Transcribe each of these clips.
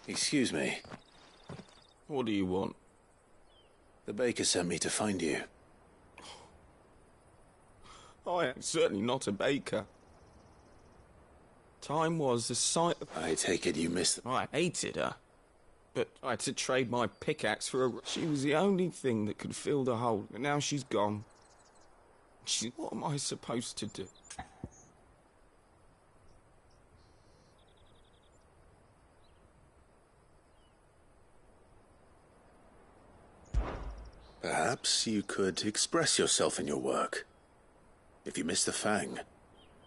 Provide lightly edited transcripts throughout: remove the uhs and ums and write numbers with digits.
Excuse me. What do you want? The baker sent me to find you. I am certainly not a baker. Time was the sight of... I take it you missed the... I hated her. But I had to trade my pickaxe for a... She was the only thing that could fill the hole. And now she's gone. What am I supposed to do? Perhaps you could express yourself in your work. If you missed the fang,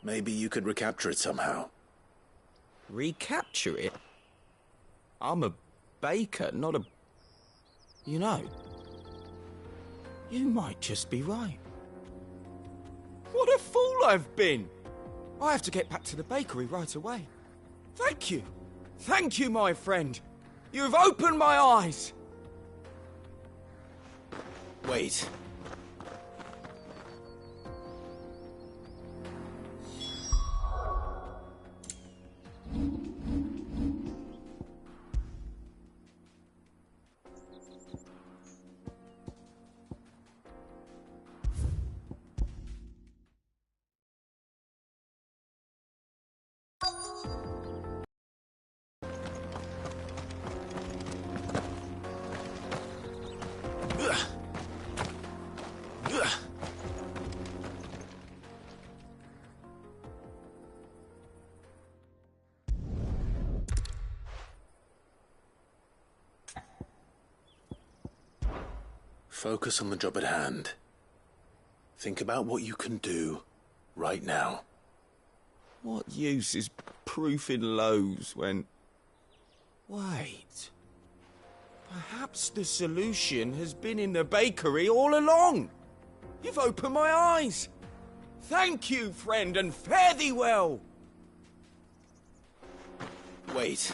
maybe you could recapture it somehow. Recapture it? I'm a baker, not a... You know, you might just be right. What a fool I've been! I have to get back to the bakery right away. Thank you. Thank you, my friend. You've opened my eyes. Wait. Focus on the job at hand. Think about what you can do right now. What use is proofing loaves when... Wait. Perhaps the solution has been in the bakery all along. You've opened my eyes. Thank you, friend, and fare thee well. Wait.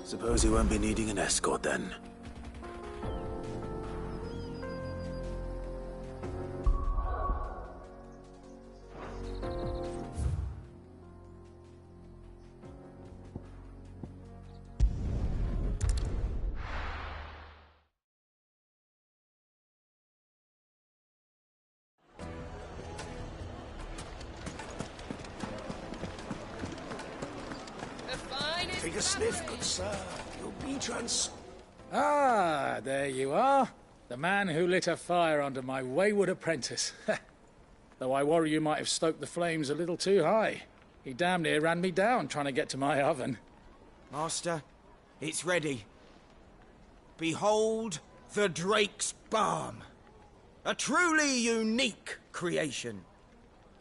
Suppose you won't be needing an escort then. Take a sniff, good sir. You'll be Ah, there you are. The man who lit a fire under my wayward apprentice. Though I worry you might have stoked the flames a little too high. He damn near ran me down trying to get to my oven. Master, it's ready. Behold the Drake's Balm. A truly unique creation.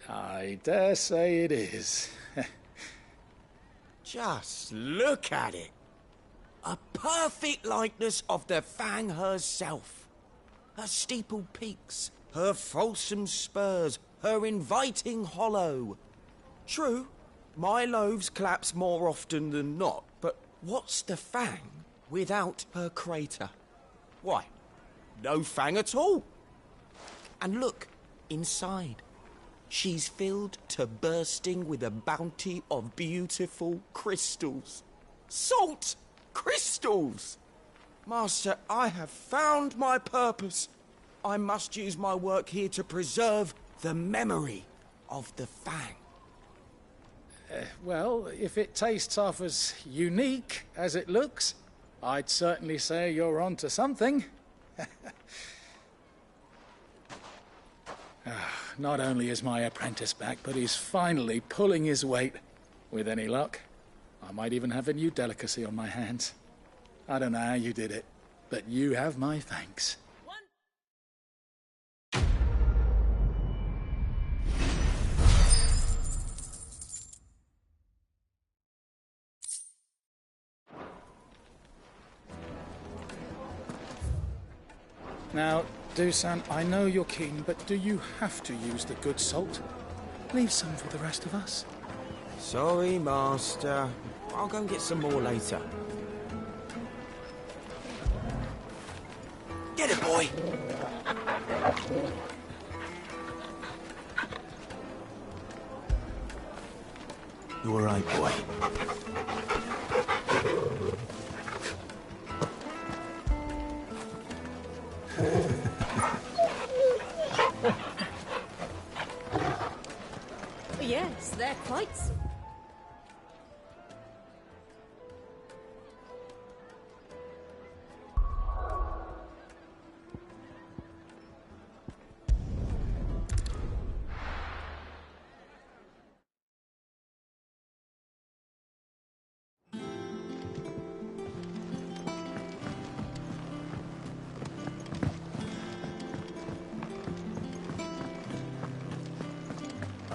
I dare say it is. Just look at it. A perfect likeness of the Fang herself. Her steepled peaks, her fulsome spurs, her inviting hollow. True, my loaves collapse more often than not, but what's the Fang without her crater? Why, no Fang at all. And look, inside. She's filled to bursting with a bounty of beautiful crystals. Salt crystals! Master, I have found my purpose. I must use my work here to preserve the memory of the Fang. Well, if it tastes half as unique as it looks, I'd certainly say you're onto something. Not only is my apprentice back, but he's finally pulling his weight. With any luck, I might even have a new delicacy on my hands. I don't know how you did it, but you have my thanks. Now, Dusan, I know you're keen, but do you have to use the good salt? Leave some for the rest of us. Sorry, Master. I'll go and get some more later. Get it, boy! You all right, boy? Yes, they're quite...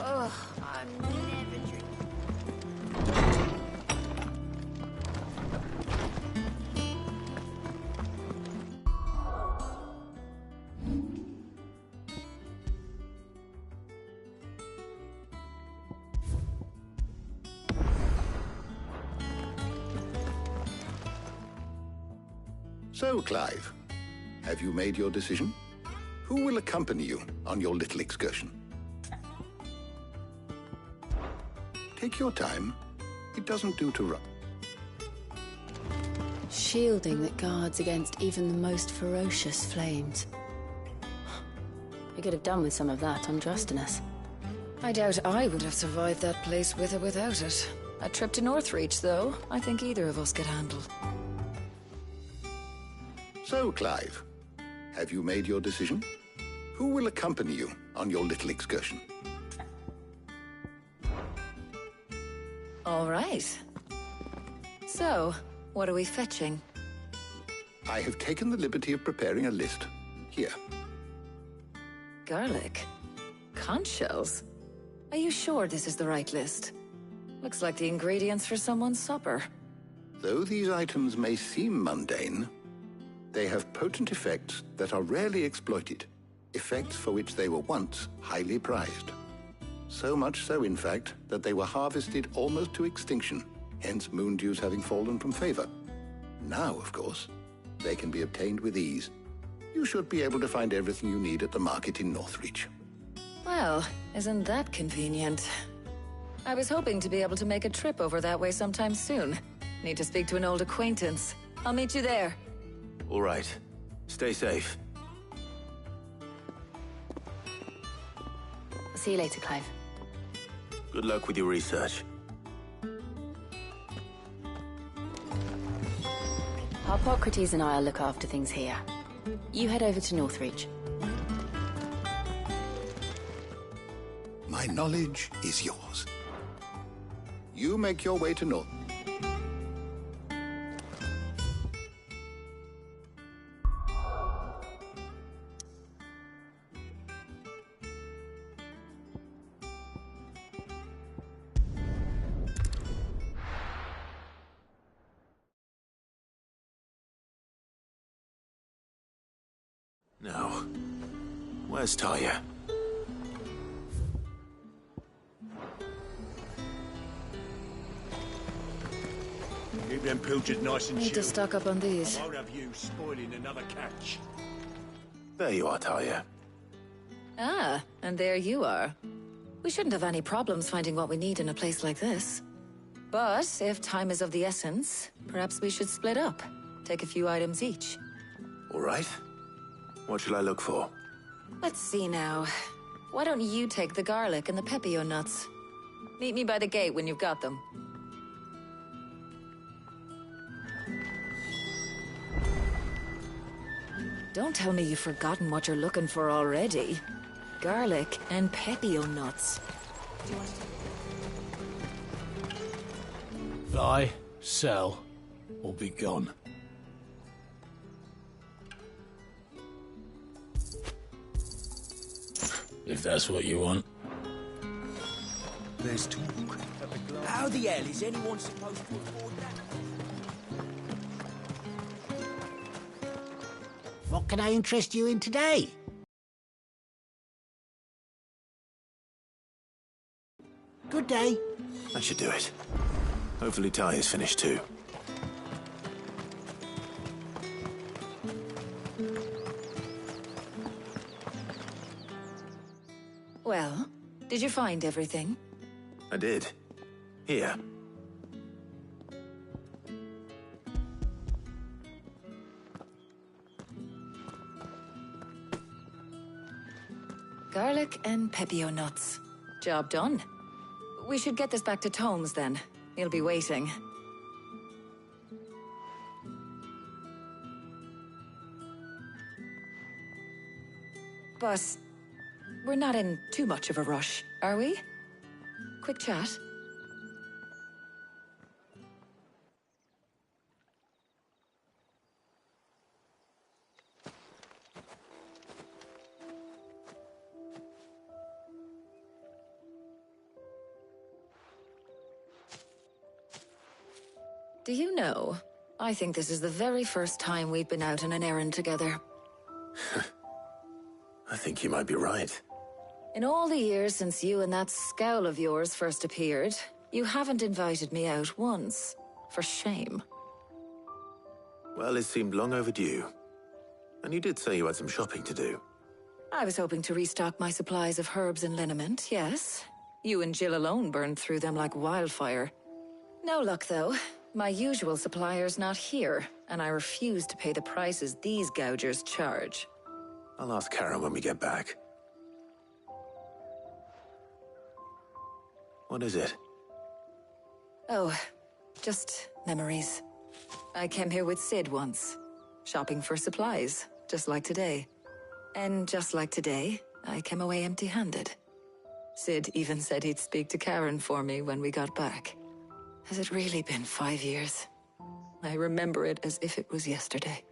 Ugh, I'm never drinking. So, Clive, have you made your decision? Who will accompany you on your little excursion? Take your time. It doesn't do to rush. Shielding that guards against even the most ferocious flames. We could have done with some of that on Drustinus. I doubt I would have survived that place with or without it. A trip to Northreach, though, I think either of us could handle. So, Clive, have you made your decision? Who will accompany you on your little excursion? All right. So, what are we fetching? I have taken the liberty of preparing a list. Here. Garlic? Conch shells? Are you sure this is the right list? Looks like the ingredients for someone's supper. Though these items may seem mundane, they have potent effects that are rarely exploited, effects for which they were once highly prized. So much so, in fact, that they were harvested almost to extinction, hence moon dews having fallen from favor. Now, of course, they can be obtained with ease. You should be able to find everything you need at the market in Northreach. Well, isn't that convenient? I was hoping to be able to make a trip over that way sometime soon. Need to speak to an old acquaintance. I'll meet you there. All right. Stay safe. I'll see you later, Clive. Good luck with your research. Harpocrates and I'll look after things here. You head over to Northreach. My knowledge is yours. You make your way to North. Now, where's Talia? Keep them pilchards nice and Need to chill. stock up on these. I won't have you spoiling another catch. There you are, Talia. Ah, and there you are. We shouldn't have any problems finding what we need in a place like this. But if time is of the essence, perhaps we should split up. Take a few items each. All right. What shall I look for? Let's see now. Why don't you take the garlic and the pepio nuts? Meet me by the gate when you've got them. Don't tell me you've forgotten what you're looking for already. Garlic and pepio nuts. Buy, sell, or be gone. If that's what you want. There's talk. How the hell is anyone supposed to afford that? What can I interest you in today? Good day. That should do it. Hopefully Talia's finished too. Well, did you find everything? I did. Here. Garlic and pepio nuts. Job done. We should get this back to Tomes, then. He'll be waiting. But we're not in too much of a rush, are we? Quick chat? Do you know, I think this is the very first time we've been out on an errand together. I think you might be right. In all the years since you and that scowl of yours first appeared, you haven't invited me out once. For shame. Well, it seemed long overdue. And you did say you had some shopping to do. I was hoping to restock my supplies of herbs and liniment, yes. You and Jill alone burned through them like wildfire. No luck, though. My usual supplier's not here, and I refuse to pay the prices these gougers charge. I'll ask Karen when we get back. What is it? Oh, just memories. I came here with Sid once, shopping for supplies, just like today. And just like today, I came away empty-handed. Sid even said he'd speak to Karen for me when we got back. Has it really been 5 years? I remember it as if it was yesterday.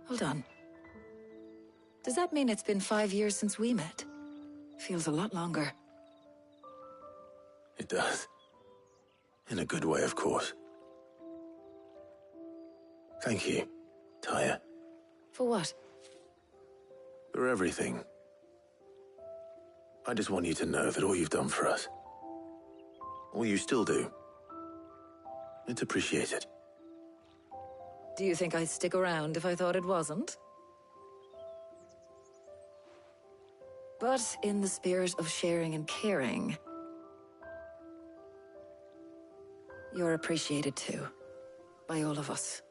Hold on. Does that mean it's been 5 years since we met? Feels a lot longer. It does. In a good way, of course. Thank you, Taya. For what? For everything. I just want you to know that all you've done for us, all you still do, it's appreciated. Do you think I'd stick around if I thought it wasn't? But in the spirit of sharing and caring, you're appreciated too, by all of us.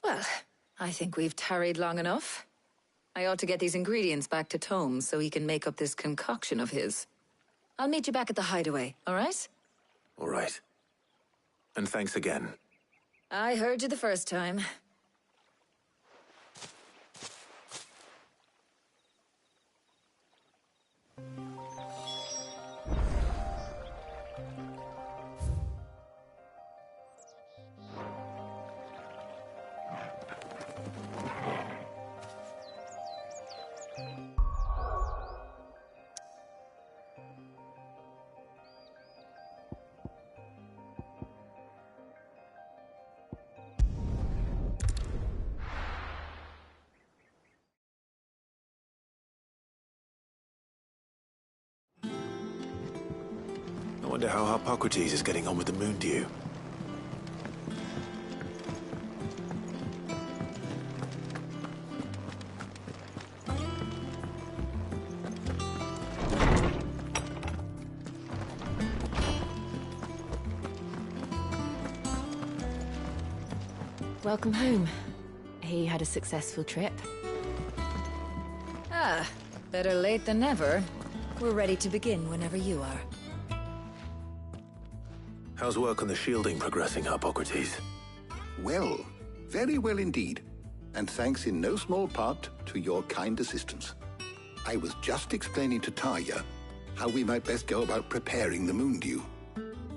Well, I think we've tarried long enough. I ought to get these ingredients back to Tomes so he can make up this concoction of his. I'll meet you back at the hideaway, all right? All right. And thanks again. I heard you the first time. I wonder how Hippocrates is getting on with the moon dew. Welcome home. He had a successful trip. Ah, better late than never. We're ready to begin whenever you are. How's work on the shielding progressing, Hippocrates? Well, very well indeed. And thanks in no small part to your kind assistance. I was just explaining to Taya how we might best go about preparing the moon dew.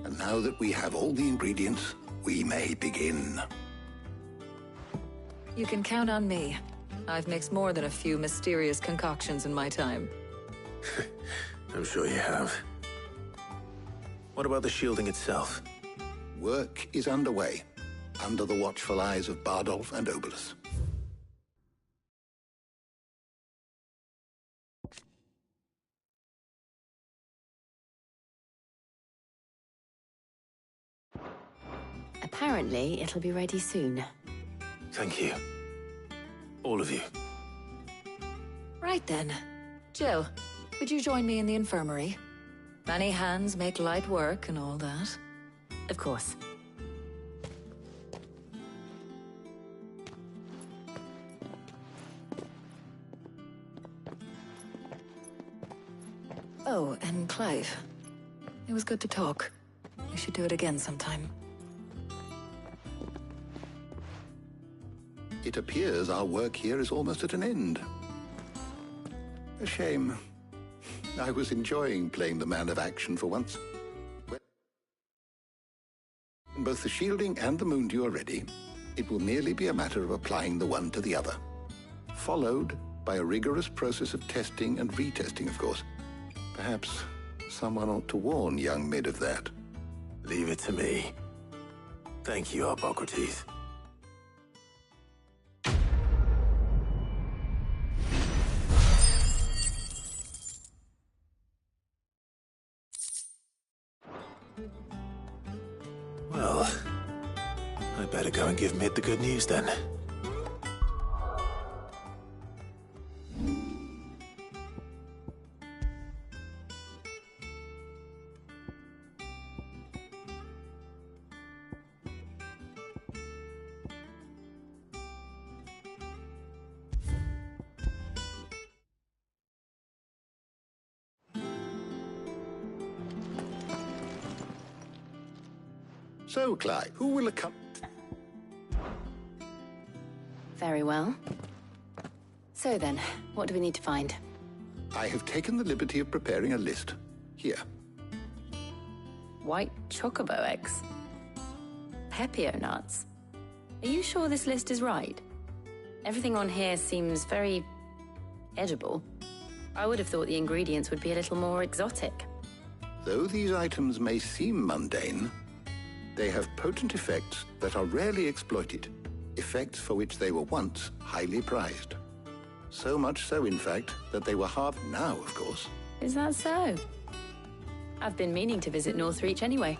And now that we have all the ingredients, we may begin. You can count on me. I've mixed more than a few mysterious concoctions in my time. I'm sure you have. What about the shielding itself? Work is underway, under the watchful eyes of Bardolph and Obolus. Apparently, it'll be ready soon. Thank you. All of you. Right then. Jill, would you join me in the infirmary? Many hands make light work and all that. Of course. Oh, and Clive. It was good to talk. We should do it again sometime. It appears our work here is almost at an end. A shame. I was enjoying playing the man of action for once. When both the shielding and the moondew are ready, it will merely be a matter of applying the one to the other. Followed by a rigorous process of testing and retesting, of course. Perhaps someone ought to warn young Mid of that. Leave it to me. Thank you, Hippocrates. Well, I better go and give Mid the good news then. So, Clive, who will accompany... Very well. So then, what do we need to find? I have taken the liberty of preparing a list. Here. White chocobo eggs. Pepio nuts. Are you sure this list is right? Everything on here seems very edible. I would have thought the ingredients would be a little more exotic. Though these items may seem mundane, they have potent effects that are rarely exploited, effects for which they were once highly prized. So much so, in fact, that they were halved now, of course. Is that so? I've been meaning to visit Northreach anyway.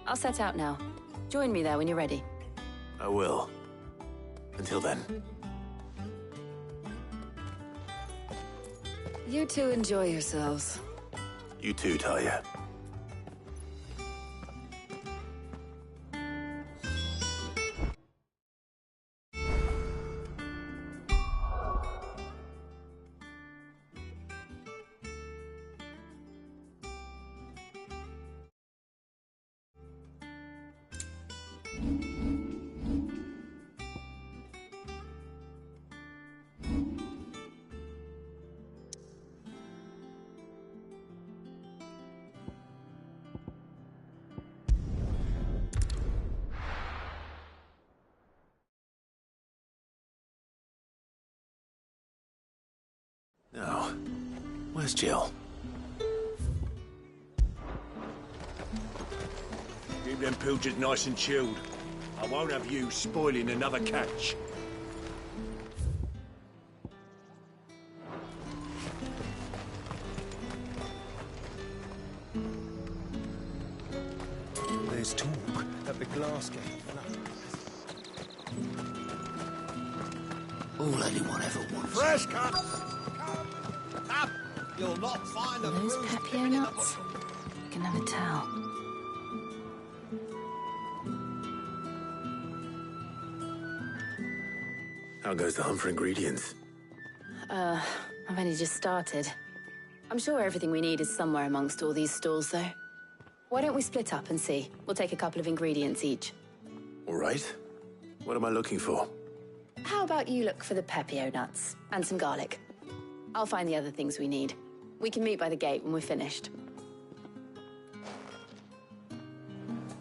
I'll set out now. Join me there when you're ready. I will. Until then. You two enjoy yourselves. You too, Talia. Now, where's Jill? Keep them pilchards nice and chilled. I won't have you spoiling another catch. There's talk that the glass gate flooded. All anyone ever wants. Fresh cut! Come! You'll not find Are those Pepio nuts? I can never tell. How goes the hunt for ingredients? I've only just started. I'm sure everything we need is somewhere amongst all these stalls, though. Why don't we split up and see? We'll take a couple of ingredients each. All right. What am I looking for? How about you look for the Pepio nuts and some garlic? I'll find the other things we need. We can meet by the gate when we're finished.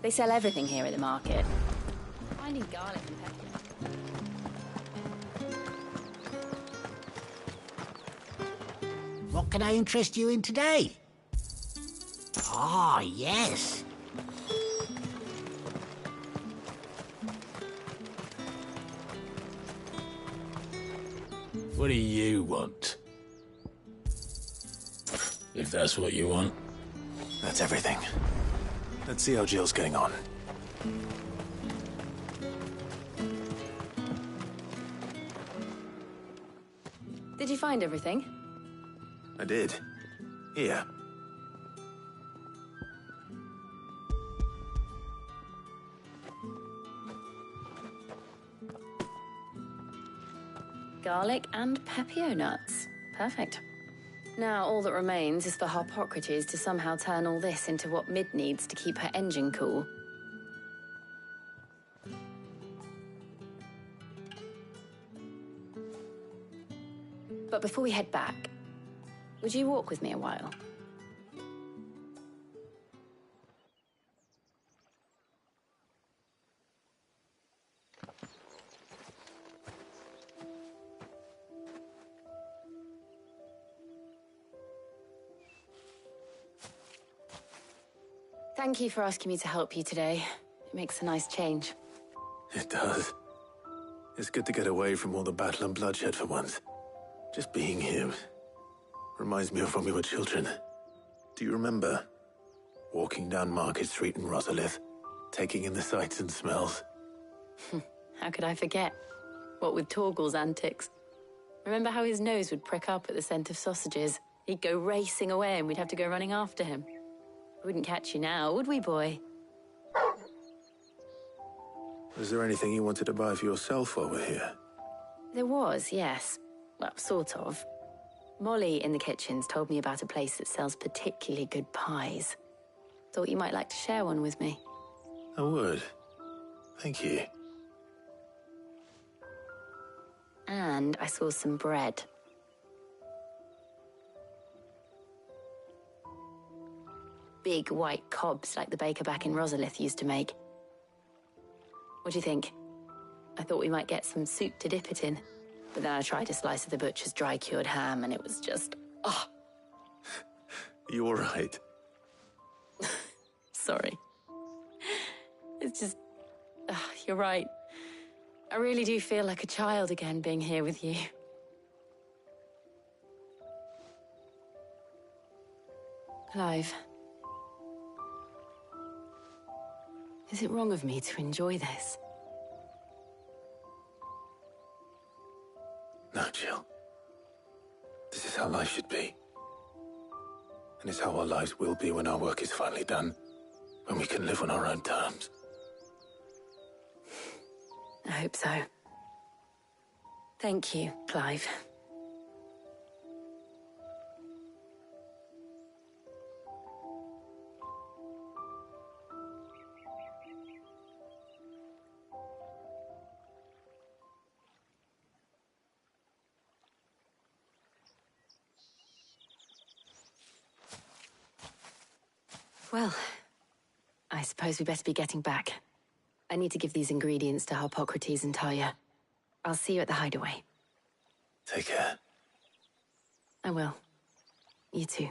They sell everything here at the market. Finding garlic and Pepio. What can I interest you in today? Ah, yes. What do you want? If that's what you want. That's everything. Let's see how Jill's getting on. Did you find everything? I did. Here. Garlic and pepio nuts. Perfect. Now all that remains is for Harpocrates to somehow turn all this into what Mid needs to keep her engine cool. But before we head back, would you walk with me a while? Thank you for asking me to help you today. It makes a nice change. It does. It's good to get away from all the battle and bloodshed for once. Just being here reminds me of when we were children. Do you remember? Walking down Market Street in Rosalith, taking in the sights and smells. How could I forget? What with Torgal's antics. Remember how his nose would prick up at the scent of sausages? He'd go racing away and we'd have to go running after him. We wouldn't catch you now, would we, boy? Was there anything you wanted to buy for yourself while we're here? There was, yes. Well, sort of. Molly in the kitchens told me about a place that sells particularly good pies. Thought you might like to share one with me. I would. Thank you. And I saw some bread. Big white cobs like the baker back in Rosalith used to make. What do you think? I thought we might get some soup to dip it in. But then I tried a slice of the butcher's dry-cured ham and it was just... oh! You all right? Sorry. It's just... you're right. I really do feel like a child again being here with you. Clive. Is it wrong of me to enjoy this? No, Jill. This is how life should be. And it's how our lives will be when our work is finally done. When we can live on our own terms. I hope so. Thank you, Clive. Well, I suppose we better be getting back. I need to give these ingredients to Harpocrates and Talia. I'll see you at the hideaway. Take care. I will. You too.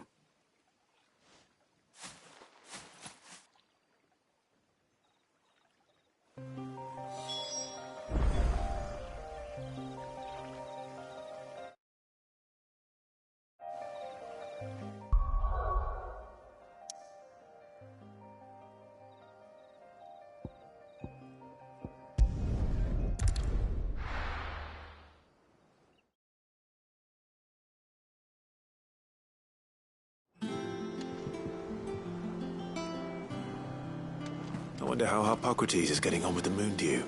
I wonder how Harpocrates is getting on with the moon dew.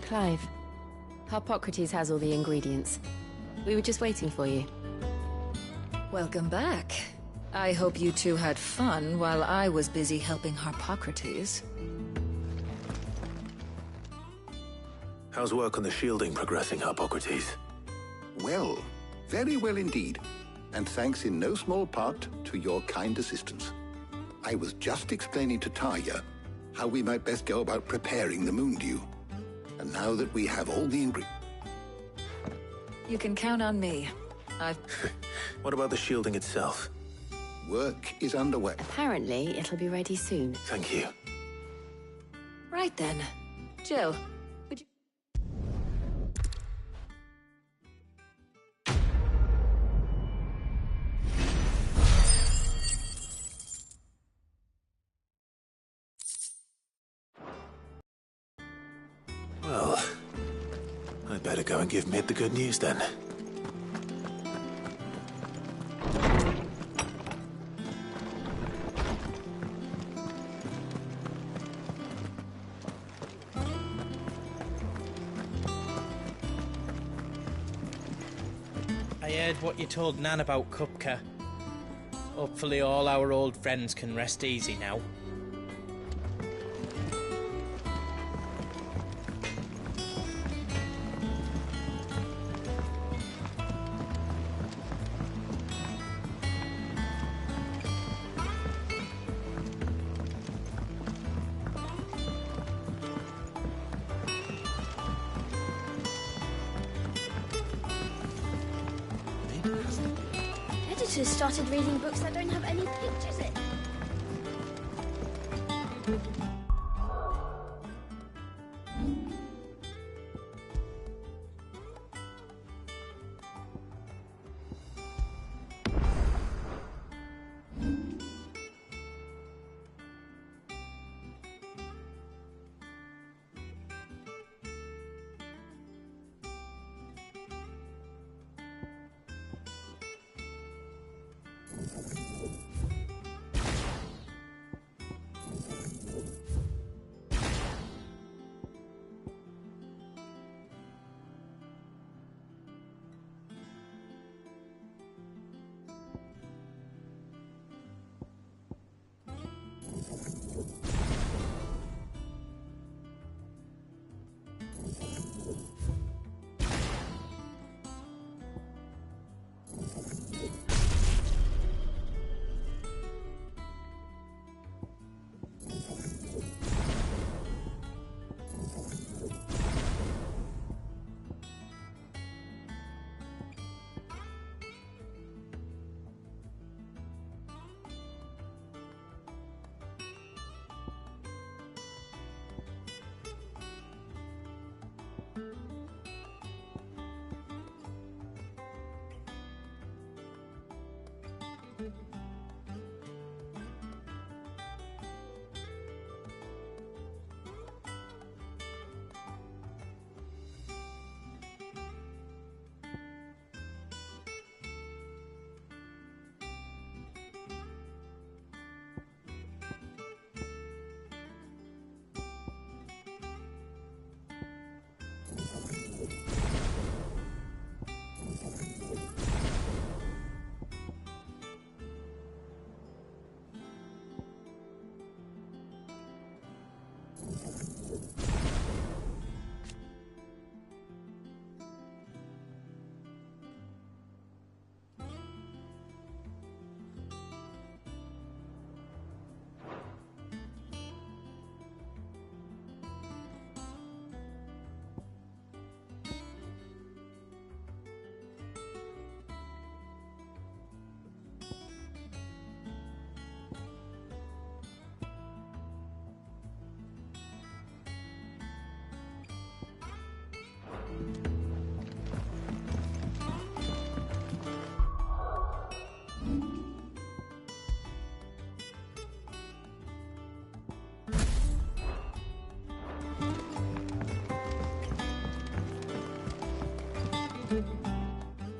Clive. Harpocrates has all the ingredients. We were just waiting for you. Welcome back. I hope you two had fun while I was busy helping Harpocrates. How's work on the shielding progressing, Harpocrates? Well, very well indeed. And thanks in no small part to your kind assistance. I was just explaining to Talia how we might best go about preparing the moon dew. And now that we have all the ingredients... You can count on me. What about the shielding itself? Work is underway. Apparently, it'll be ready soon. Thank you. Right then. Jill, would you... Well, I'd better go and give Mid the good news then. I heard what you told Nan about Kupka. Hopefully all our old friends can rest easy now. Editors started reading books that don't have any pictures in.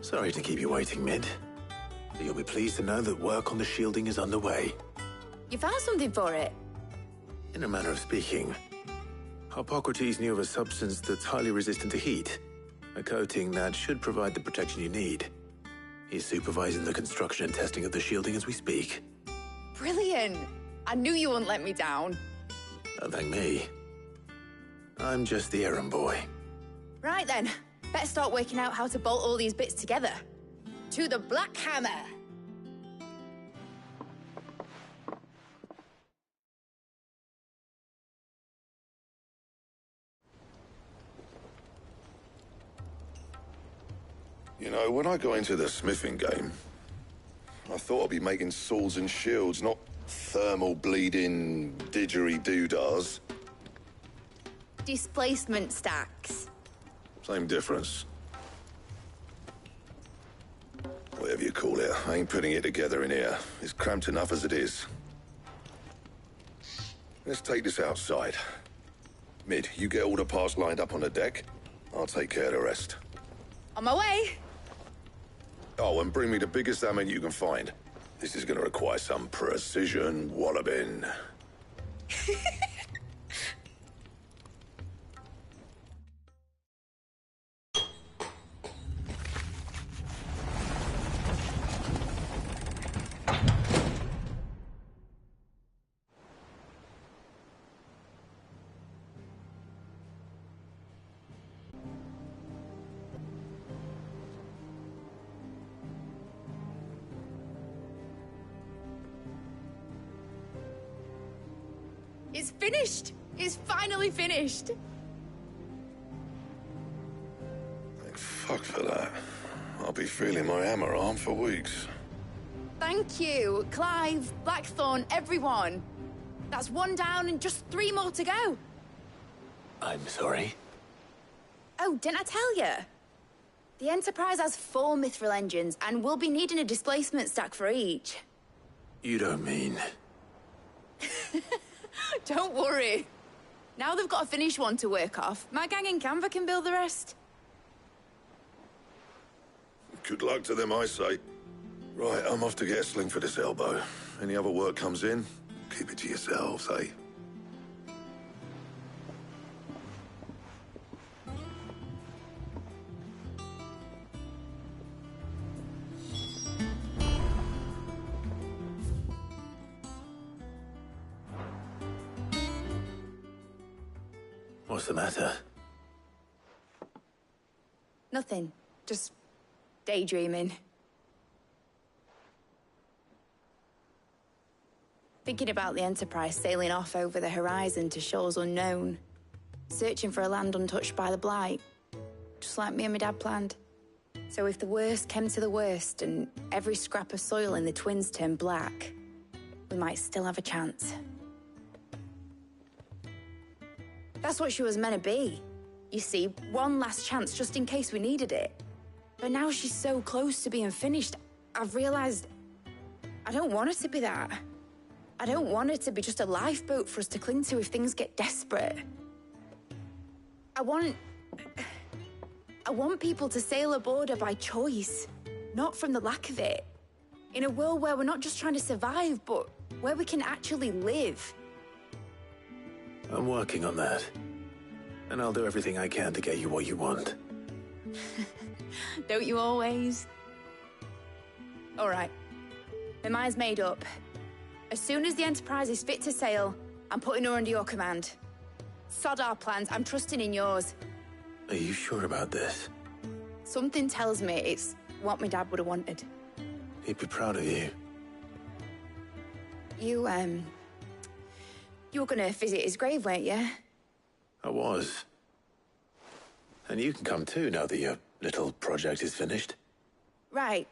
Sorry to keep you waiting, Mid. But you'll be pleased to know that work on the shielding is underway. You found something for it? In a manner of speaking, Hippocrates knew of a substance that's highly resistant to heat. A coating that should provide the protection you need. He's supervising the construction and testing of the shielding as we speak. Brilliant! I knew you wouldn't let me down. Don't thank me. I'm just the errand boy. Right then, better start working out how to bolt all these bits together. To the Black Hammer! You know, when I got into the smithing game, I thought I'd be making swords and shields, not thermal bleeding didgeridoo-dahs. Displacement stacks. Same difference. Whatever you call it, I ain't putting it together in here. It's cramped enough as it is. Let's take this outside. Mid, you get all the parts lined up on the deck. I'll take care of the rest. On my way. Oh, and bring me the biggest salmon you can find. This is gonna require some precision walloping. It's finished! It's finally finished! Thank fuck for that. I'll be feeling my hammer arm for weeks. Thank you, Clive, Blackthorn, everyone. That's one down and just 3 more to go. I'm sorry. Oh, didn't I tell you? The Enterprise has 4 mithril engines, and we'll be needing a displacement stack for each. You don't mean... Don't worry. Now they've got a finished one to work off. My gang in Canva can build the rest. Good luck to them, I say. Right, I'm off to get a sling for this elbow. Any other work comes in, keep it to yourselves, eh? What's the matter? Nothing. Just daydreaming. Thinking about the Enterprise sailing off over the horizon to shores unknown, searching for a land untouched by the Blight, just like me and my dad planned. So if the worst came to the worst and every scrap of soil in the Twins turned black, we might still have a chance. That's what she was meant to be. You see, one last chance just in case we needed it. But now she's so close to being finished, I've realized I don't want her to be that. I don't want her to be just a lifeboat for us to cling to if things get desperate. I want people to sail aboard her by choice, not from the lack of it. In a world where we're not just trying to survive, but where we can actually live. I'm working on that. And I'll do everything I can to get you what you want. Don't you always? All right. My mind's made up. As soon as the Enterprise is fit to sail, I'm putting her under your command. Sod our plans, I'm trusting in yours. Are you sure about this? Something tells me it's what my dad would have wanted. He'd be proud of you. You were gonna visit his grave, weren't you? I was. And you can come too now that your little project is finished. Right.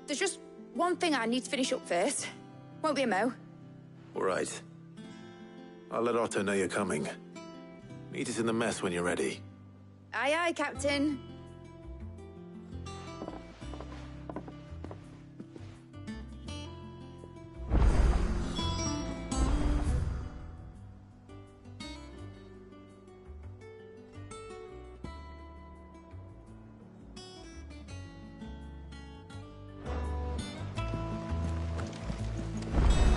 There's just one thing I need to finish up first. Won't be a mo. All right. I'll let Otto know you're coming. Meet us in the mess when you're ready. Aye, aye, Captain.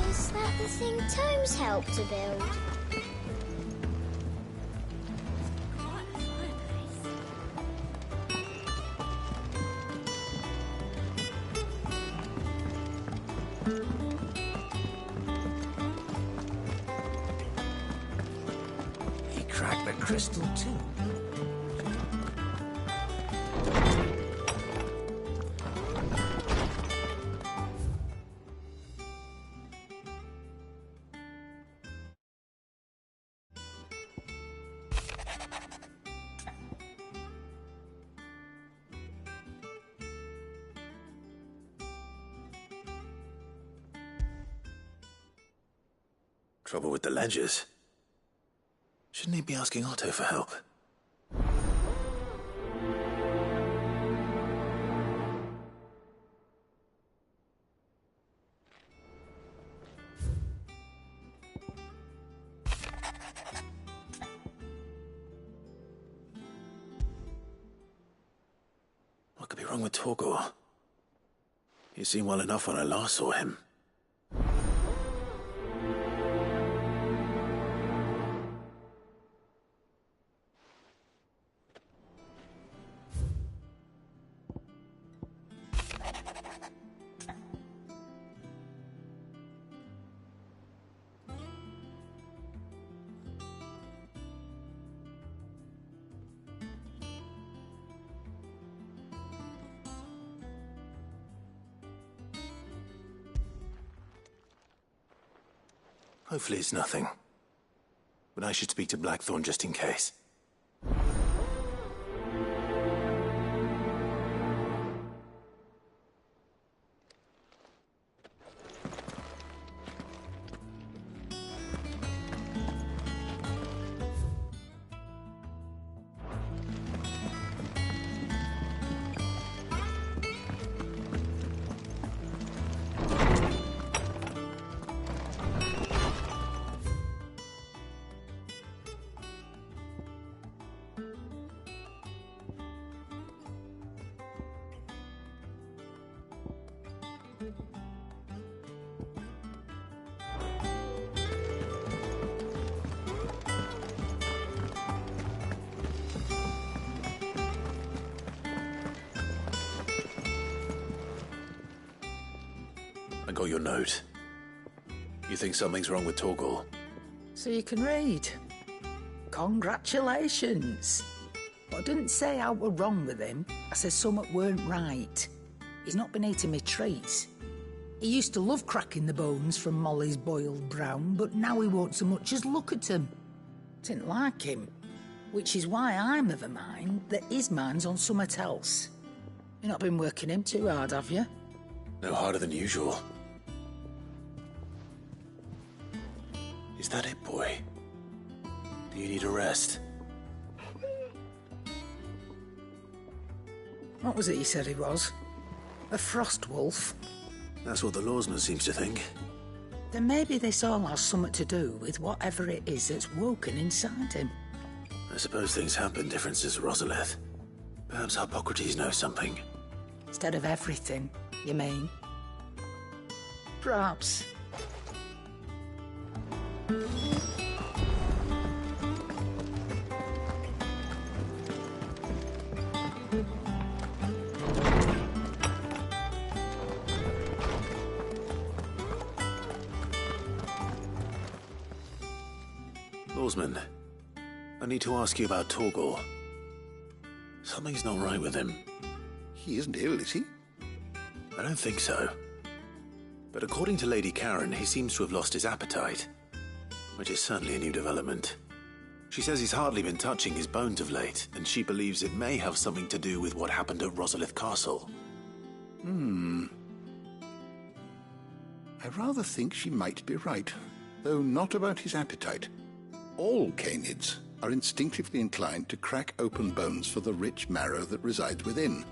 Is that the thing Tomes helped to build? He cracked the crystal too. Trouble with the ledgers. Shouldn't he be asking Otto for help? wrong with Torgor? He seemed well enough when I last saw him. Hopefully it's nothing. But I should speak to Blackthorn just in case. I got your note. You think something's wrong with Torgor? So you can read. Congratulations. But I didn't say I were wrong with him. I said something weren't right. He's not been eating me treats. He used to love cracking the bones from Molly's boiled brown, but now he won't so much as look at them. Didn't like him. Which is why I'm of a mind that his mind's on something else. You've not been working him too hard, have you? No harder than usual. Is that it, boy? Do you need a rest? What was it he said he was? A frost wolf? That's what the lawsman seems to think. Then maybe this all has something to do with whatever it is that's woken inside him. I suppose things have been different since Rosalith. Perhaps Hippocrates knows something. Instead of everything, you mean? Perhaps. Lawsman, I need to ask you about Torgor. Something's not right with him. He isn't ill, is he? I don't think so. But according to Lady Karen, he seems to have lost his appetite, which is certainly a new development. She says he's hardly been touching his bones of late, and she believes it may have something to do with what happened at Rosalith Castle. I rather think she might be right, though not about his appetite. All canids are instinctively inclined to crack open bones for the rich marrow that resides within,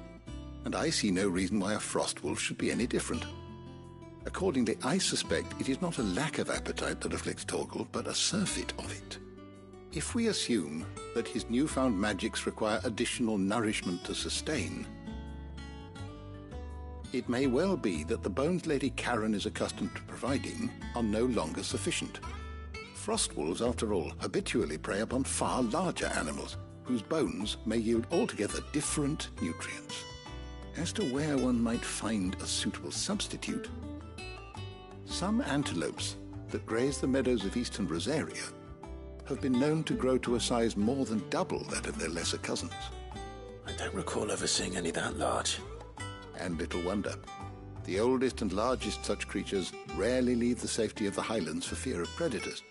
and I see no reason why a frost wolf should be any different. Accordingly, I suspect it is not a lack of appetite that afflicts Torgor, but a surfeit of it. If we assume that his newfound magics require additional nourishment to sustain, it may well be that the bones Lady Karen is accustomed to providing are no longer sufficient. Frost wolves, after all, habitually prey upon far larger animals, whose bones may yield altogether different nutrients. As to where one might find a suitable substitute, some antelopes that graze the meadows of eastern Rosaria have been known to grow to a size more than double that of their lesser cousins. I don't recall ever seeing any that large. And little wonder. The oldest and largest such creatures rarely leave the safety of the highlands for fear of predators.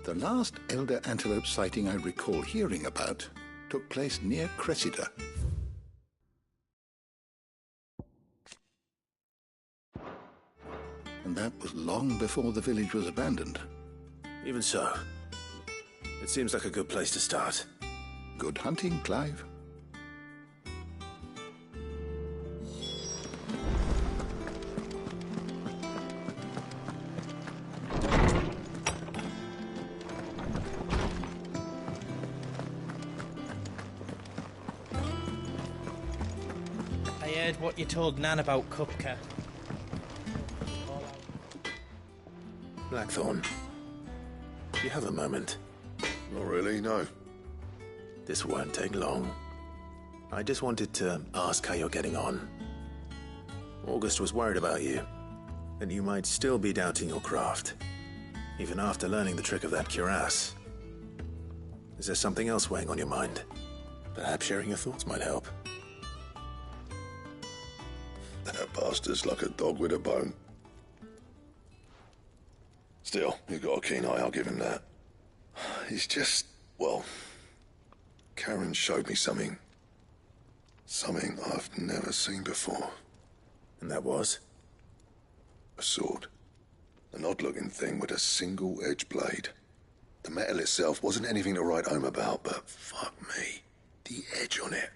The last elder antelope sighting I recall hearing about took place near Cressida. And that was long before the village was abandoned. Even so, it seems like a good place to start. Good hunting, Clive. heard what you told Nan about Kupka. Blackthorn, do you have a moment? Not really, no. This won't take long. I just wanted to ask how you're getting on. August was worried about you, that you might still be doubting your craft, even after learning the trick of that cuirass. Is there something else weighing on your mind? Perhaps sharing your thoughts might help. That bastard's like a dog with a bone. Still, he's got a keen eye, I'll give him that. He's just, well, Karen showed me something. Something I've never seen before. And that was? A sword. An odd-looking thing with a single-edged blade. The metal itself wasn't anything to write home about, but fuck me. The edge on it.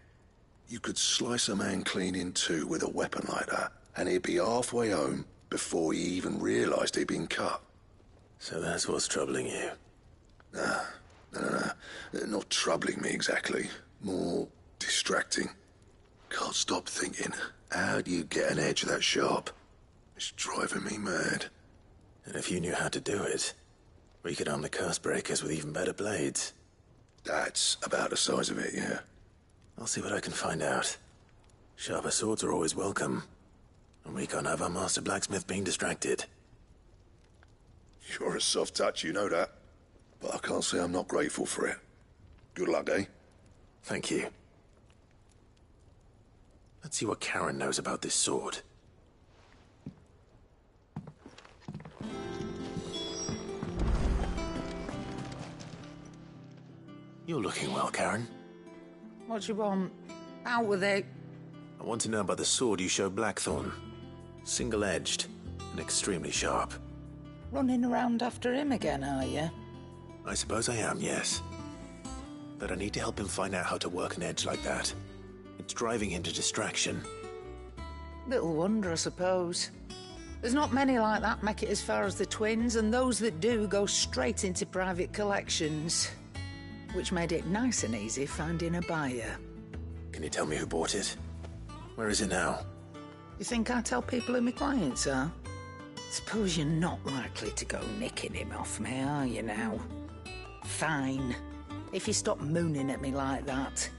You could slice a man clean in two with a weapon like that, and he'd be halfway home before he even realised he'd been cut. So that's what's troubling you? Nah. Not troubling me exactly. More distracting. Can't stop thinking, how do you get an edge that sharp? It's driving me mad. And if you knew how to do it, we could arm the curse breakers with even better blades. That's about the size of it, yeah. I'll see what I can find out. Sharper swords are always welcome. And we can't have our master blacksmith being distracted. You're a soft touch, you know that. But I can't say I'm not grateful for it. Good luck, eh? Thank you. Let's see what Karen knows about this sword. You're looking well, Karen. What do you want? Out with it. I want to know about the sword you showed Blackthorn. Single-edged and extremely sharp. Running around after him again, are you? I suppose I am, yes. But I need to help him find out how to work an edge like that. It's driving him to distraction. Little wonder, I suppose. There's not many like that make it as far as the twins, and those that do go straight into private collections. Which made it nice and easy finding a buyer. Can you tell me who bought it? Where is it now? You think I tell people who my clients are? Suppose you're not likely to go nicking him off me, are you now? Fine. If you stop mooning at me like that.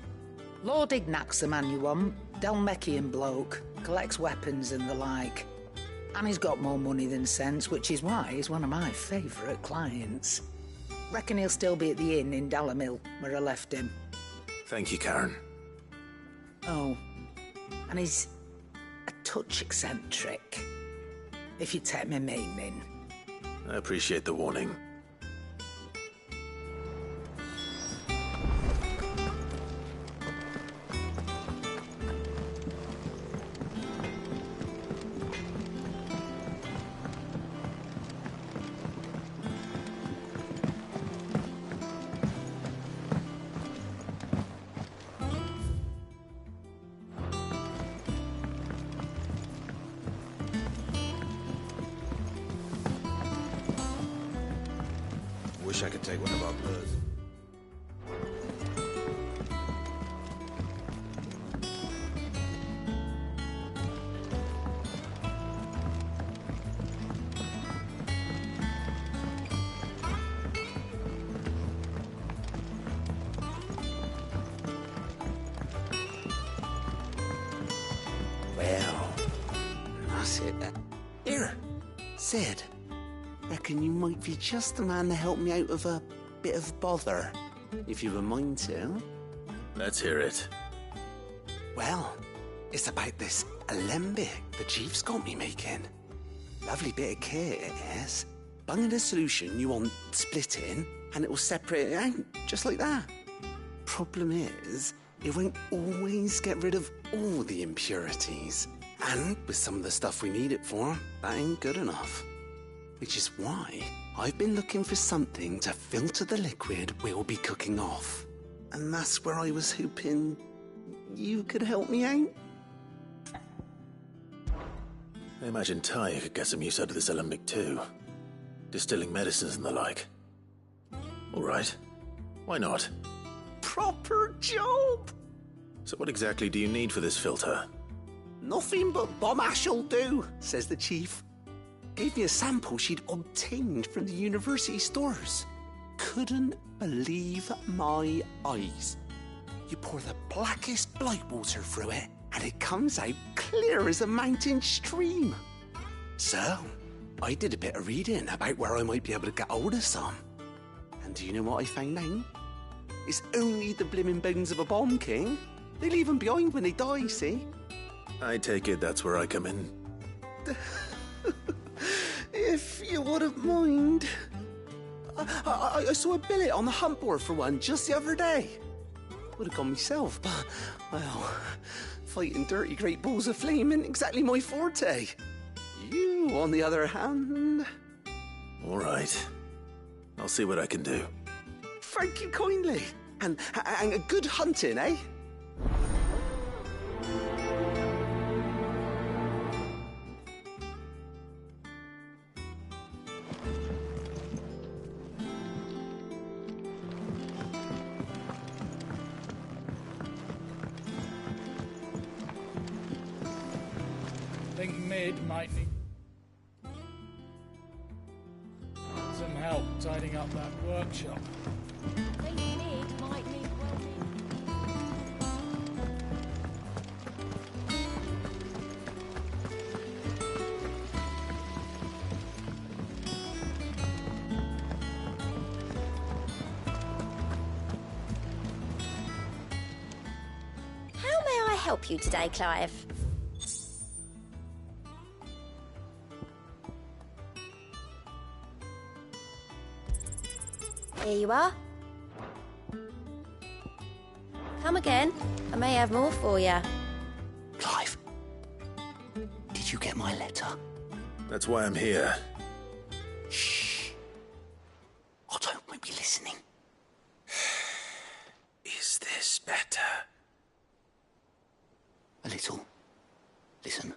Lord Ignac's the man you want. Dalmekian bloke. Collects weapons and the like. And he's got more money than sense, which is why he's one of my favourite clients. Reckon he'll still be at the inn in Dalamil, where I left him. Thank you, Karen. Oh, and he's a touch eccentric, if you take my meaning. I appreciate the warning. Wish I could take one of our birds. Well, that's it. Here, Sid. Reckon you might be just the man to help me out of a bit of bother, if you were mind to. Let's hear it. Well, it's about this alembic the chief's got me making. Lovely bit of kit it is. Bunging a solution you want splitting, and it will separate it out, just like that. Problem is, it won't always get rid of all the impurities. And with some of the stuff we need it for, that ain't good enough. Which is why I've been looking for something to filter the liquid we'll be cooking off. And that's where I was hoping you could help me out. I imagine Ty could get some use out of this alembic too. Distilling medicines and the like. All right. Why not? Proper job! So what exactly do you need for this filter? Nothing but bomb ash'll do, says the chief. Gave me a sample she'd obtained from the university stores. Couldn't believe my eyes. You pour the blackest blight water through it, and it comes out clear as a mountain stream. So, I did a bit of reading about where I might be able to get hold of some. And do you know what I found out? It's only the blimmin' bones of a bomb king. They leave them behind when they die, see? I take it that's where I come in. If you wouldn't mind. I saw a billet on the hunt board for one just the other day. Would have gone myself, but, well, fighting dirty great balls of flame isn't exactly my forte. You, on the other hand... All right. I'll see what I can do. Thank you kindly. And good hunting, eh? Think Mid might need some help tidying up that workshop. Think Mid might need How may I help you today, Clive? Here you are. Come again. I may have more for you. Clive, did you get my letter? That's why I'm here. Shh. Otto won't be listening. Is this better? A little. Listen.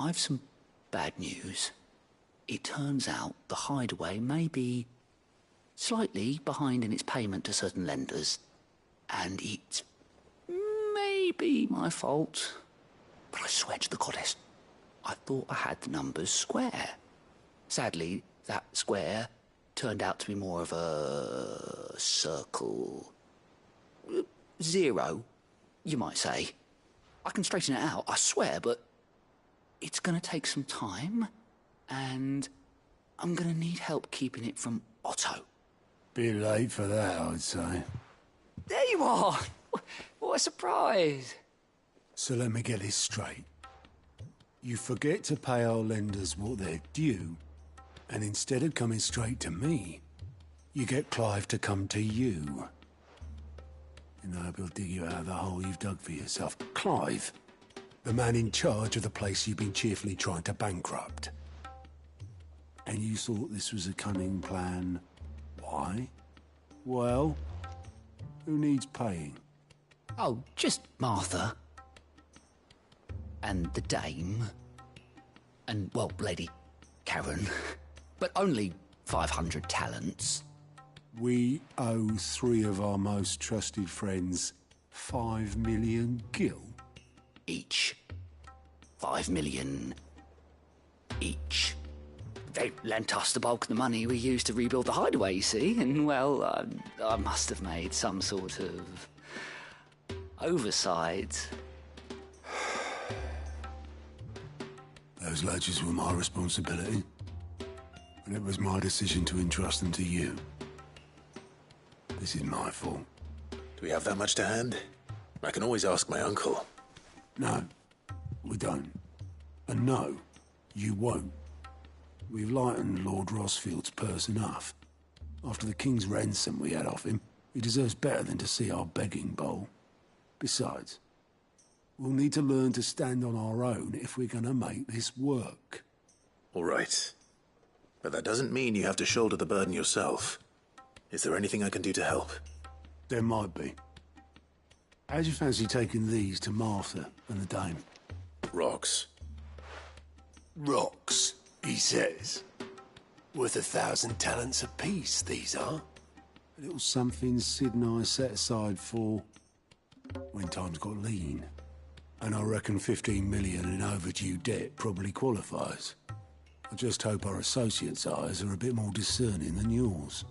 I've some bad news. It turns out the hideaway may be slightly behind in its payment to certain lenders, and it may be my fault. But I swear to the goddess, I thought I had the numbers square. Sadly, that square turned out to be more of a circle. 0, you might say. I can straighten it out, I swear, but it's gonna take some time, and I'm gonna need help keeping it from Otto. Bit late for that, I'd say. There you are! What a surprise! So let me get this straight. You forget to pay our lenders what they're due, and instead of coming straight to me, you get Clive to come to you. And I hope he'll dig you out of the hole you've dug for yourself. Clive, the man in charge of the place you've been cheerfully trying to bankrupt. And you thought this was a cunning plan. Why? Well, who needs paying? Oh, just Martha. And the dame. And, well, Lady Karen. But only 500 talents. We owe 3 of our most trusted friends 5 million gil. Each. 5 million each. They lent us the bulk of the money we used to rebuild the hideaway, you see, and, well, I must have made some sort of oversight. Those ledgers were my responsibility, and it was my decision to entrust them to you. This is my fault. Do we have that much to hand? I can always ask my uncle. No, we don't. And no, you won't. We've lightened Lord Rosfield's purse enough. After the king's ransom we had off him, he deserves better than to see our begging bowl. Besides, we'll need to learn to stand on our own if we're gonna make this work. All right. But that doesn't mean you have to shoulder the burden yourself. Is there anything I can do to help? There might be. How'd you fancy taking these to Martha and the dame? Rocks. Rocks, he says. Worth 1,000 talents apiece, these are. A little something Sid and I set aside for when times got lean. And I reckon 15 million in overdue debt probably qualifies. I just hope our associates' eyes are a bit more discerning than yours.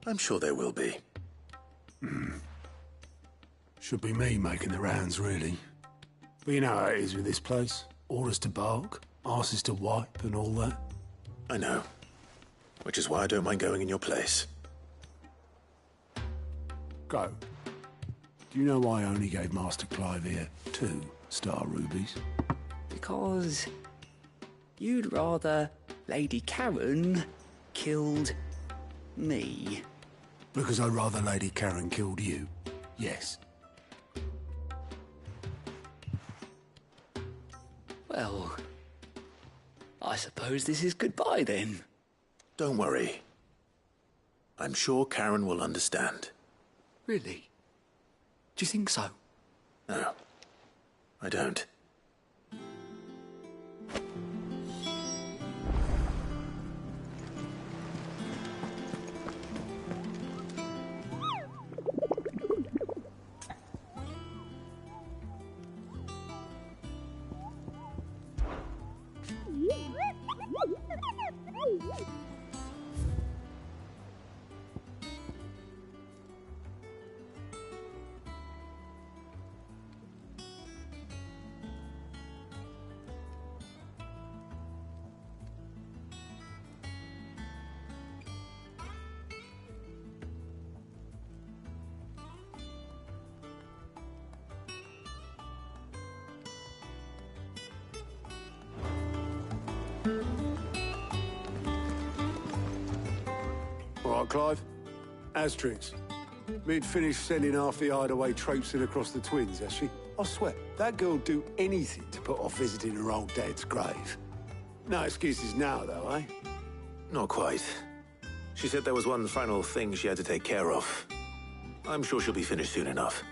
I'm sure there will be. Should be me making the rounds, really. But you know how it is with this place. Orders to bark, arses to wipe, and all that. I know. Which is why I don't mind going in your place. Go. Do you know why I only gave Master Clive here 2 star rubies? Because you'd rather Lady Karen killed me. Because I'd rather Lady Karen killed you. Yes. Well, I suppose this is goodbye then. Don't worry. I'm sure Karen will understand. Really? Do you think so? No, I don't. All right, Clive. Asterix. Mid finished sending half the hideaway traipsing across the twins, has she? I swear, that girl'd do anything to put off visiting her old dad's grave. No excuses now, though, eh? Not quite. She said there was one final thing she had to take care of. I'm sure she'll be finished soon enough.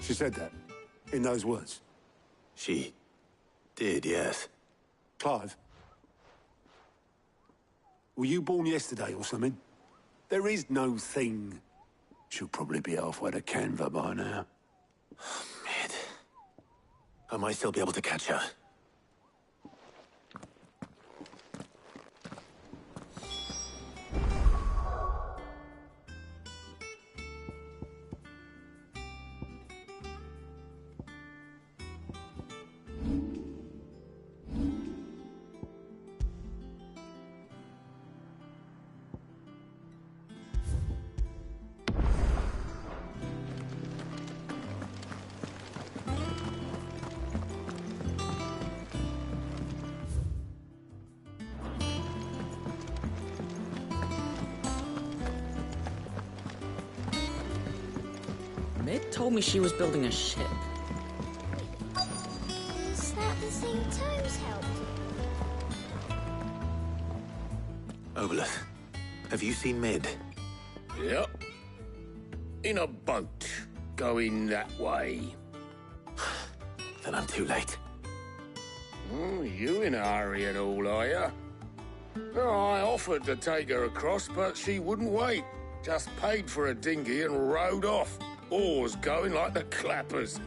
She said that? In those words? She did, yes. Clive? Were you born yesterday or something? There is no thing. She'll probably be halfway to Canva by now. Mid. I might still be able to catch her. Mid told me she was building a ship. Is that the thing Tomes helped? Obeleth, have you seen Mid? Yep. In a boat, going that way. Then I'm too late. Oh, you in a hurry and all, are you? No, I offered to take her across, but she wouldn't wait. Just paid for a dinghy and rowed off. Oars going like the clappers.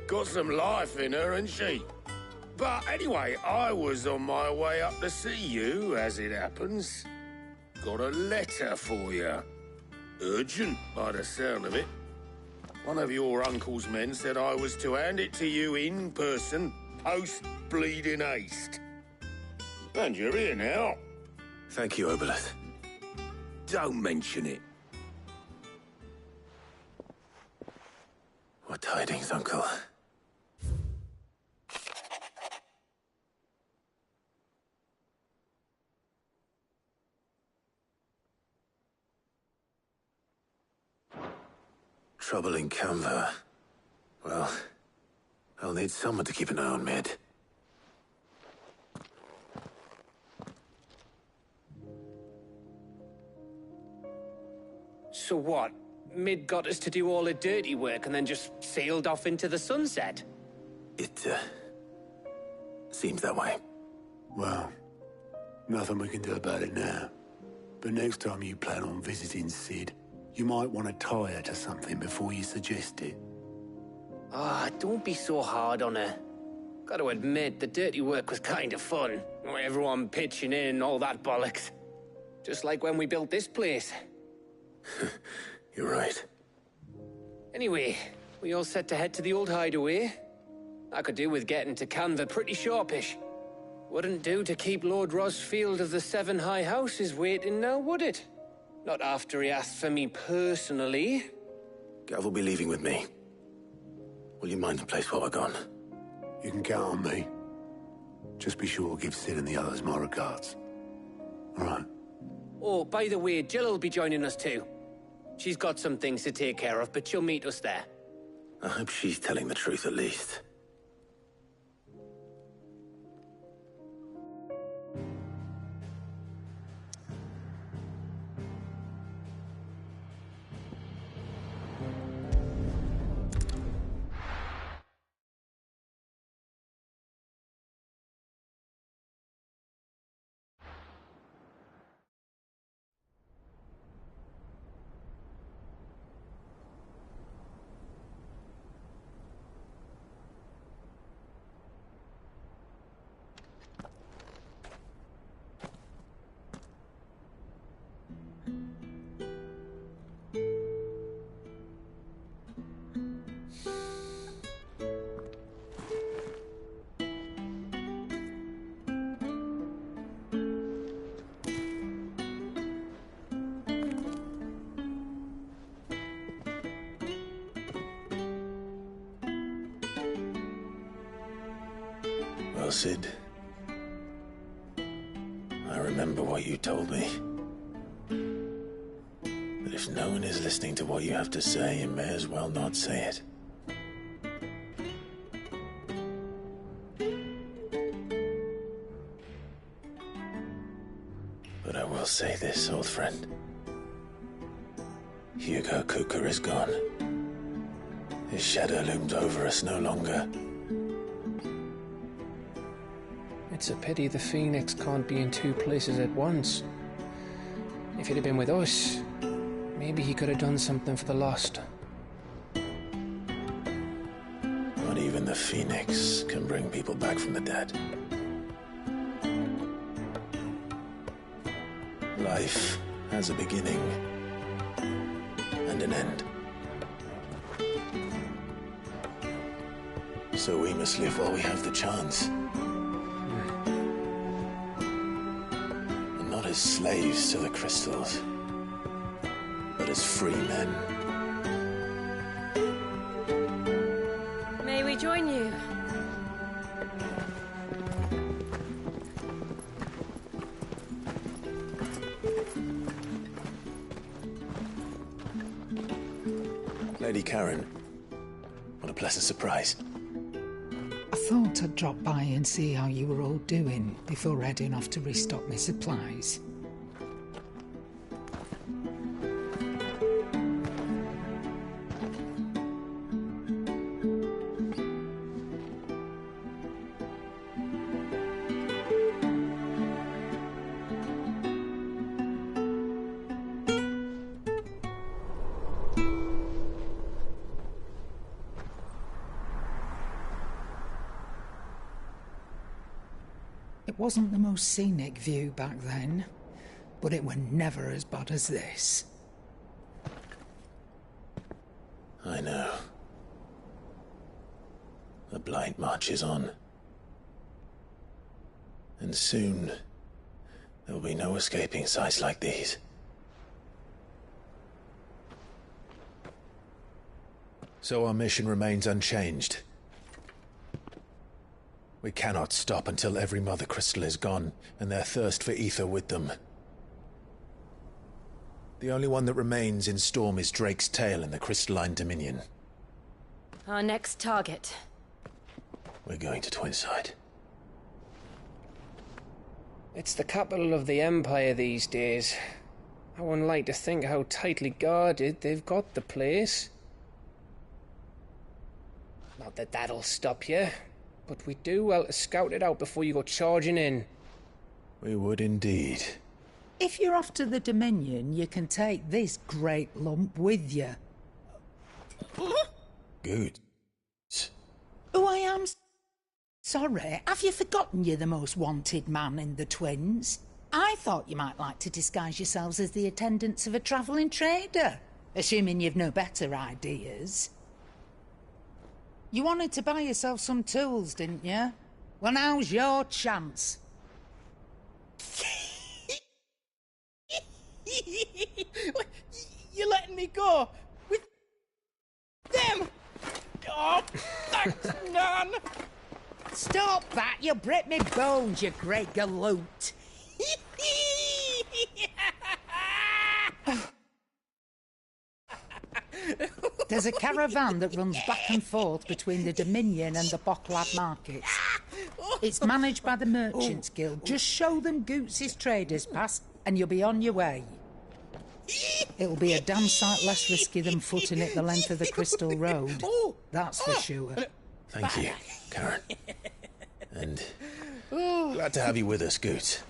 Got some life in her, ain't she? But anyway, I was on my way up to see you, as it happens. Got a letter for you. Urgent, by the sound of it. One of your uncle's men said I was to hand it to you in person, post-bleeding haste. And you're here now. Thank you, Obeleth. Don't mention it. What tidings, Uncle? Trouble in Canva. Well, I'll need someone to keep an eye on Mid. So what? Mid got us to do all the dirty work and then just sailed off into the sunset? It, seems that way. Well, nothing we can do about it now. But next time you plan on visiting Sid, you might want to tie her to something before you suggest it. Ah, don't be so hard on her. Gotta admit, the dirty work was kind of fun. Everyone pitching in and all that bollocks. Just like when we built this place. You're right. Anyway, we all set to head to the old hideaway. I could do with getting to Canva pretty sharpish. Wouldn't do to keep Lord Rosfield of the Seven High Houses waiting now, would it? Not after he asked for me personally. Gav will be leaving with me. Will you mind the place while we're gone? You can count on me. Just be sure to give Sid and the others my regards. All right. Oh, by the way, Jill will be joining us too. She's got some things to take care of, but she'll meet us there. I hope she's telling the truth at least. Well, Sid, I remember what you told me. That if no one is listening to what you have to say, you may as well not say it. But I will say this, old friend. Hugo Kuka is gone. His shadow looms over us no longer. It's a pity the Phoenix can't be in two places at once. If he'd have been with us, maybe he could have done something for the lost. Not even the Phoenix can bring people back from the dead. Life has a beginning and an end. So we must live while we have the chance. And not as slaves to the crystals, but as free men. May we join you? Lady Karen, what a pleasant surprise. I thought I'd drop by and see how you were all doing before heading off to restock my supplies. It wasn't the most scenic view back then, but it were never as bad as this. I know. The Blight marches on. And soon, there will be no escaping sights like these. So our mission remains unchanged. We cannot stop until every Mother Crystal is gone, and their thirst for ether with them. The only one that remains in Storm is Drake's Tail in the Crystalline Dominion. Our next target. We're going to Twinside. It's the capital of the Empire these days. I wouldn't like to think how tightly guarded they've got the place. Not that that'll stop you. But we'd do well to scout it out before you go charging in. We would indeed. If you're off to the Dominion, you can take this great lump with you. Good. I'm sorry. Have you forgotten you're the most wanted man in the Twins? I thought you might like to disguise yourselves as the attendants of a travelling trader, assuming you've no better ideas. You wanted to buy yourself some tools, didn't you? Well, now's your chance. You're letting me go with them? Oh, thanks, Nan. Stop that! You'll break me bones, you great galoot. There's a caravan that runs back and forth between the Dominion and the Bocklad markets. It's managed by the Merchants Guild. Just show them Goots' traders pass and you'll be on your way. It'll be a damn sight less risky than footing it the length of the Crystal Road. That's for sure. Thank you, Karen. And glad to have you with us, Goots.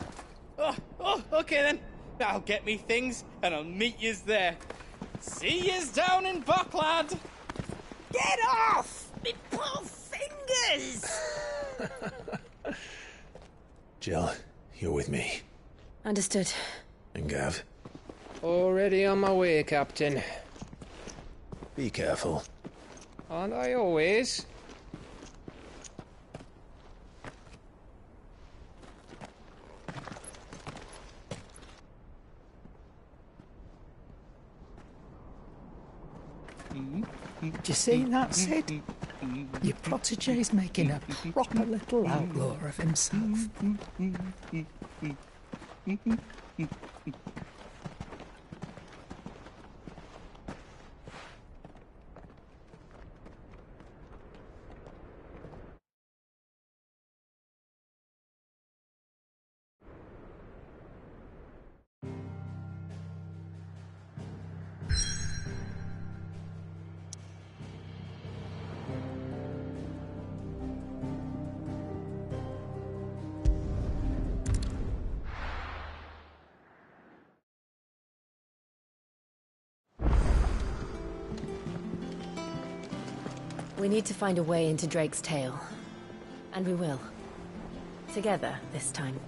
Okay then. I'll get me things and I'll meet yous there. See yous down in Bocklad. Get off! Me poor fingers! Jill, you're with me. Understood. And Gav? Already on my way, Captain. Be careful. Aren't I always? Do you see that, Sid? Your protege's making a proper little outlaw of himself. We need to find a way into Drake's tail. And we will. Together, this time.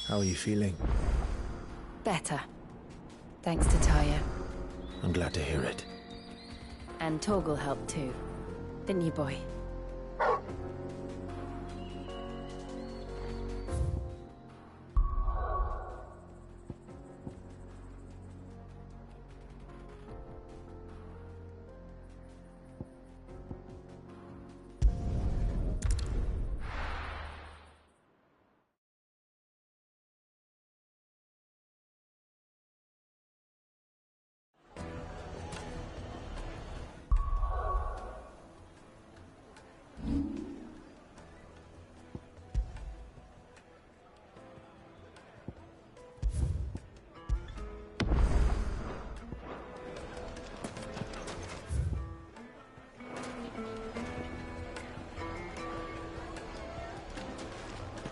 How are you feeling? Better. Thanks to Taya. I'm glad to hear it. And Torgal helped too. Didn't you, boy?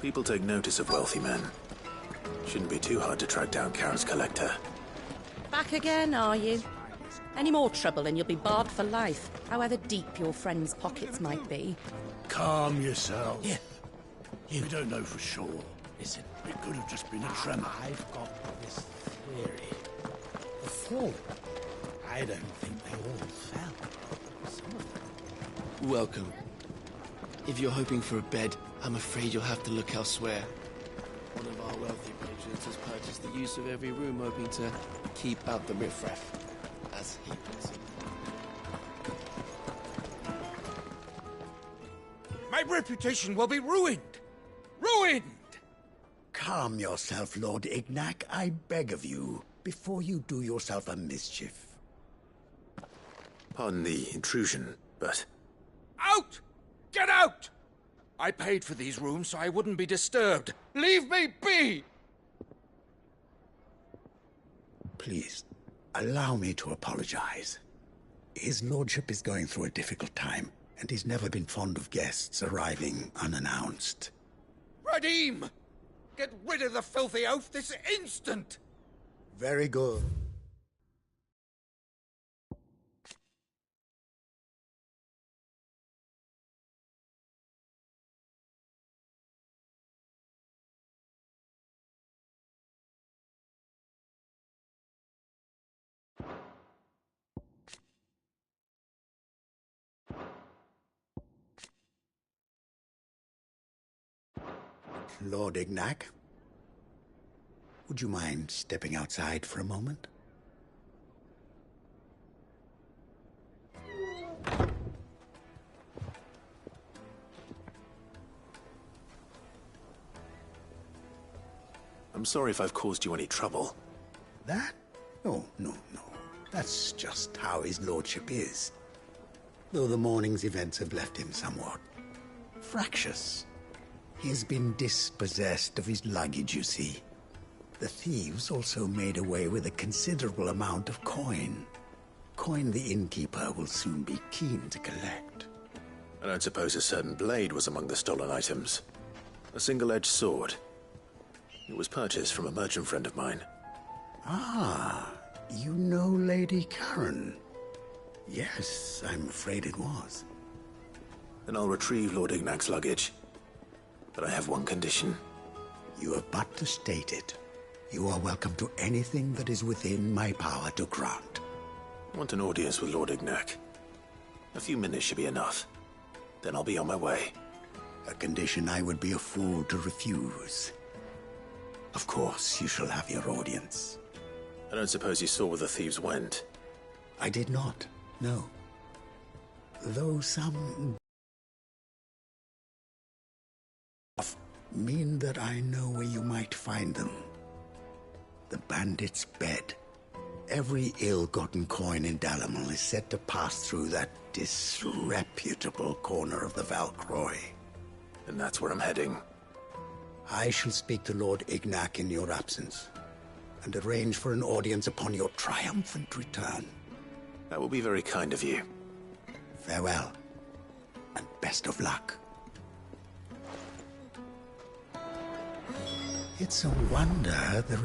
People take notice of wealthy men. Shouldn't be too hard to track down Karen's collector. Back again, are you? Any more trouble and you'll be barred for life, however deep your friend's pockets might be. Calm yourself. Yeah. We don't know for sure. Listen, It could have just been a tremor. I've got this theory. The fall, I don't think they all fell. Some of them. Welcome. If you're hoping for a bed, I'm afraid you'll have to look elsewhere. One of our wealthy patrons has purchased the use of every room, hoping to keep out the riffraff, as he puts it. My reputation will be ruined! Ruined! Calm yourself, Lord Ignac, I beg of you, before you do yourself a mischief. Pardon the intrusion, but... Out! Get out! I paid for these rooms so I wouldn't be disturbed. Leave me be! Please, allow me to apologize. His lordship is going through a difficult time, and he's never been fond of guests arriving unannounced. Radim! Get rid of the filthy oaf this instant! Very good. Lord Ignac, would you mind stepping outside for a moment? I'm sorry if I've caused you any trouble. That? No. That's just how his lordship is. Though the morning's events have left him somewhat fractious. He has been dispossessed of his luggage, you see. The thieves also made away with a considerable amount of coin. Coin the innkeeper will soon be keen to collect. I don't suppose a certain blade was among the stolen items. A single-edged sword. It was purchased from a merchant friend of mine. Ah, you know Lady Karen. Yes, I'm afraid it was. Then I'll retrieve Lord Ignac's luggage. But I have one condition. You have but to state it. You are welcome to anything that is within my power to grant. I want an audience with Lord Ignac. A few minutes should be enough. Then I'll be on my way. A condition I would be a fool to refuse. Of course, you shall have your audience. I don't suppose you saw where the thieves went? I did not, no. Though some mean that I know where you might find them. The bandit's bed. Every ill-gotten coin in Dalamal is said to pass through that disreputable corner of the Valcroy. And that's where I'm heading. I shall speak to Lord Ignac in your absence, and arrange for an audience upon your triumphant return. That will be very kind of you. Farewell, and best of luck. It's a wonder the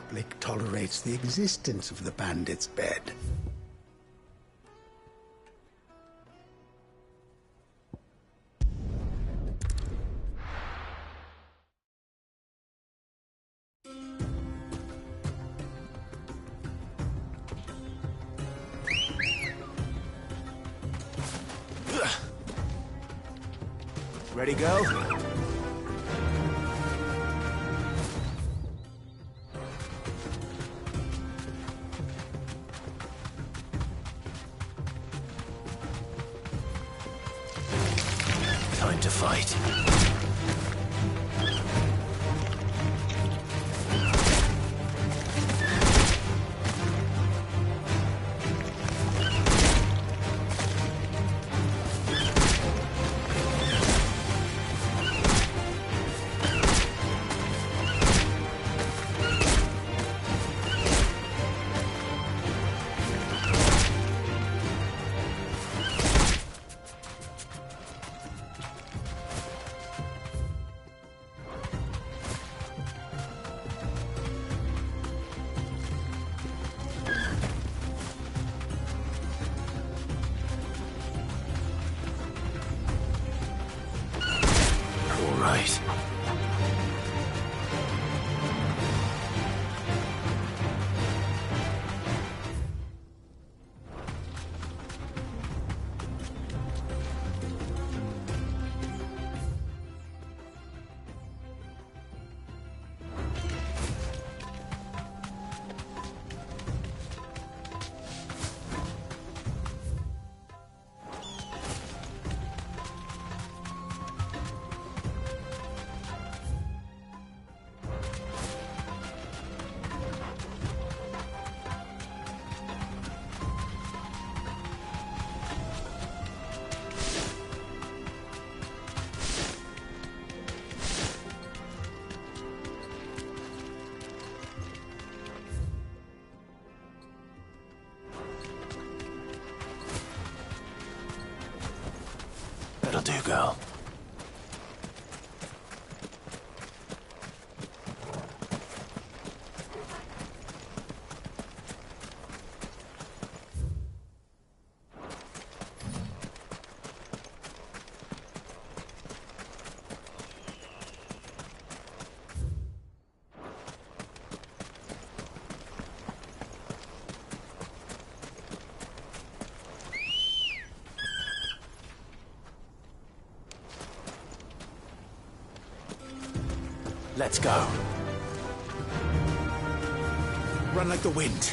Republic tolerates the existence of the bandit's bed. Ready, go? Time to fight. girl. Let's go. Run like the wind.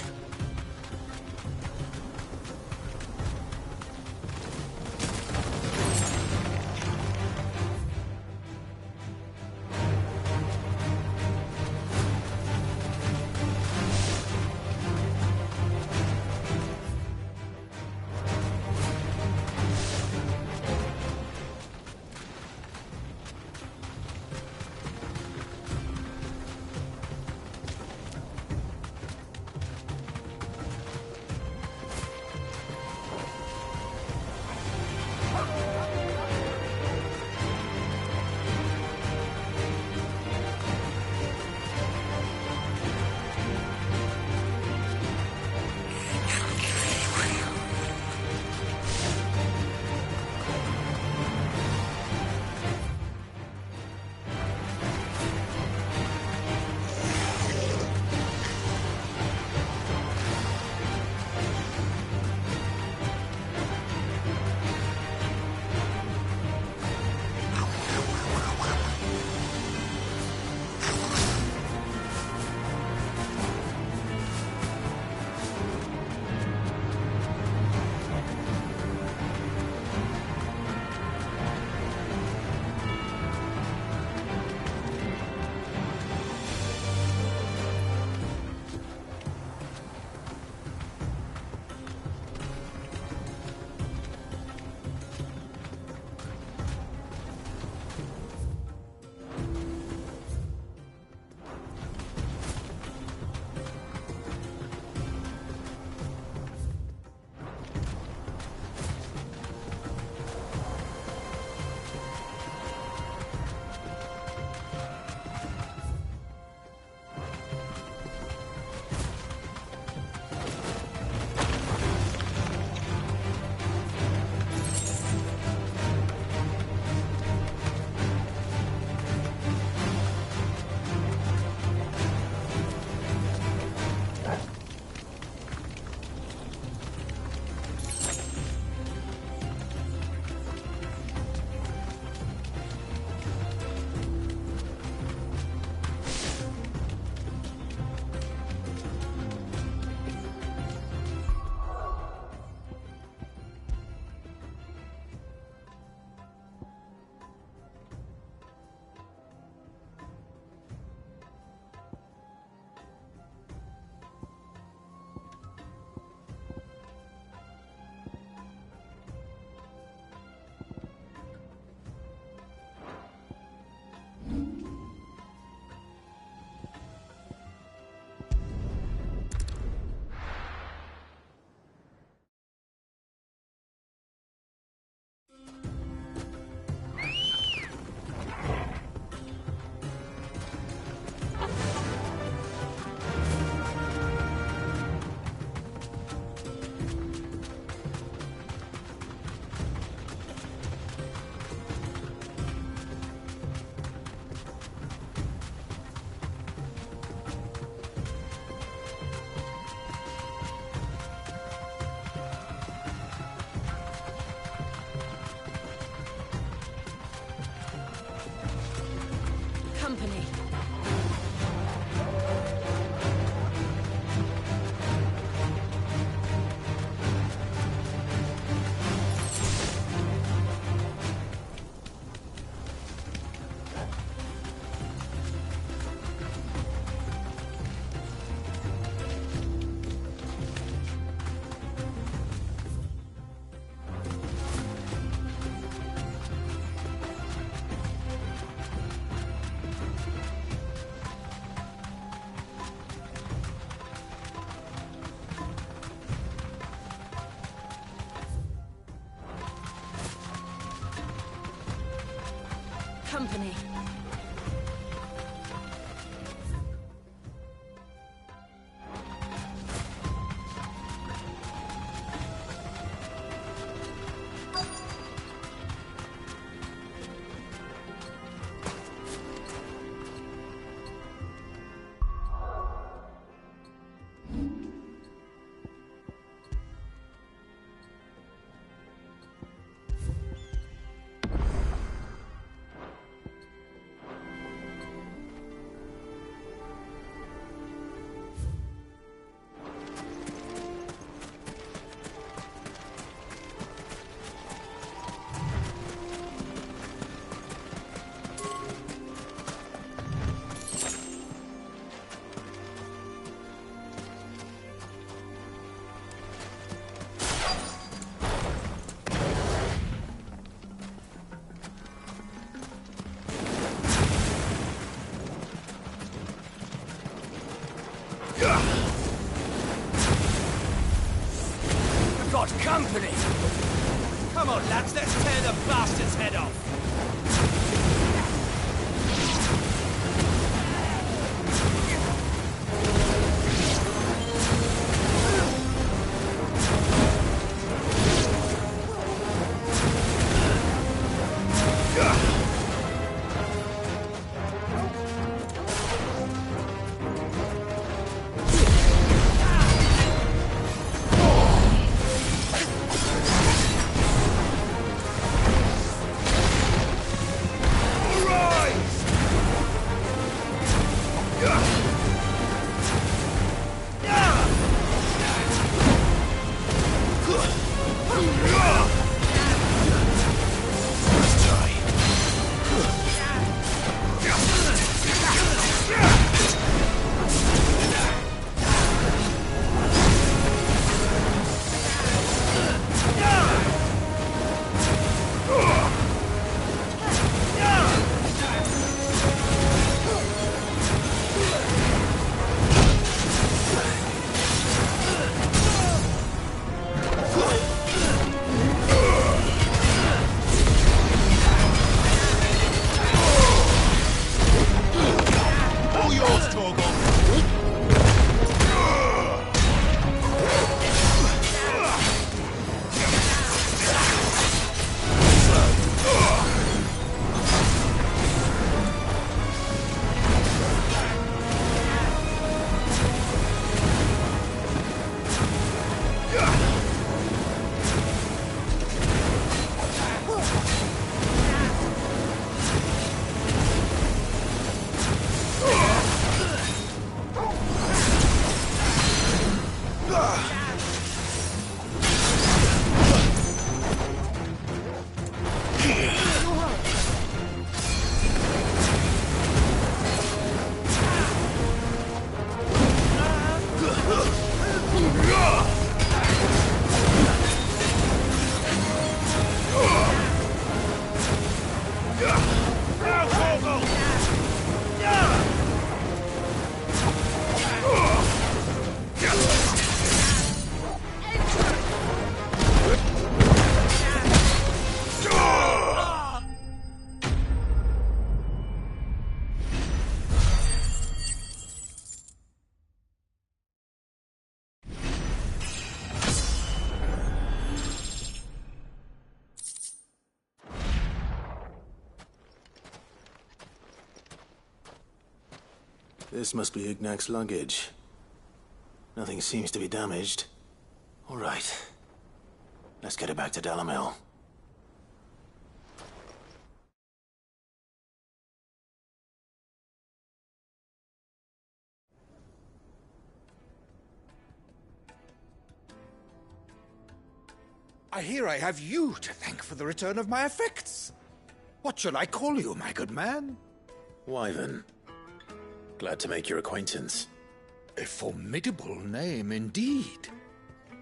company. Got company! Come on, lads, let's tear the bastard's head off! This must be Ignac's luggage. Nothing seems to be damaged. All right. Let's get it back to Dalamel. I hear I have you to thank for the return of my effects. What shall I call you, my good man? Wyvern. Glad to make your acquaintance. A formidable name indeed.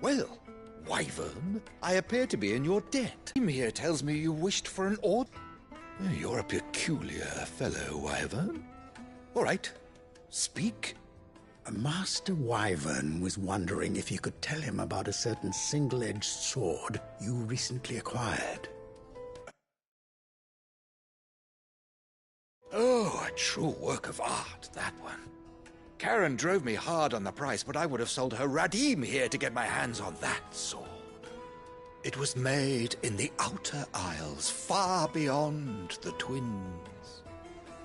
Well, Wyvern, I appear to be in your debt. Team here tells me you wished for an order. You're a peculiar fellow, Wyvern. All right, speak. Master Wyvern was wondering if you could tell him about a certain single-edged sword you recently acquired. Oh, a true work of art, that one. Karen drove me hard on the price, but I would have sold her Radim here to get my hands on that sword. It was made in the Outer Isles, far beyond the Twins,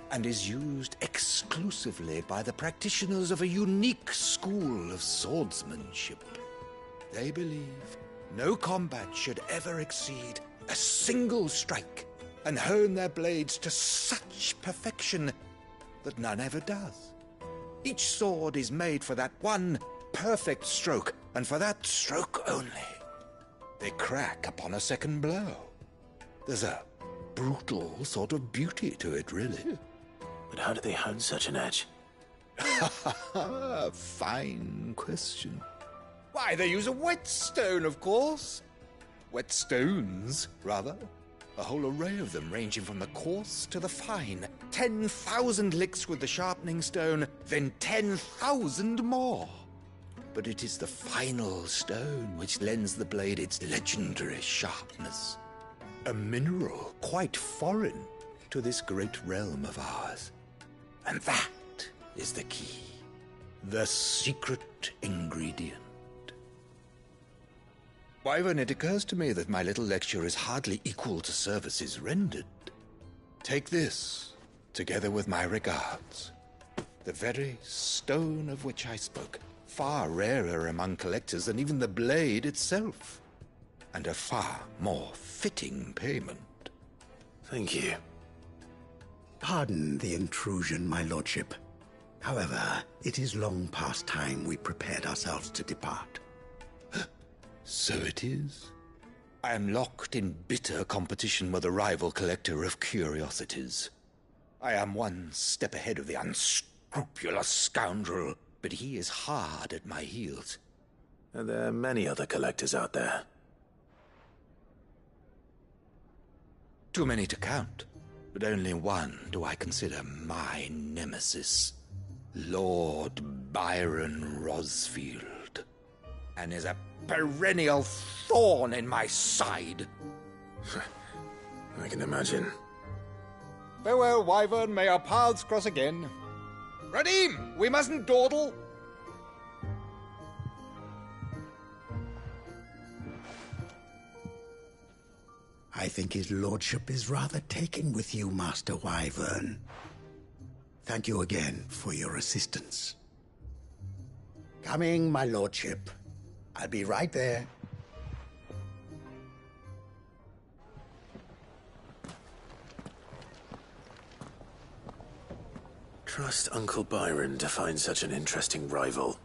and is used exclusively by the practitioners of a unique school of swordsmanship. They believe no combat should ever exceed a single strike, and hone their blades to such perfection that none ever does. Each sword is made for that one perfect stroke, and for that stroke only. They crack upon a second blow. There's a brutal sort of beauty to it, really. But how do they hone such an edge? Fine question. Why, they use a whetstone, of course. Whetstones, rather. A whole array of them, ranging from the coarse to the fine. 10,000 licks with the sharpening stone, then 10,000 more. But it is the final stone which lends the blade its legendary sharpness. A mineral quite foreign to this great realm of ours. And that is the key. The secret ingredient. Wyvern, it occurs to me that my little lecture is hardly equal to services rendered. Take this, together with my regards. The very stone of which I spoke, far rarer among collectors than even the blade itself, and a far more fitting payment. Thank you. Pardon the intrusion, my lordship. However, it is long past time we prepared ourselves to depart. So it is. I am locked in bitter competition with a rival collector of curiosities. I am one step ahead of the unscrupulous scoundrel, but he is hard at my heels. Are there many other collectors out there? Too many to count, but only one do I consider my nemesis. Lord Byron Rosfield. And is a perennial thorn in my side. I can imagine. Farewell, Wyvern. May our paths cross again. Radim, we mustn't dawdle. I think his lordship is rather taken with you, Master Wyvern. Thank you again for your assistance. Coming, my lordship. I'll be right there. Trust Uncle Byron to find such an interesting rival.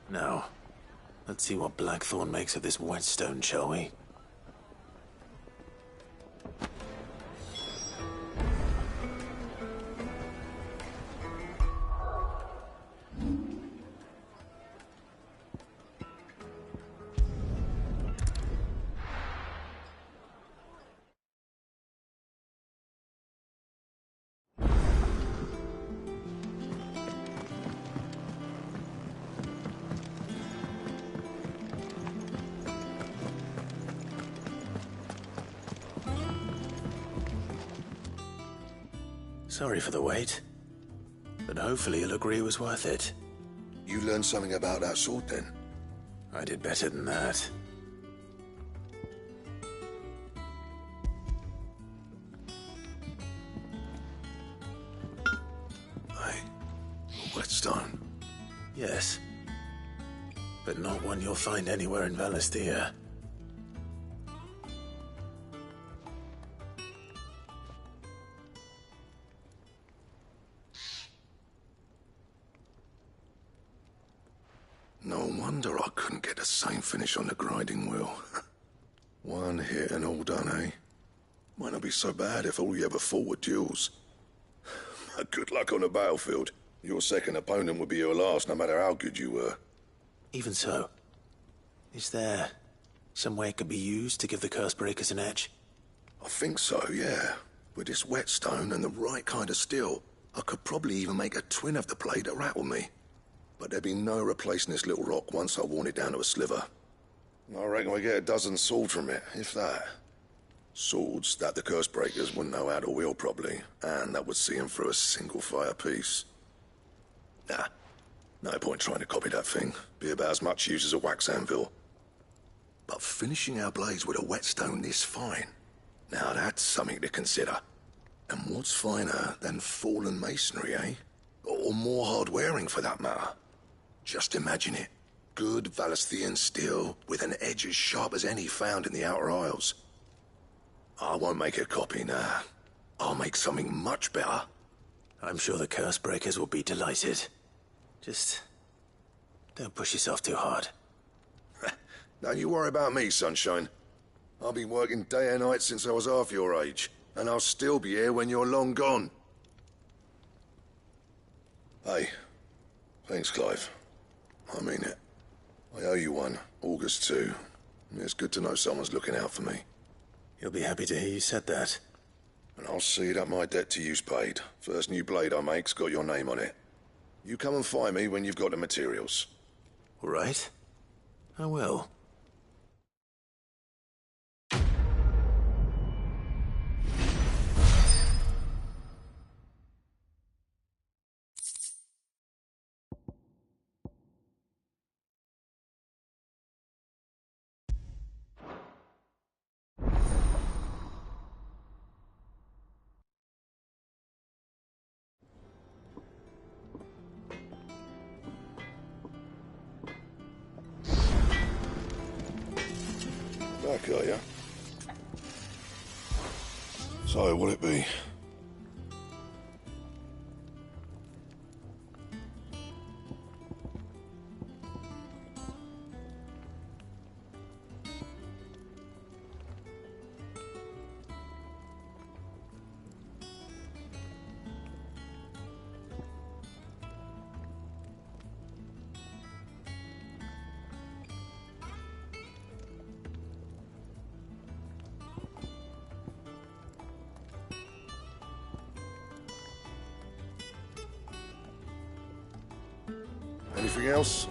Now, let's see what Blackthorn makes of this whetstone, shall we? Sorry for the wait, but hopefully you'll agree it was worth it. You learned something about that sword, then? I did better than that. Whetstone? Yes. But not one you'll find anywhere in Valisthea. No wonder I couldn't get the same finish on the grinding wheel. One hit and all done, eh? Might not be so bad if all you ever fought were duels. Good luck on the battlefield. Your second opponent would be your last, no matter how good you were. Even so, is there some way it could be used to give the Cursebreakers an edge? I think so, yeah. With this whetstone and the right kind of steel, I could probably even make a twin of the blade that rattled me. But there'd be no replacing this little rock once I worn it down to a sliver. I reckon we get a dozen swords from it, if that. Swords that the curse breakers wouldn't know how to wield properly, and that would see them through a single fire piece. Nah, no point trying to copy that thing. Be about as much use as a wax anvil. But finishing our blades with a whetstone this fine, now that's something to consider. And what's finer than fallen masonry, eh? Or more hard-wearing, for that matter. Just imagine it. Good Valesthian steel with an edge as sharp as any found in the Outer Isles. I won't make a copy, nah. I'll make something much better. I'm sure the curse breakers will be delighted. Just don't push yourself too hard. Don't you worry about me, Sunshine. I've been working day and night since I was half your age, and I'll still be here when you're long gone. Hey, thanks, Clive. I mean it. I owe you one, August too. It's good to know someone's looking out for me. You'll be happy to hear you said that. And I'll see that my debt to you's paid. First new blade I make's got your name on it. You come and find me when you've got the materials. All right. I will. Back, are ya? So, what'll it be? Anything else?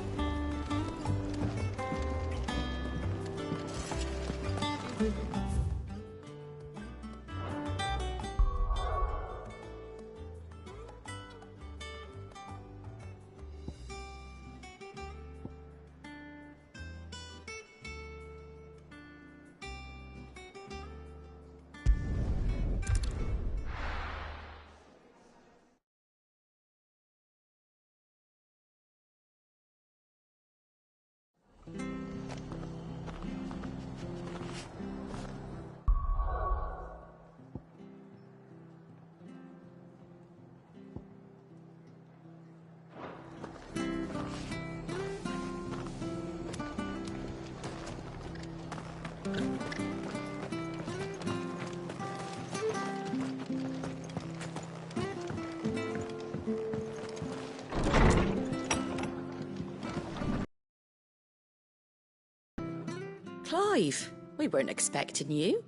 Clive, we weren't expecting you.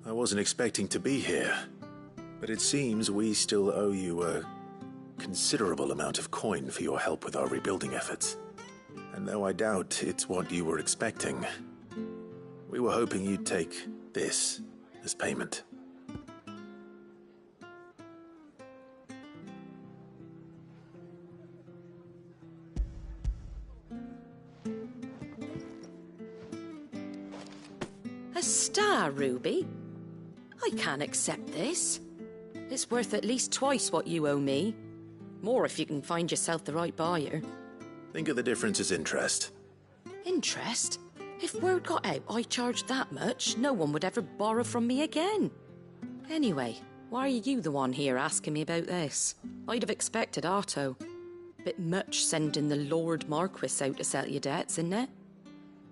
I wasn't expecting to be here, but it seems we still owe you a considerable amount of coin for your help with our rebuilding efforts. And though I doubt it's what you were expecting, we were hoping you'd take this as payment. A star ruby? I can't accept this. It's worth at least twice what you owe me. More if you can find yourself the right buyer. Think of the difference as interest. Interest? If word got out I charged that much, no one would ever borrow from me again. Anyway, why are you the one here asking me about this? I'd have expected Otto. Bit much sending the Lord Marquis out to settle your debts, isn't it?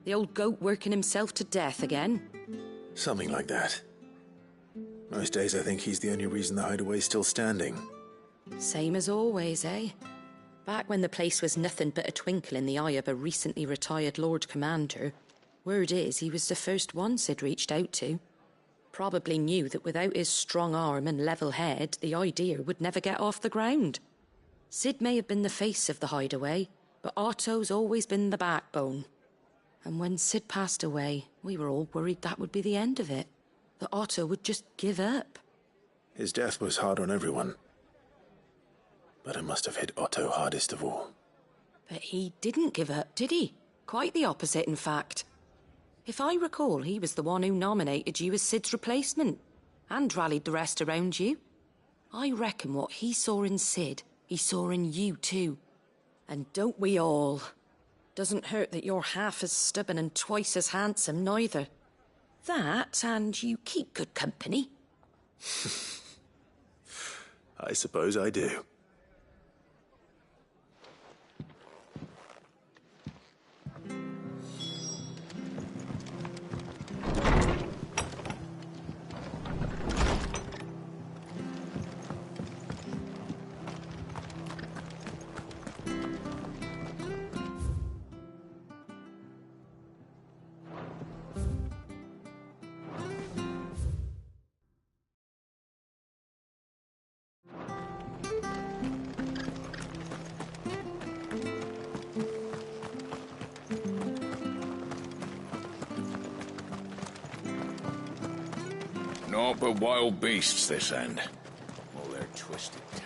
The old goat working himself to death again. Something like that. Most days I think he's the only reason the hideaway's still standing. Same as always, eh? Back when the place was nothing but a twinkle in the eye of a recently retired Lord Commander, word is he was the first one Sid reached out to. Probably knew that without his strong arm and level head, the idea would never get off the ground. Sid may have been the face of the hideaway, but Otto's always been the backbone. And when Sid passed away, we were all worried that would be the end of it. that Otto would just give up. His death was hard on everyone. But it must have hit Otto hardest of all. But he didn't give up, did he? Quite the opposite, in fact. If I recall, he was the one who nominated you as Sid's replacement, and rallied the rest around you. I reckon what he saw in Sid, he saw in you too. And don't we all? Doesn't hurt that you're half as stubborn and twice as handsome, neither. That, and you keep good company. I suppose I do. Naught but wild beasts this end. All their twisted town.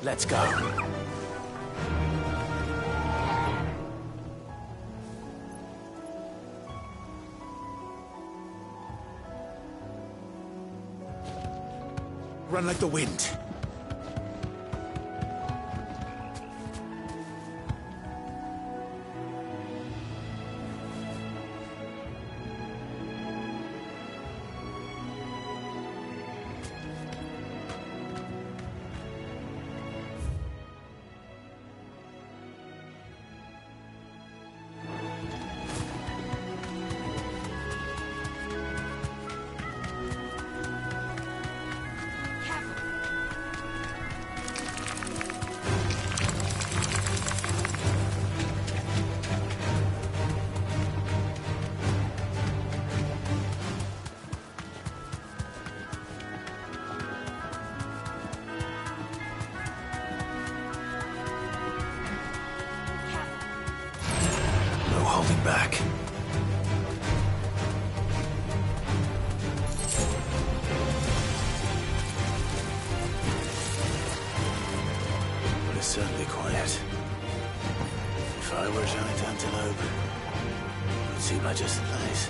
Let's go. Run like the wind. Holding back. But it's certainly quiet. If I were a giant antelope, it would seem like just the place.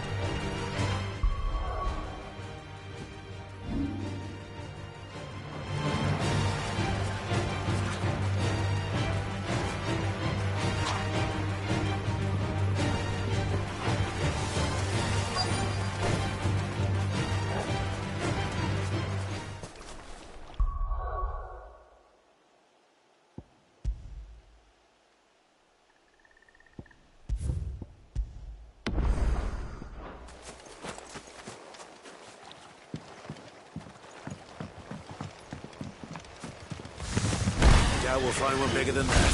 Doubt we'll find one bigger than that.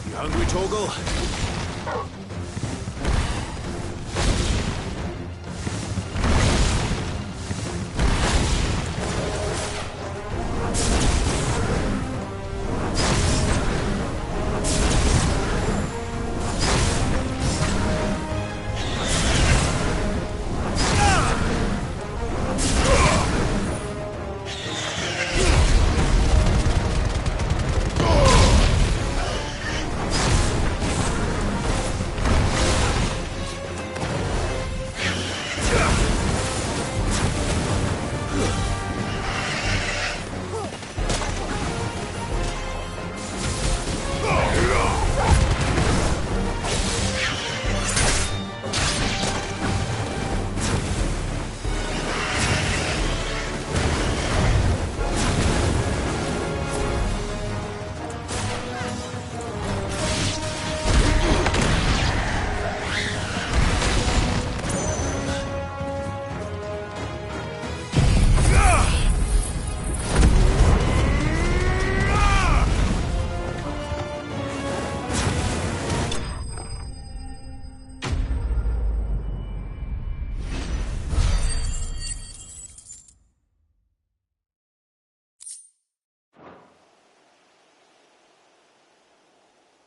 You hungry, Torgal?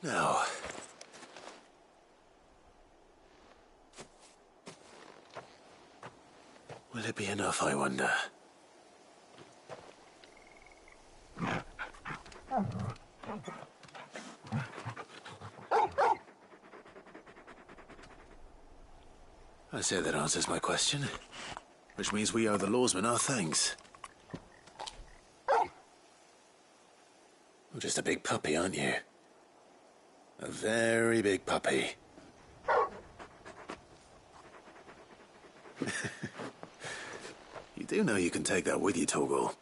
Now... will it be enough, I wonder? I say that answers my question. Which means we owe the lawsmen our thanks. You're just a big puppy, aren't you? A very big puppy. You do know you can take that with you, Torgal.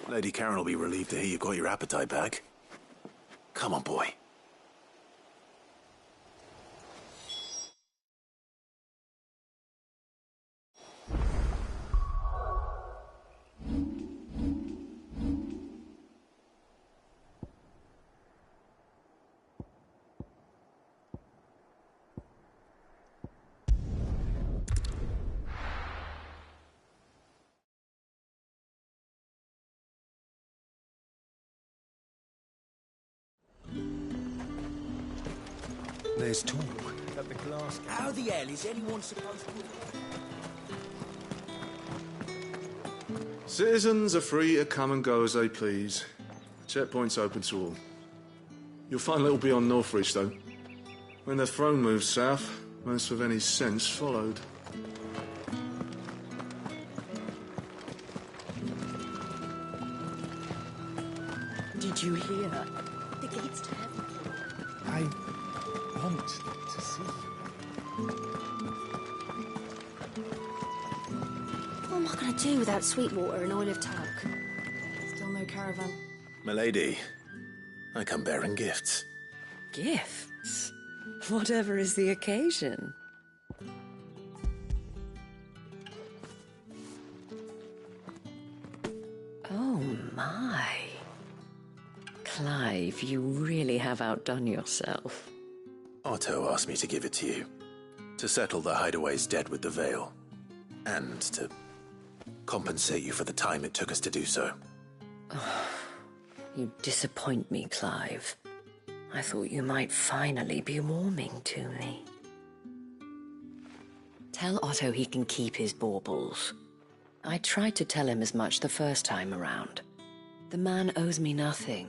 Lady Karen will be relieved to hear you've got your appetite back. Come on, boy. There's talk that the glass... How the hell is anyone supposed to... Citizens are free to come and go as they please. Checkpoint's open to all. You'll find little beyond Northridge, though. When the throne moved south, most of any sense followed. Did you hear? The gates to heaven. I want to see you. What am I going to do without Sweetwater and Oil of Talc? Still no caravan. Milady, I come bearing gifts. Gifts? Whatever is the occasion. Oh my. Clive, you really have outdone yourself. Otto asked me to give it to you. To settle the Hideaway's debt with the Veil. And to compensate you for the time it took us to do so. You disappoint me, Clive. I thought you might finally be warming to me. Tell Otto he can keep his baubles. I tried to tell him as much the first time around. The man owes me nothing,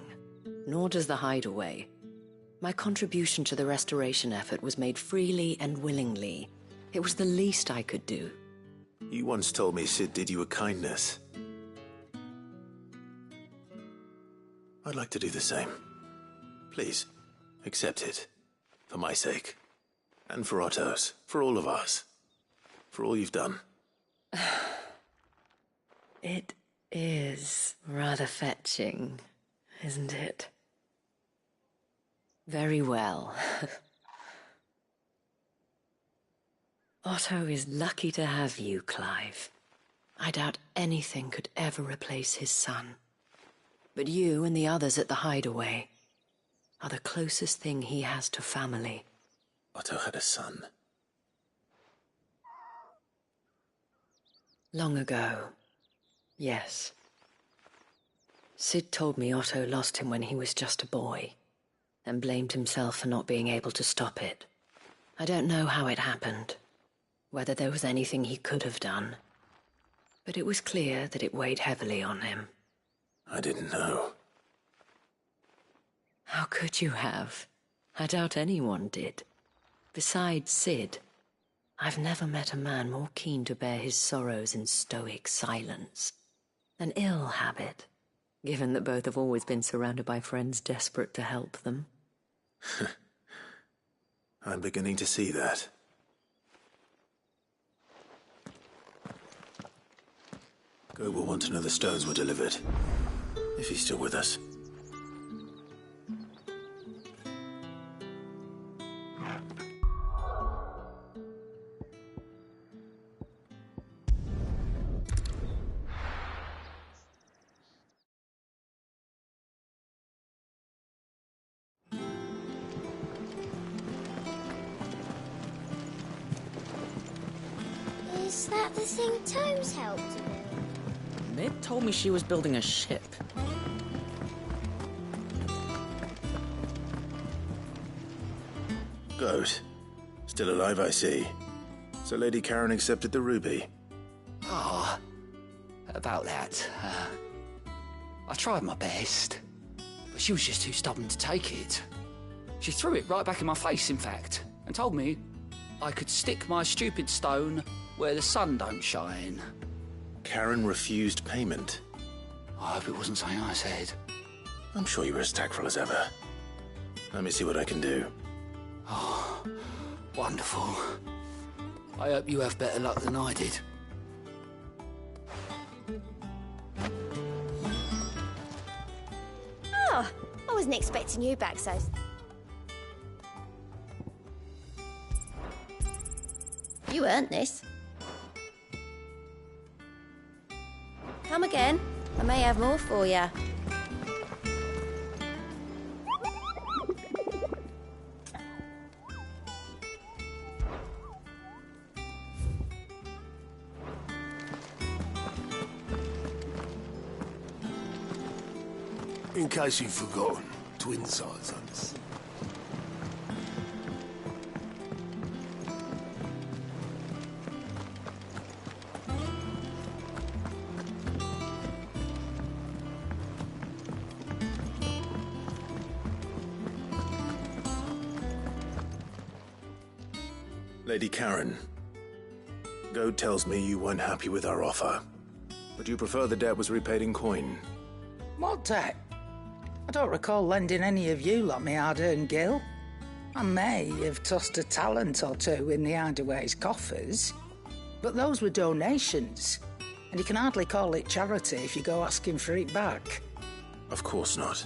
nor does the Hideaway. My contribution to the restoration effort was made freely and willingly. It was the least I could do. You once told me Sid did you a kindness. I'd like to do the same. Please, accept it. For my sake. And for Otto's. For all of us. For all you've done. It is rather fetching, isn't it? Very well. Otto is lucky to have you, Clive. I doubt anything could ever replace his son. But you and the others at the Hideaway are the closest thing he has to family. Otto had a son. Long ago, yes. Sid told me Otto lost him when he was just a boy, and blamed himself for not being able to stop it. I don't know how it happened, whether there was anything he could have done, but it was clear that it weighed heavily on him. I didn't know. How could you have? I doubt anyone did. Besides Sid, I've never met a man more keen to bear his sorrows in stoic silence. An ill habit, given that both have always been surrounded by friends desperate to help them. I'm beginning to see that. Go will want to know the stones were delivered. If he's still with us. Is that the thing Tomes helped to build? Mid told me she was building a ship. Good. Still alive, I see. So Lady Karen accepted the ruby. Ah, about that. I tried my best, but she was just too stubborn to take it. She threw it right back in my face, in fact, and told me I could stick my stupid stone where the sun don't shine. Karen refused payment. I hope it wasn't something I said. I'm sure you were as tactful as ever. Let me see what I can do. Oh, wonderful. I hope you have better luck than I did. Oh, I wasn't expecting you back so... You earned this. Come again. I may have more for you. In case you've forgotten, twin size on this. Lady Karen, Goad tells me you weren't happy with our offer. Would you prefer the debt was repaid in coin? What debt? I don't recall lending any of you lot me hard-earned gil. I may have tossed a talent or two in the Hideaway's coffers, but those were donations, and you can hardly call it charity if you go asking for it back. Of course not.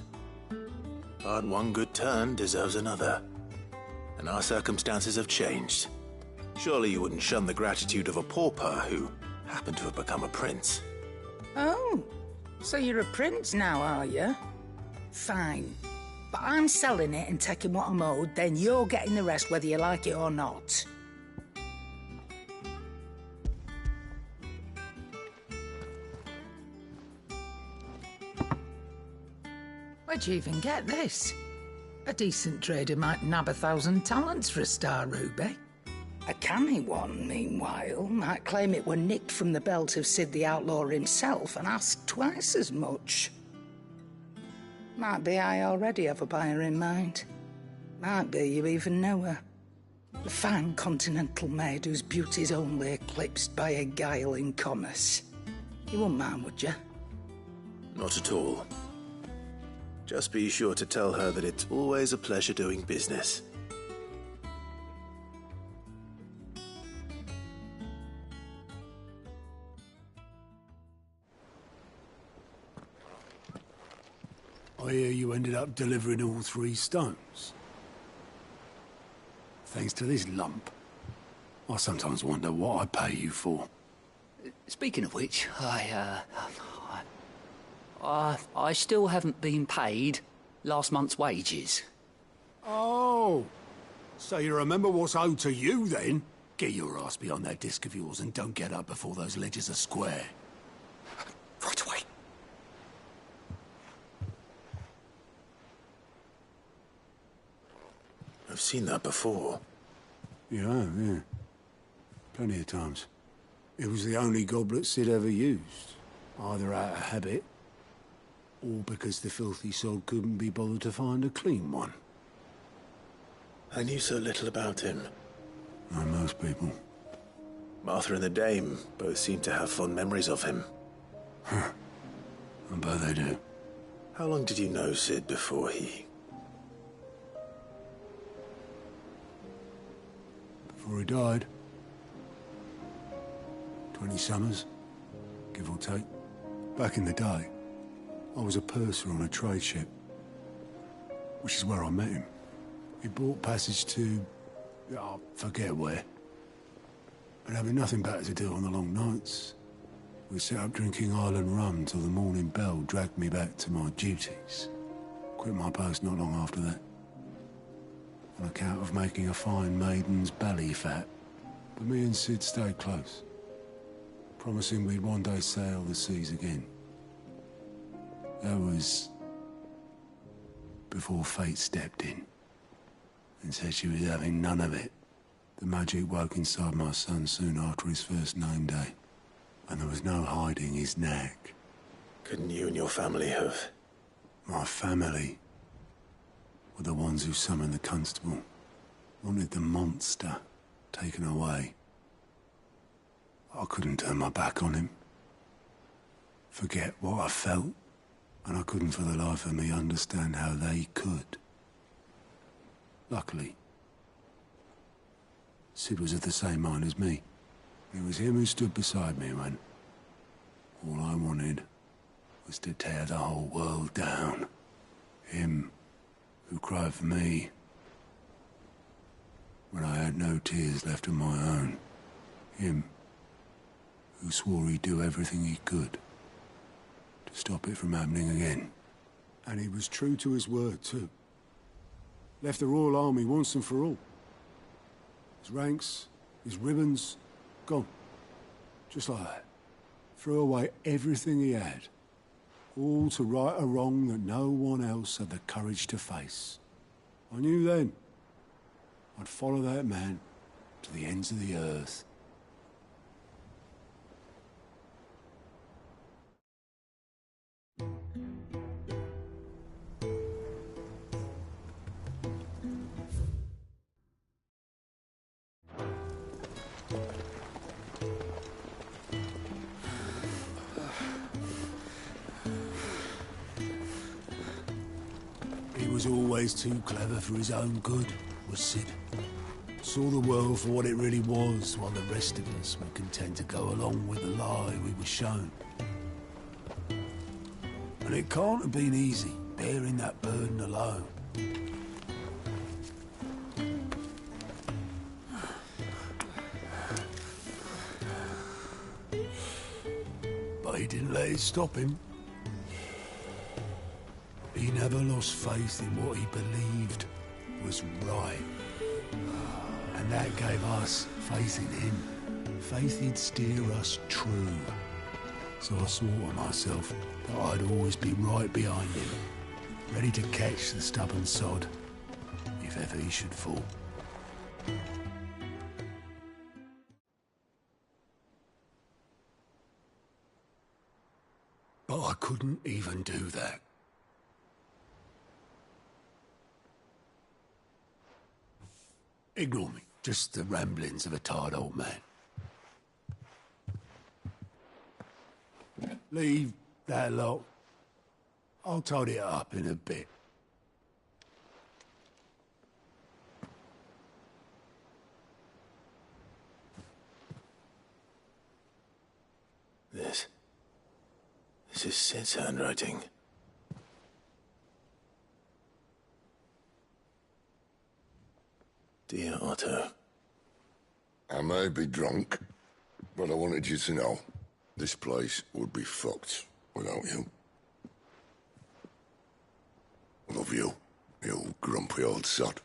But one good turn deserves another. And our circumstances have changed. Surely you wouldn't shun the gratitude of a pauper who happened to have become a prince. Oh, so you're a prince now, are you? Fine. But I'm selling it and taking what I'm owed, then you're getting the rest whether you like it or not. Where'd you even get this? A decent trader might nab 1,000 talents for a star ruby. A canny one, meanwhile, might claim it were nicked from the belt of Sid the Outlaw himself and ask twice as much. Might be I already have a buyer in mind. Might be you even know her. The fine continental maid whose beauty's only eclipsed by a guile in commerce. You wouldn't mind, would you? Not at all. Just be sure to tell her that it's always a pleasure doing business. I hear you ended up delivering all 3 stones. Thanks to this lump. I sometimes wonder what I pay you for. Speaking of which, I still haven't been paid last month's wages. Oh, so you remember what's owed to you then? Get your ass behind that disc of yours and don't get up before those ledgers are square. Right away. I've seen that before. Yeah. Plenty of times. It was the only goblet Sid ever used. Either out of habit, or because the filthy sod couldn't be bothered to find a clean one. I knew so little about him. Like most people. Martha and the Dame both seem to have fond memories of him. I bet they do. How long did you know Sid before he... Before he died. 20 summers, give or take. Back in the day, I was a purser on a trade ship, which is where I met him. He bought passage to... I forget where. But having nothing better to do on the long nights, we set up drinking island rum till the morning bell dragged me back to my duties. Quit my post not long after that. On account of making a fine maiden's belly fat. But me and Sid stayed close, promising we'd one day sail the seas again. That was before fate stepped in. and said she was having none of it. The magic woke inside my son soon after his first name day, and there was no hiding his knack. Couldn't you and your family have? My family were the ones who summoned the constable, wanted the monster taken away. I couldn't turn my back on him, forget what I felt, and I couldn't for the life of me understand how they could. Luckily, Sid was of the same mind as me. It was him who stood beside me when all I wanted was to tear the whole world down. Him who cried for me when I had no tears left of my own. Him who swore he'd do everything he could to stop it from happening again. And he was true to his word, too. Left the Royal Army once and for all. His ranks, his ribbons, gone. Just like that. Threw away everything he had. All to right a wrong that no one else had the courage to face. I knew then I'd follow that man to the ends of the earth. He was always too clever for his own good, was Sid. Saw the world for what it really was, while the rest of us were content to go along with the lie we were shown. And it can't have been easy, bearing that burden alone. But he didn't let it stop him. He never lost faith in what he believed was right. And that gave us faith in him. Faith he'd steer us true. So I swore to myself that I'd always be right behind him, ready to catch the stubborn sod, if ever he should fall. But I couldn't even do that. Ignore me. Just the ramblings of a tired old man. Leave that lot. I'll tidy it up in a bit. This is Sid's handwriting. Dear Otto. I may be drunk, but I wanted you to know this place would be fucked without you. I love you, you grumpy old sod.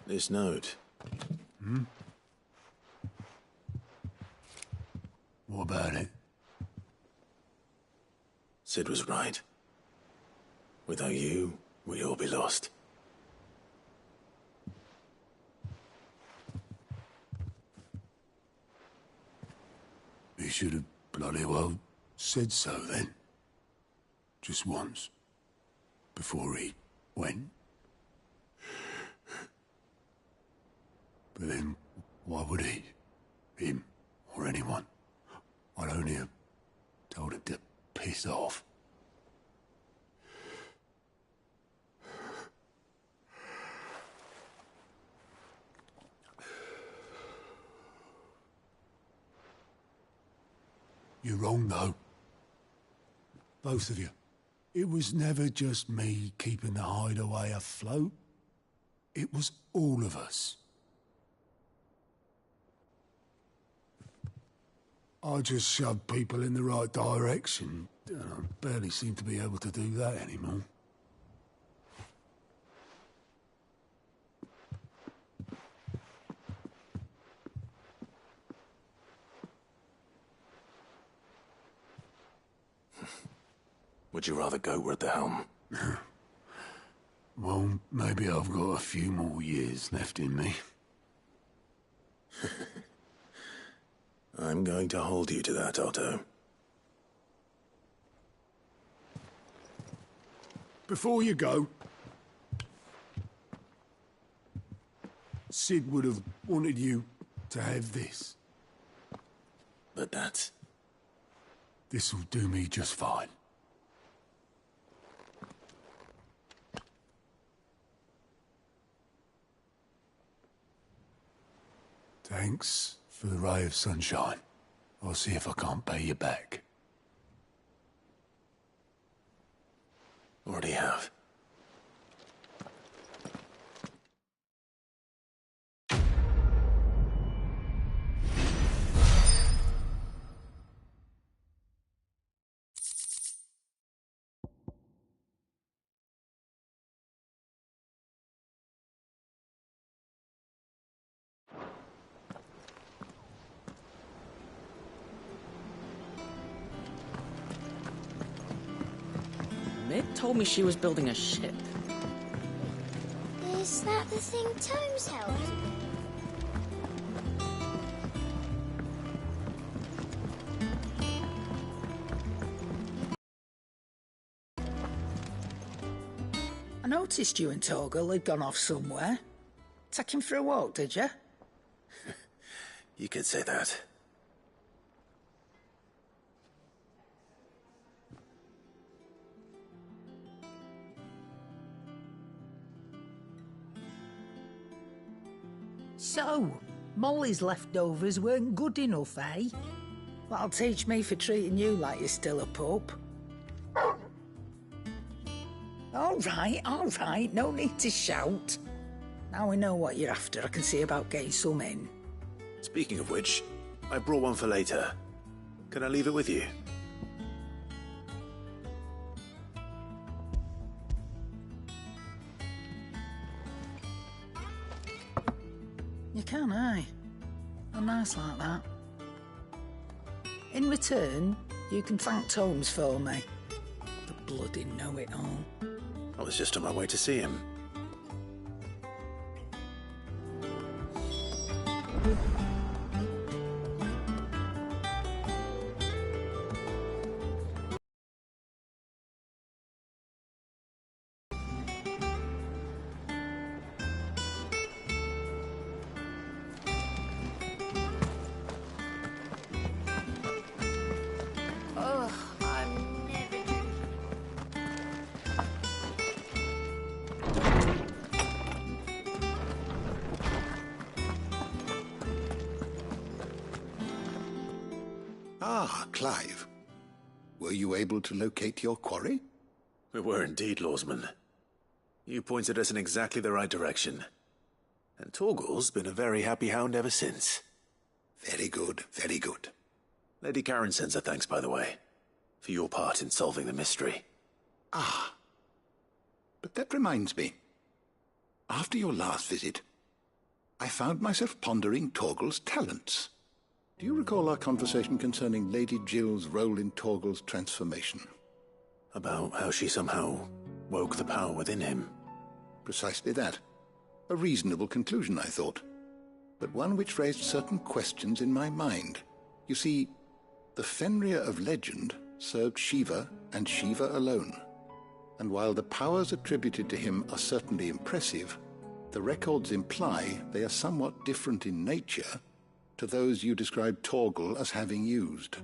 This note. Hmm? What about it? Sid was right. Without you, we'd all be lost. He should have bloody well said so then. Just once. Before he went. But then, why would he? Him, or anyone? I'd only have told him to piss off. You're wrong, though. Both of you. It was never just me keeping the hideaway afloat. It was all of us. I just shoved people in the right direction, and I barely seem to be able to do that anymore. Would you rather go at the helm? Well, maybe I've got a few more years left in me. I'm going to hold you to that, Otto. Before you go, Sid would have wanted you to have this. But that's... This'll do me just fine. Thanks for the ray of sunshine. I'll see if I can't pay you back. Already have. Mid told me she was building a ship. Is that the thing Tomes helped? I noticed you and Torgal had gone off somewhere. Take him for a walk, did you? You could say that. So, Molly's leftovers weren't good enough, eh? That'll teach me for treating you like you're still a pup. All right, no need to shout. Now we know what you're after, I can see about getting some in. Speaking of which, I brought one for later. Can I leave it with you? You can, eh? I'm nice like that. In return, you can thank Tomes for me. The bloody know-it-all. I was just on my way to see him. Ugh, I'm never drinking. Ah, Clive. Were you able to locate your quarry? We were indeed, Lawsman. You pointed us in exactly the right direction. And Torgal's been a very happy hound ever since. Very good, very good. Lady Karen sends her thanks, by the way, for your part in solving the mystery. Ah. But that reminds me. After your last visit, I found myself pondering Torgal's talents. Do you recall our conversation concerning Lady Jill's role in Torgal's transformation? About how she somehow woke the power within him. Precisely that. A reasonable conclusion, I thought. But one which raised certain questions in my mind. You see, the Fenrir of legend served Shiva and Shiva alone. And while the powers attributed to him are certainly impressive, the records imply they are somewhat different in nature to those you described Torgal as having used.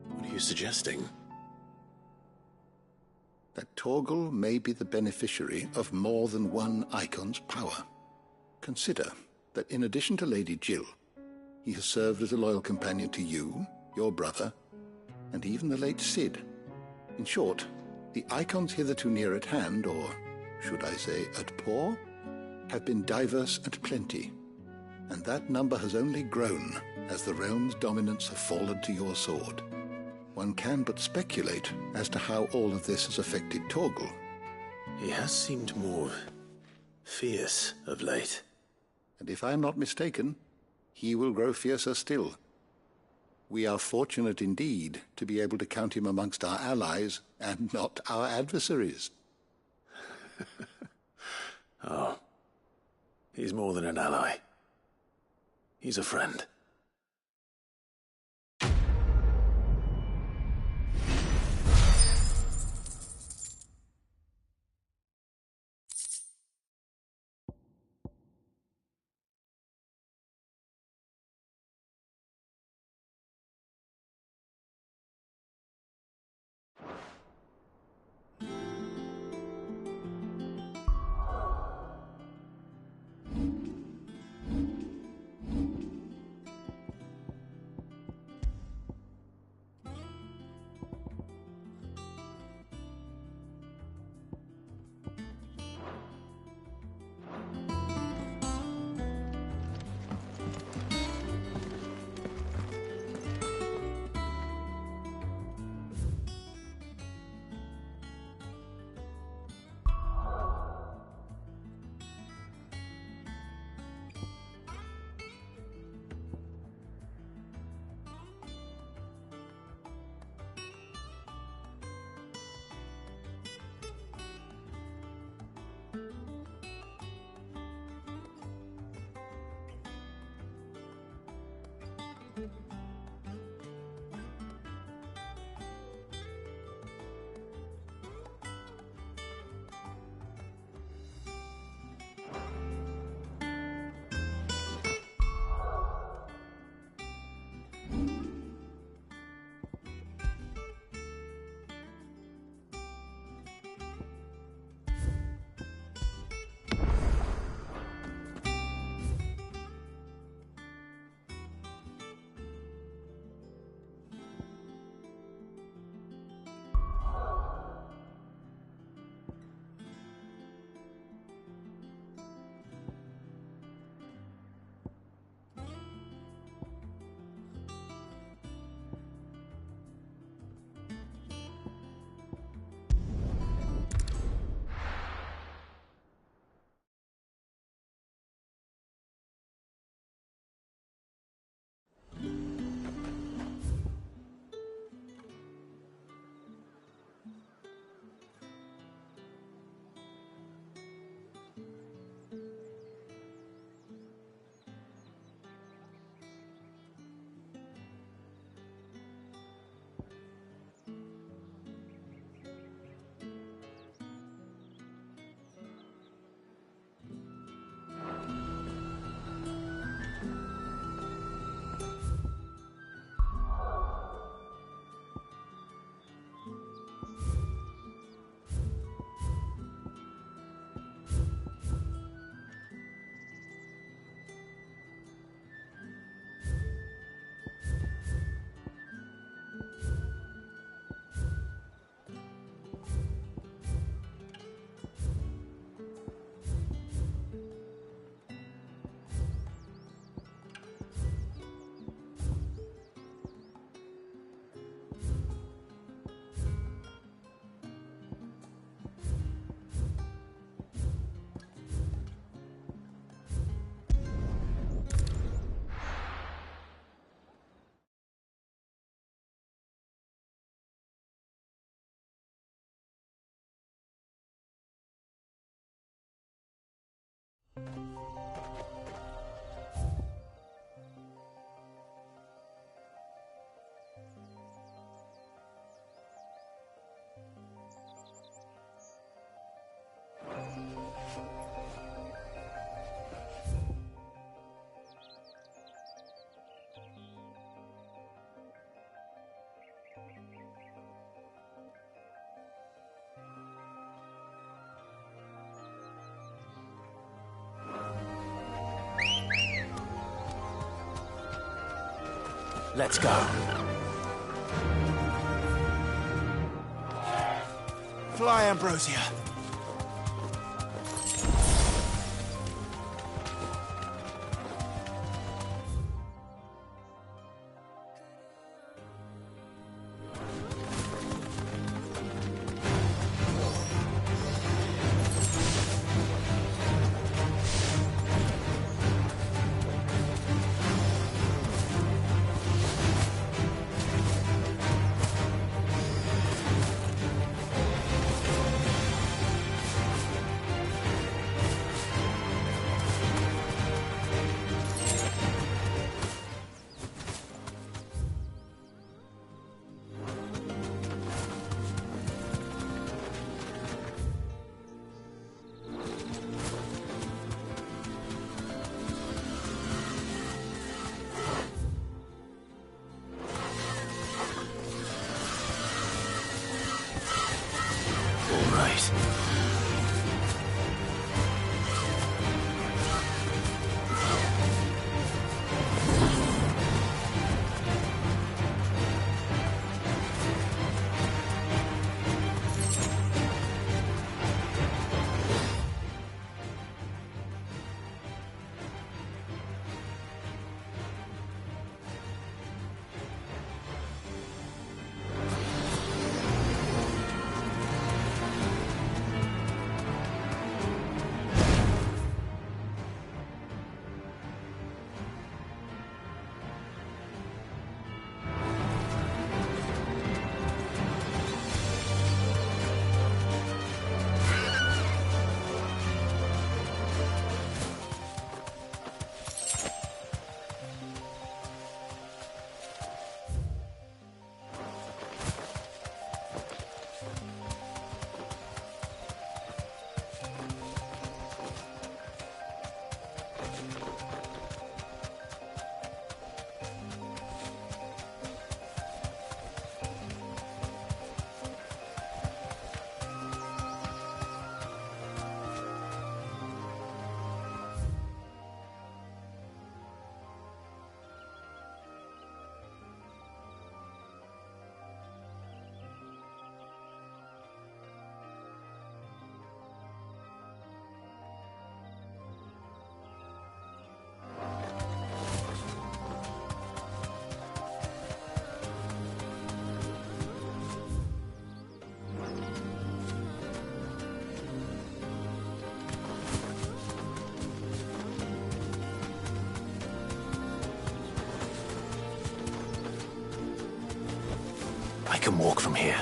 What are you suggesting? That Torgal may be the beneficiary of more than one icon's power. Consider that in addition to Lady Jill, he has served as a loyal companion to you, your brother, and even the late Sid. In short, the icons hitherto near at hand, or should I say at paw, have been diverse and plenty, and that number has only grown as the realm's dominance have fallen to your sword. One can but speculate as to how all of this has affected Torgal. He has seemed more fierce of late. And if I am not mistaken, he will grow fiercer still. We are fortunate indeed to be able to count him amongst our allies and not our adversaries. Oh, he's more than an ally. He's a friend. Let's go. Fly, Ambrosia. I can walk from here.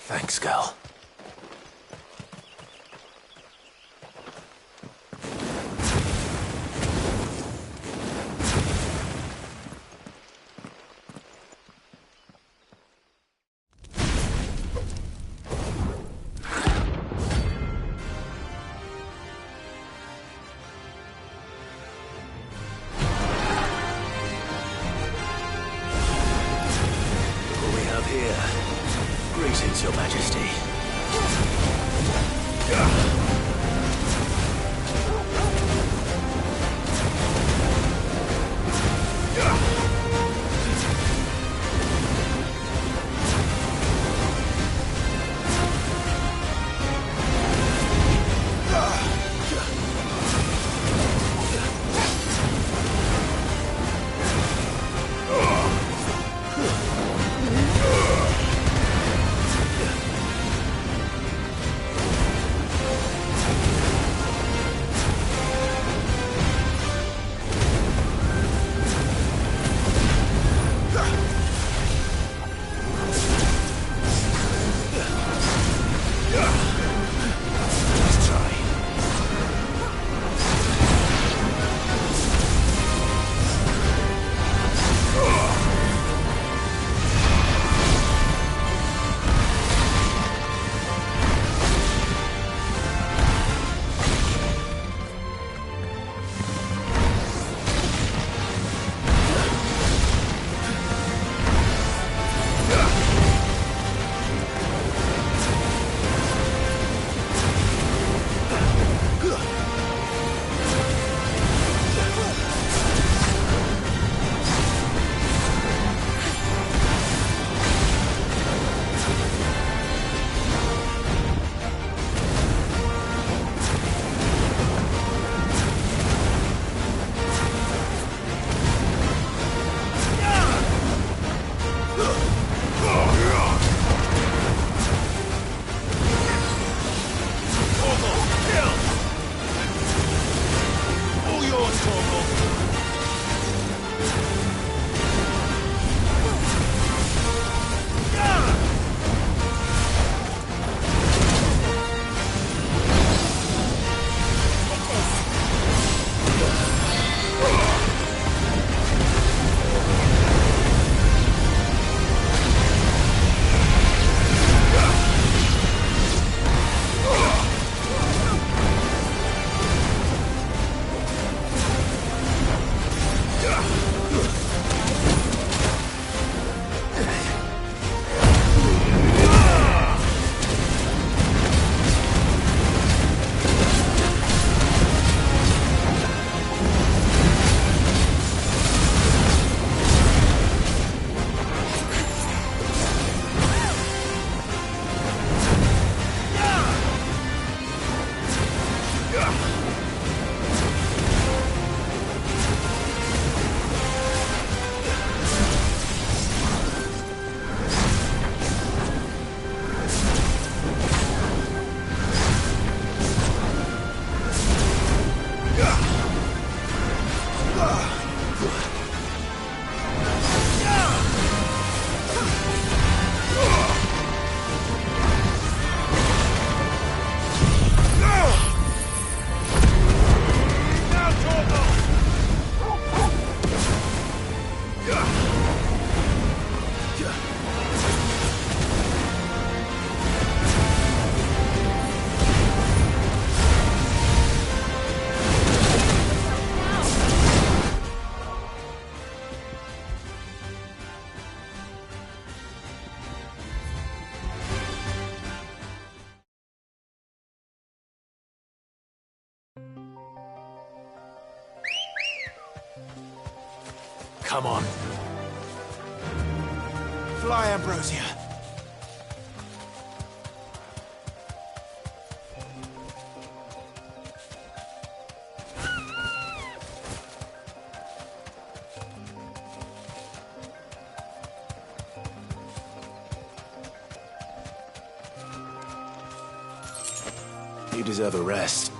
Thanks, girl. What we have here? Greetings, Your Majesty. Come on. Fly, Ambrosia. You deserve a rest.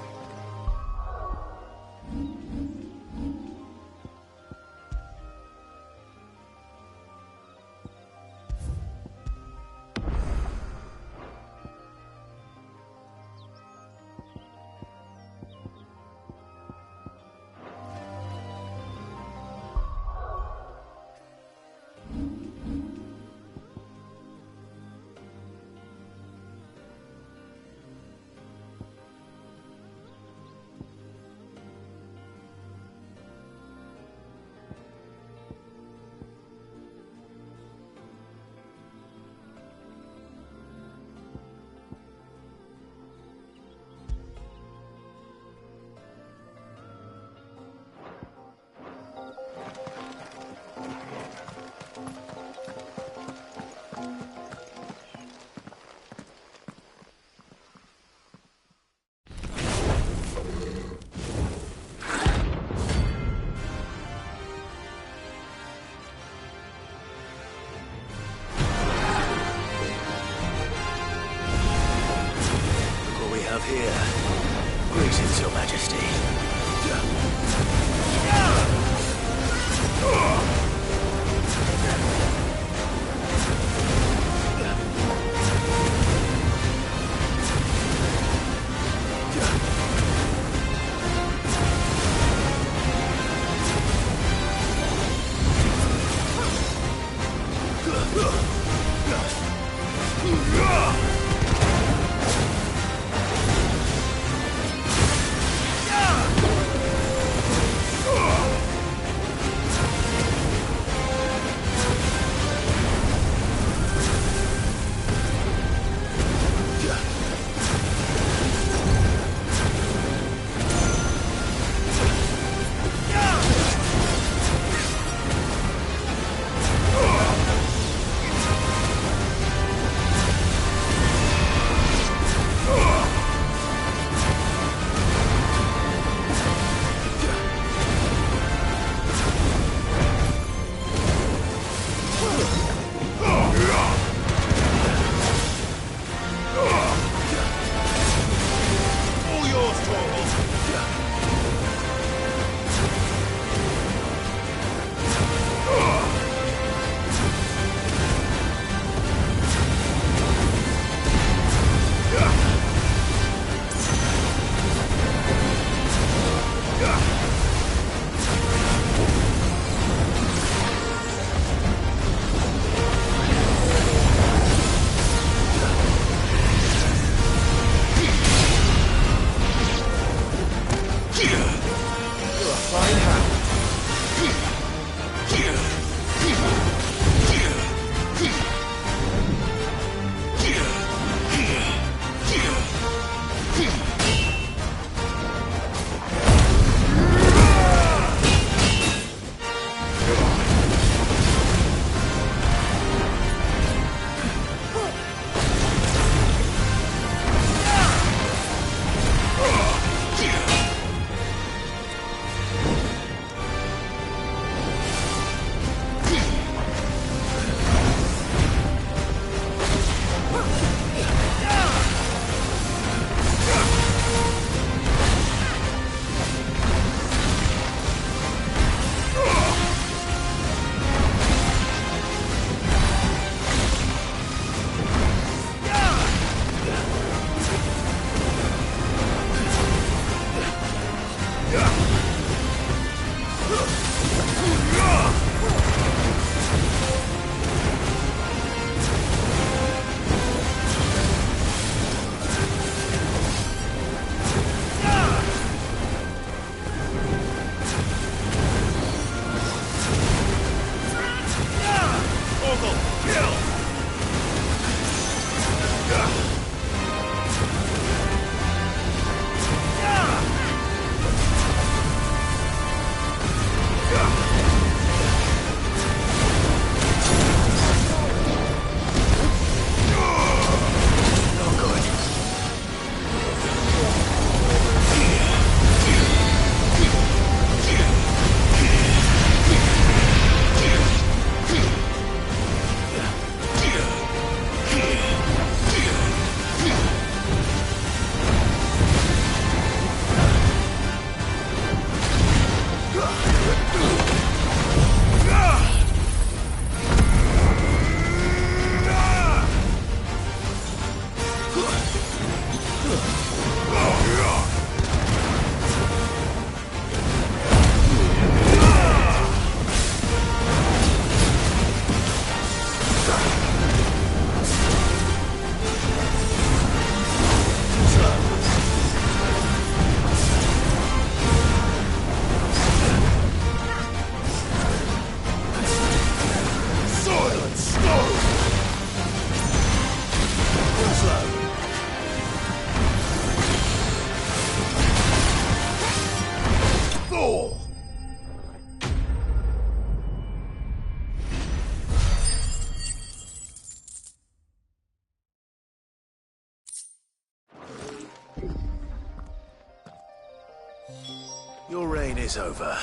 It's over.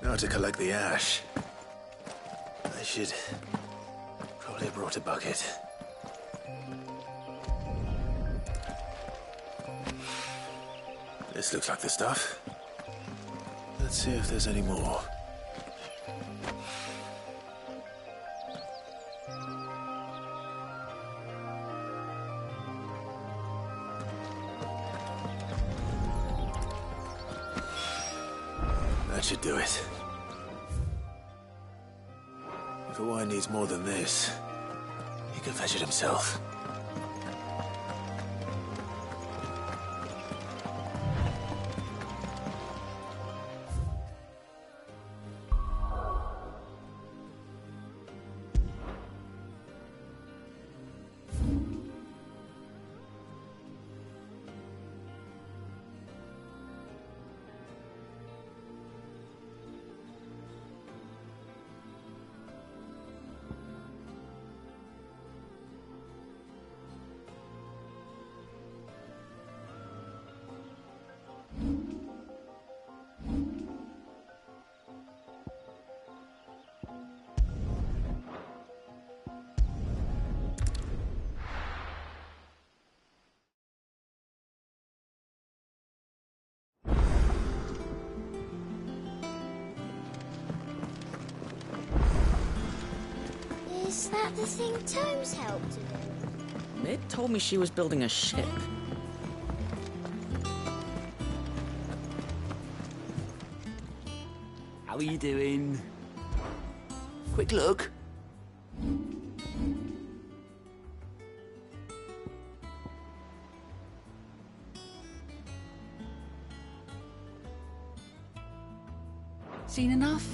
Now to collect the ash. I should probably have brought a bucket. This looks like the stuff. Let's see if there's any more. That should do it. If a wine needs more than this, he can fetch it himself. Is that the thing Tomes helped to do? Mid told me she was building a ship. How are you doing? Quick look. Seen enough?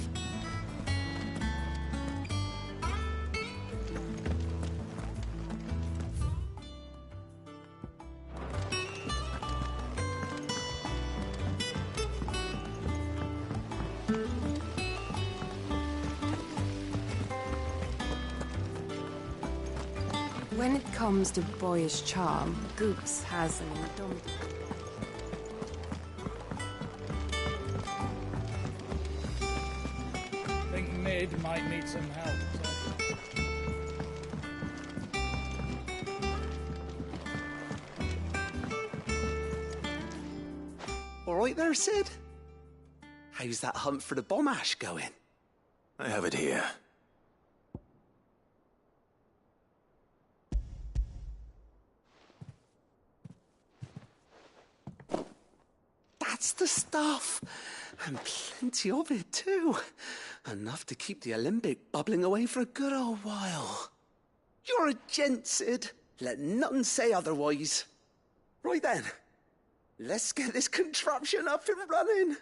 When it comes to boyish charm, Goops has an indomitable... Think Mid might need some help. All right there, Sid? How's that hunt for the bomb ash going? I have it here. That's the stuff. And plenty of it, too. Enough to keep the Olympic bubbling away for a good old while. You're a gent, Sid. Let none say otherwise. Right then. Let's get this contraption up and running.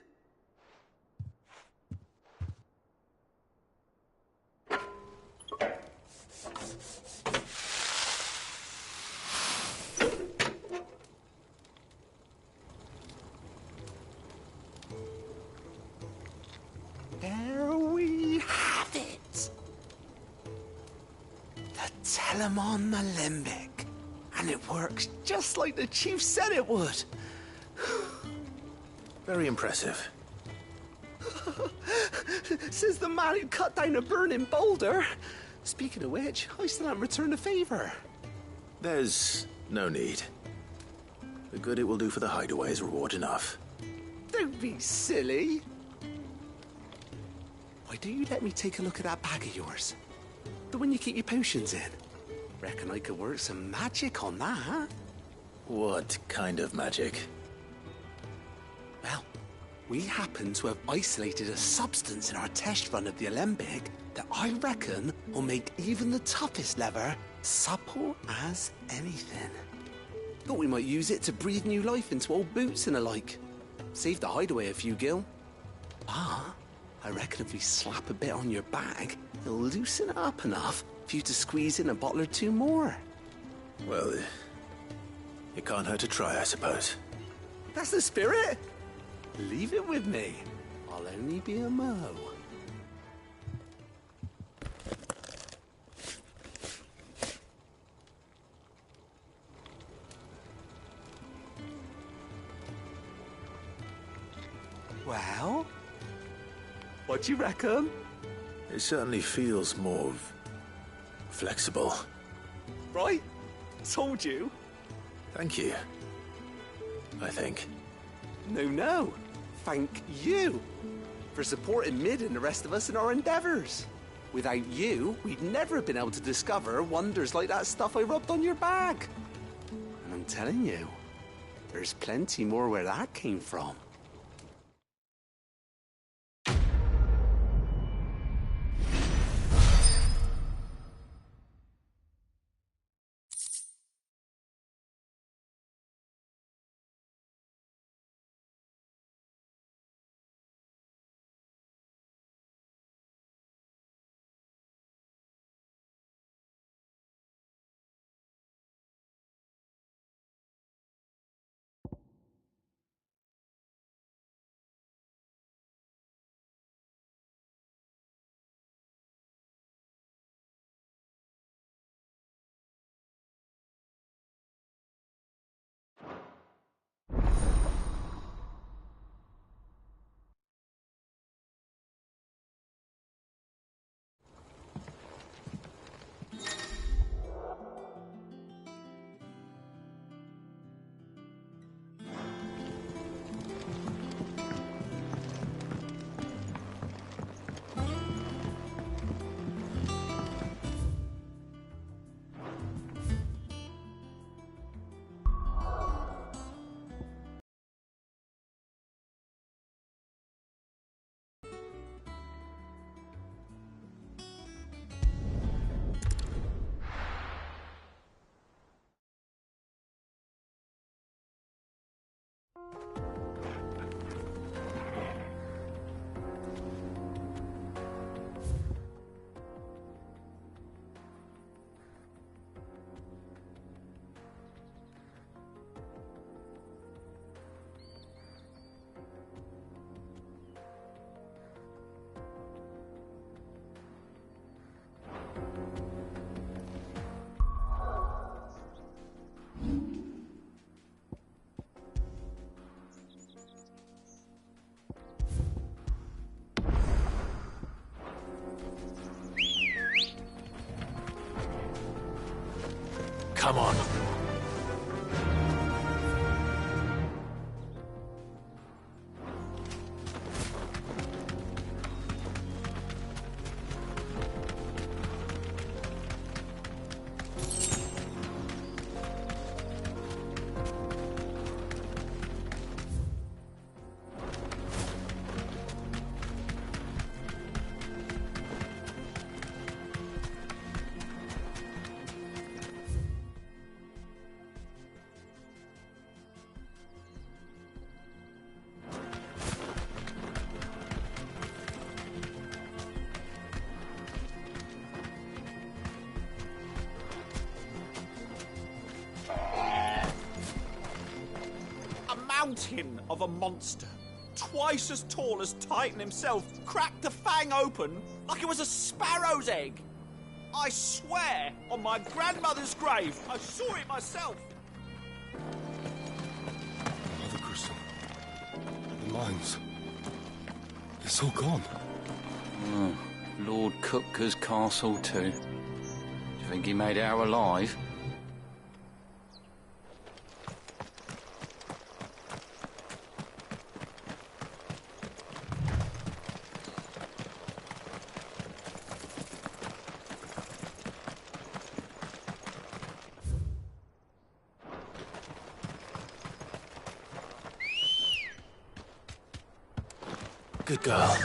There we have it. The Telemon Alembic. And it works just like the chief said it would. Very impressive. Says the man who cut down a burning boulder. Speaking of which, I still haven't returned the favor. There's no need. The good it will do for the hideaway is reward enough. Don't be silly. Why don't you let me take a look at that bag of yours? The one you keep your potions in. Reckon I could work some magic on that. What kind of magic? Well, we happen to have isolated a substance in our test run of the Alembic that I reckon will make even the toughest lever supple as anything. Thought we might use it to breathe new life into old boots and the like. Save the hideaway a few gil. Ah, I reckon if we slap a bit on your bag, it'll loosen it up enough for you to squeeze in a bottle or two more. Well, it can't hurt to try, I suppose. That's the spirit. Leave it with me. I'll only be a mo. Well, What do you reckon? It certainly feels more flexible. Right? Told you. Thank you. I think. No. Thank you for supporting Mid and the rest of us in our endeavours. Without you, we'd never have been able to discover wonders like that stuff I rubbed on your bag. And I'm telling you, there's plenty more where that came from. Come on. Mountain of a monster, twice as tall as Titan himself, cracked the fang open like it was a sparrow's egg. I swear on my grandmother's grave, I saw it myself. Mother Crystal, the mines, it's all gone. Oh, Lord Kupka's castle too. Do you think he made it out alive? Good girl.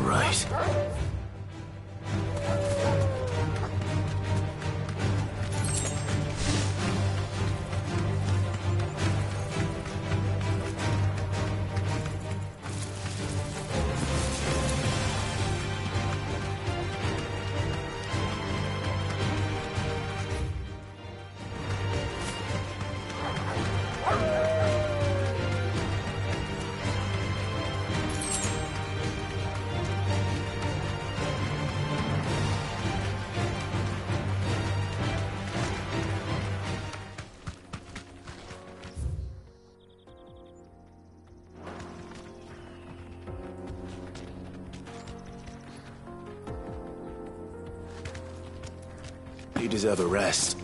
right. You deserve a rest.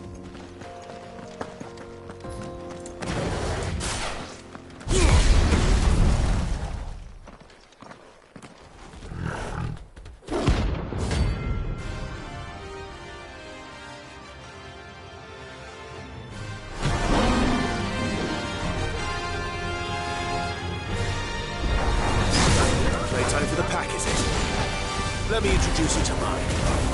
Playtime for the pack, is it? Let me introduce you to mine.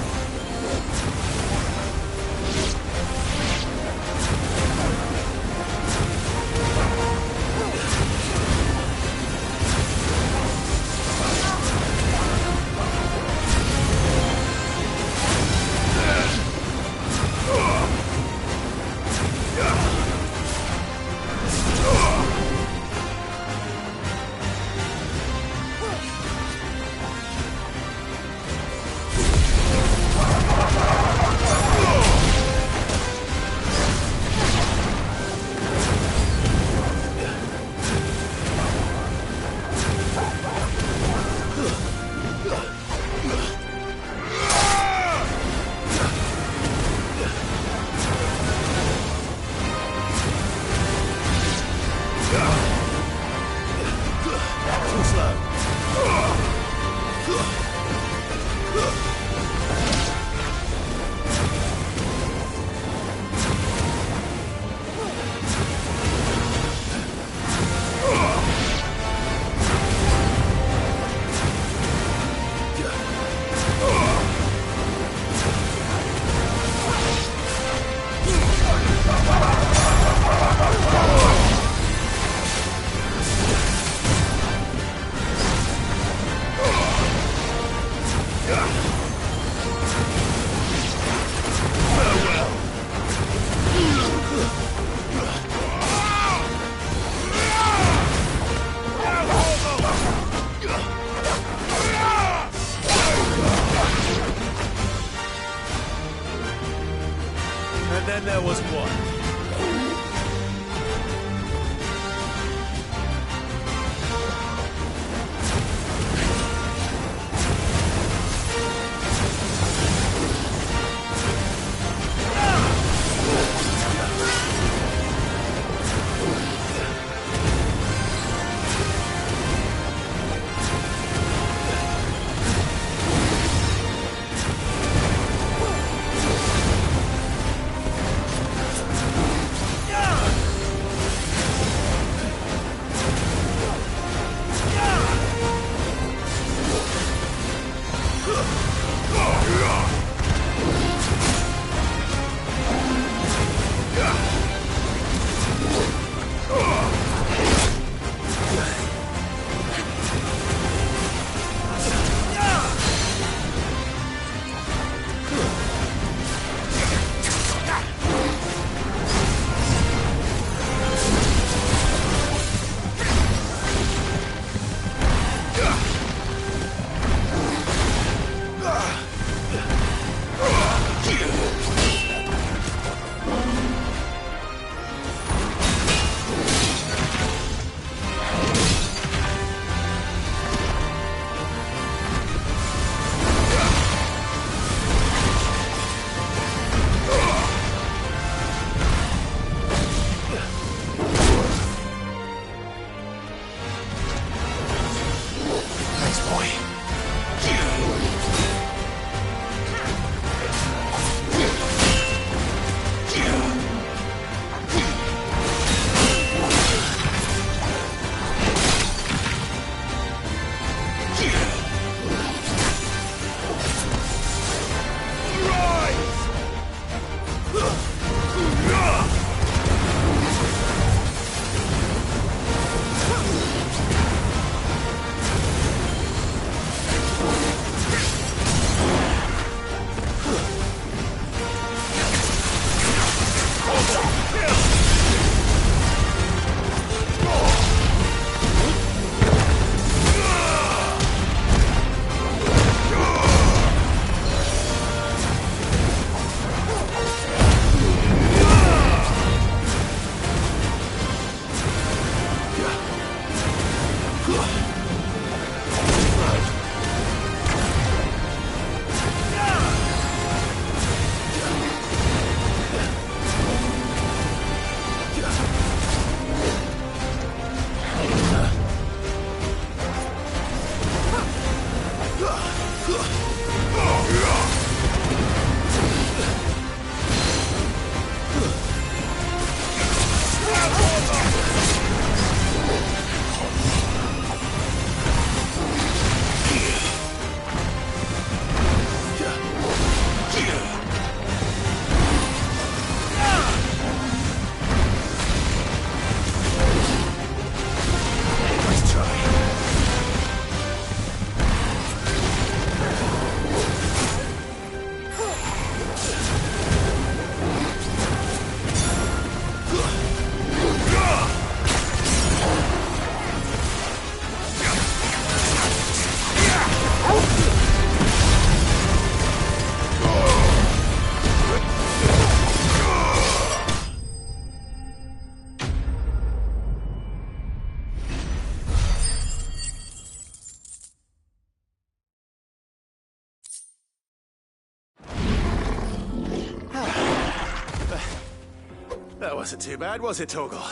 That wasn't too bad, was it, Torgal?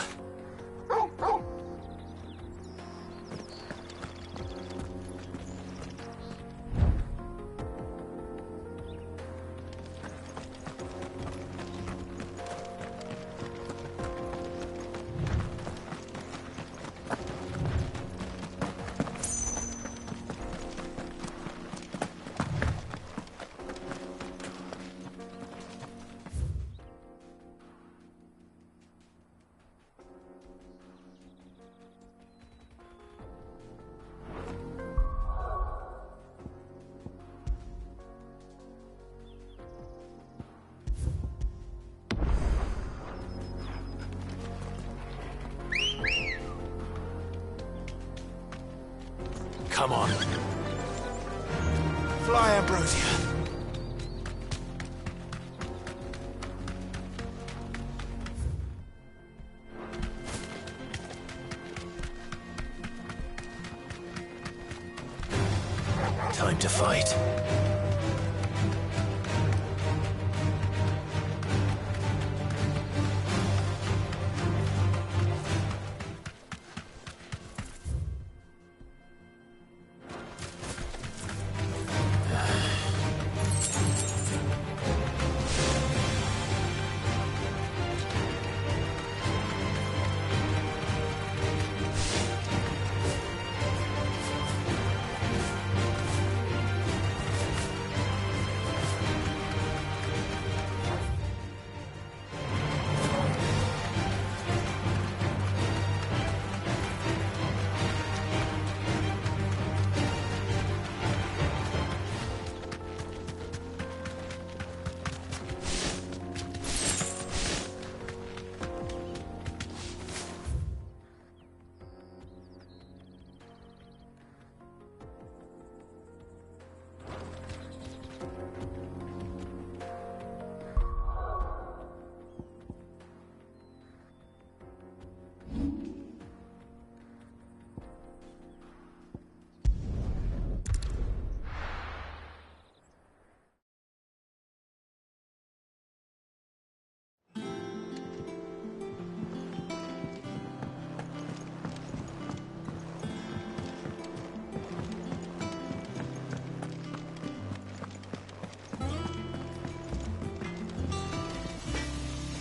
Come on. Fly, Ambrosia. Time to fight.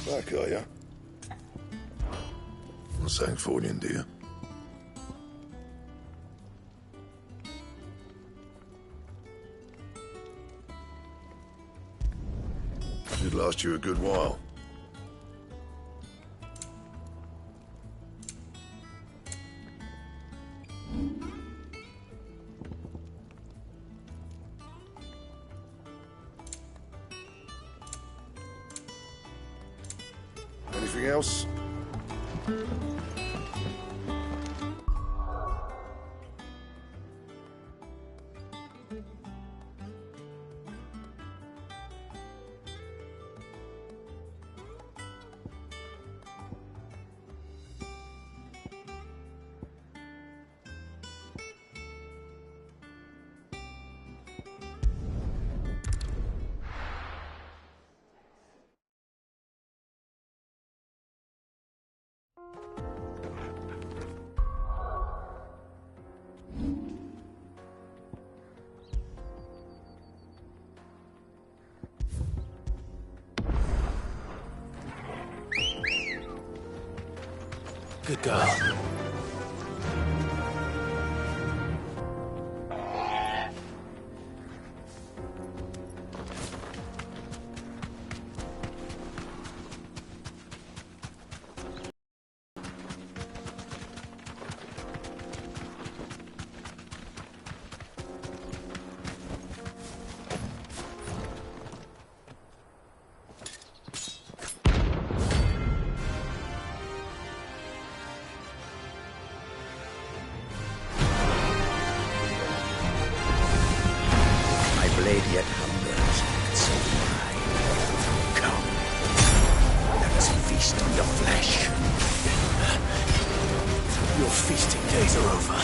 Back, are you? I'm saying Fordian, do you? Should last you a good while. Anything else? Good girl. Yet hungers, so do I. Come, let us feast on your flesh. Your feasting days are over.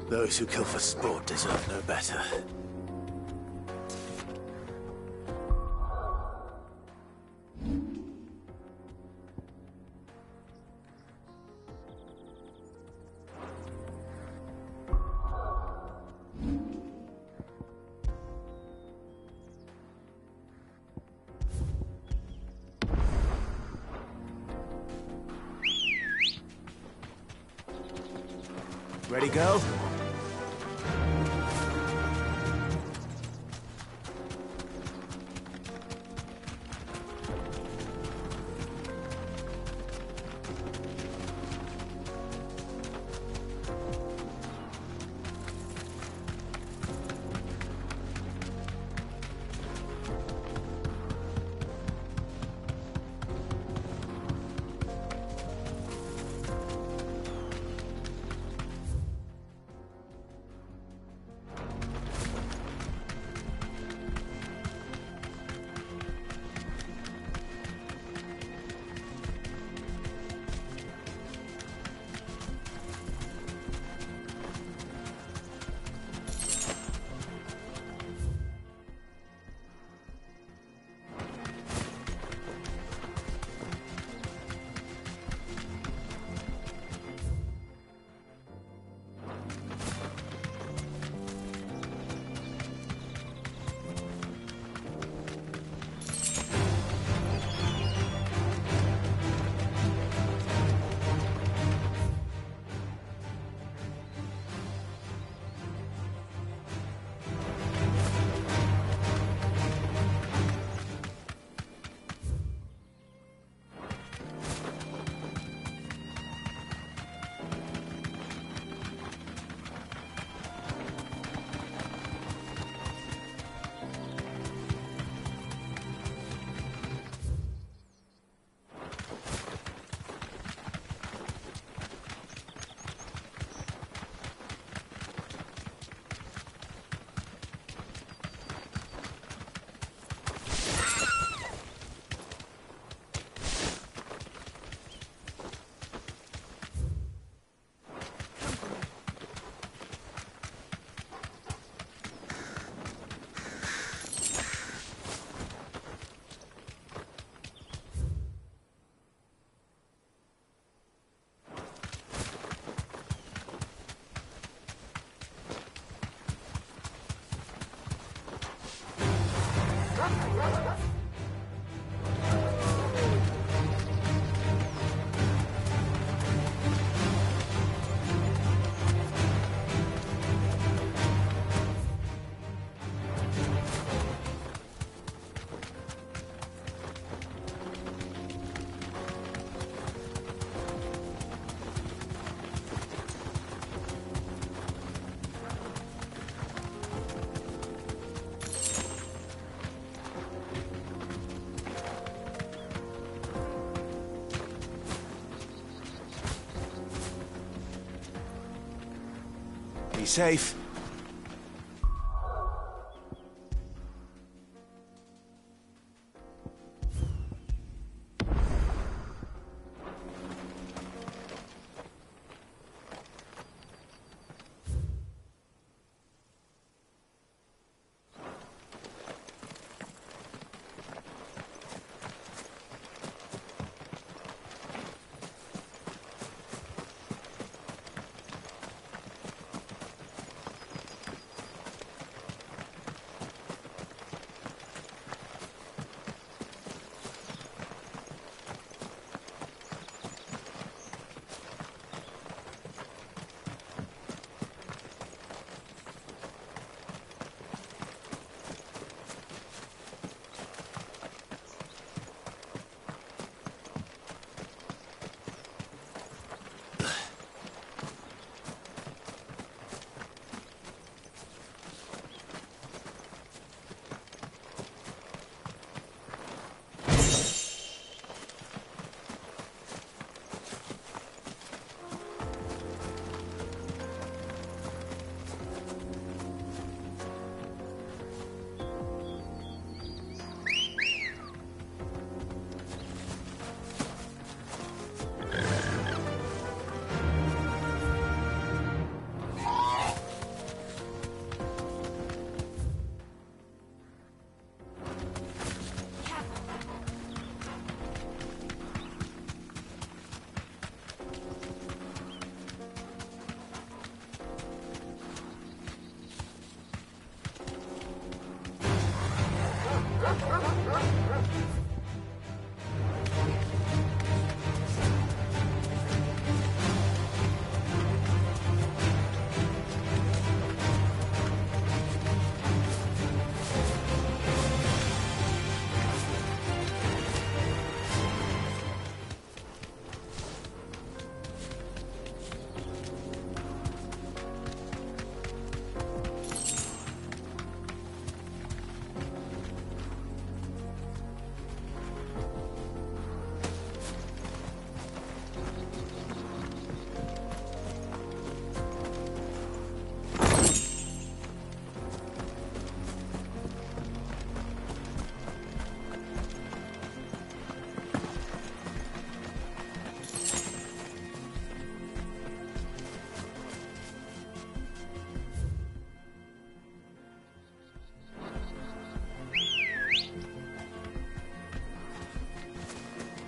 Those who kill for sport deserve no better. Ready, go? Be safe.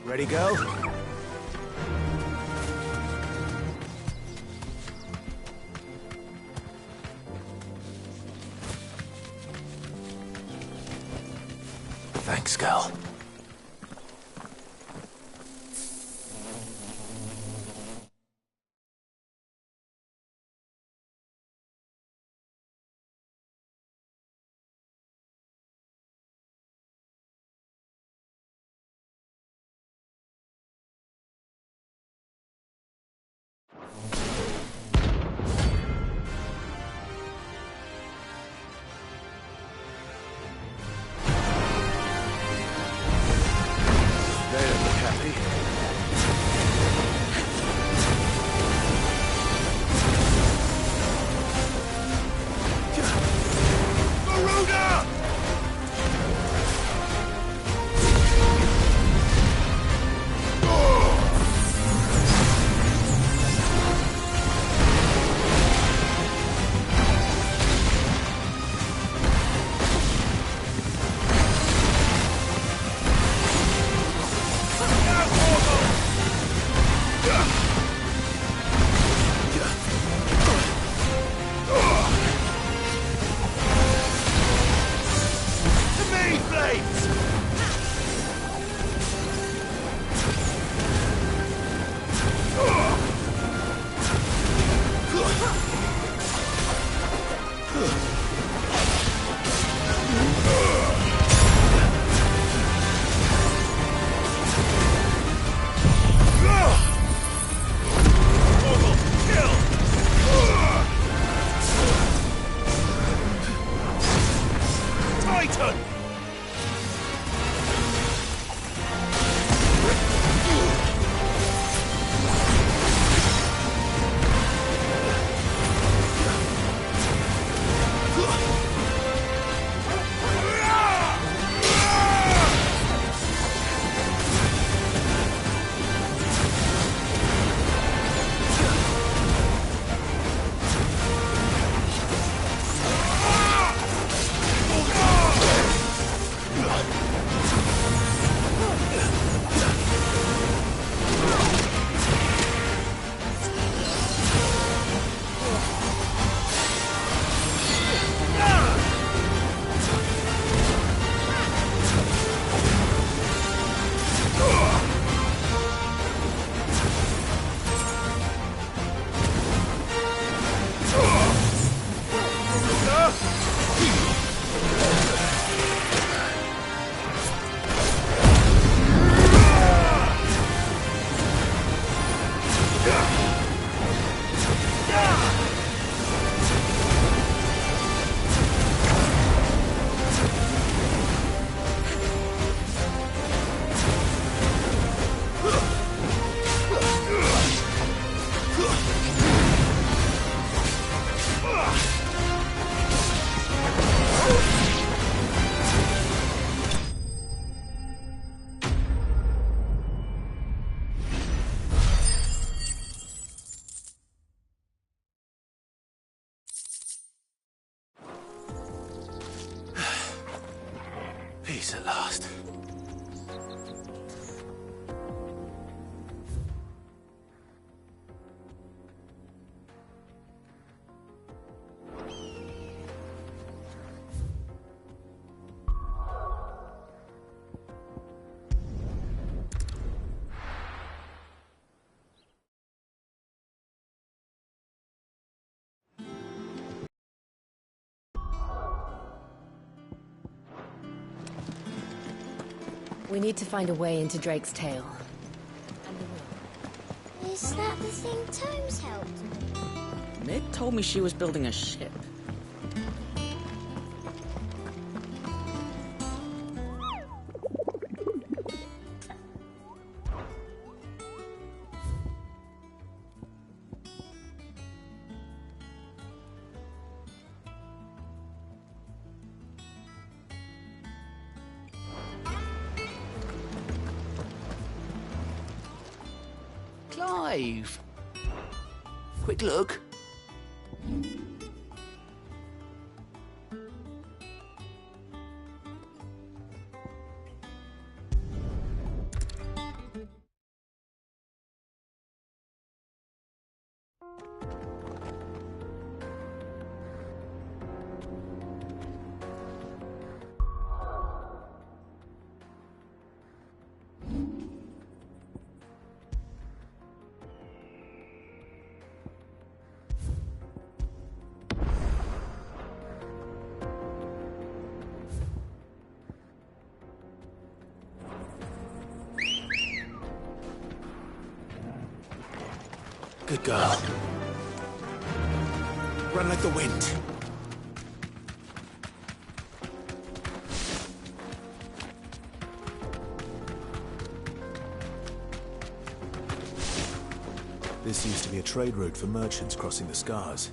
Ready, go? Thanks, Cal. Peace at last. We need to find a way into Drake's tail. Is that the thing Tomes helped? Mid told me she was building a ship. Clive! Quick look. Good girl. Run like the wind. This used to be a trade route for merchants crossing the Scars.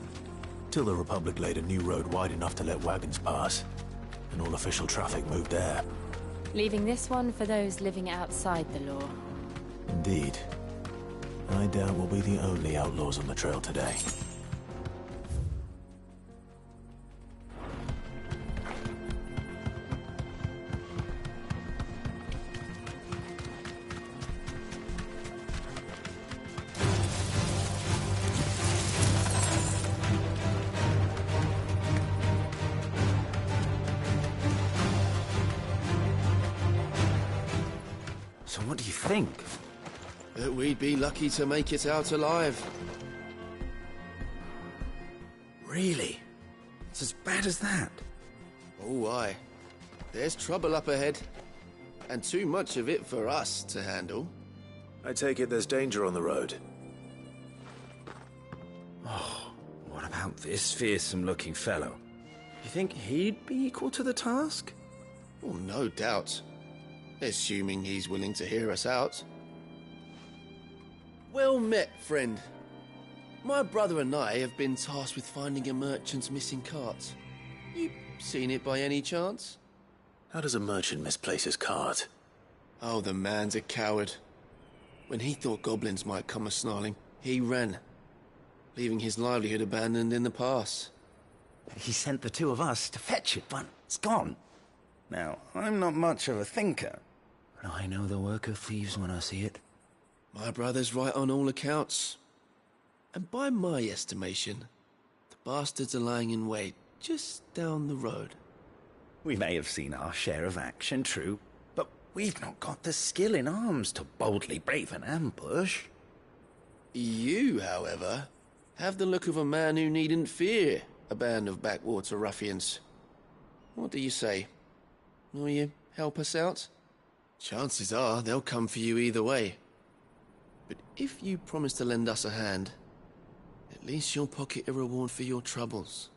Till the Republic laid a new road wide enough to let wagons pass. And all official traffic moved there. Leaving this one for those living outside the law. Indeed. I doubt we'll be the only outlaws on the trail today. So what do you think? That we'd be lucky to make it out alive. Really? It's as bad as that? Oh, aye. There's trouble up ahead. And too much of it for us to handle. I take it there's danger on the road. Oh, what about this fearsome-looking fellow? You think he'd be equal to the task? Well, no doubt. Assuming he's willing to hear us out. Well met, friend. My brother and I have been tasked with finding a merchant's missing cart. You seen it by any chance? How does a merchant misplace his cart? Oh, the man's a coward. When he thought goblins might come a-snarling, he ran, leaving his livelihood abandoned in the pass. He sent the two of us to fetch it, but it's gone. Now, I'm not much of a thinker, but I know the work of thieves when I see it. My brother's right on all accounts. And by my estimation, the bastards are lying in wait just down the road. We may have seen our share of action, true, but we've not got the skill in arms to boldly brave an ambush. You, however, have the look of a man who needn't fear a band of backwater ruffians. What do you say? Will you help us out? Chances are they'll come for you either way. But if you promise to lend us a hand, at least you'll pocket a reward for your troubles.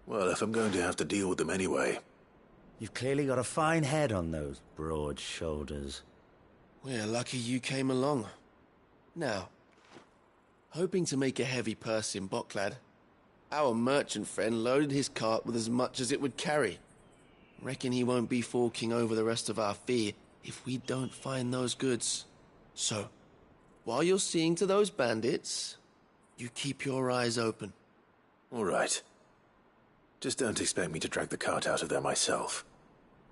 Well, if I'm going to have to deal with them anyway. You've clearly got a fine head on those broad shoulders. We're lucky you came along. Now, hoping to make a heavy purse in Bocklad, our merchant friend loaded his cart with as much as it would carry. Reckon he won't be forking over the rest of our fee if we don't find those goods. So, while you're seeing to those bandits, you keep your eyes open. All right. Just don't expect me to drag the cart out of there myself.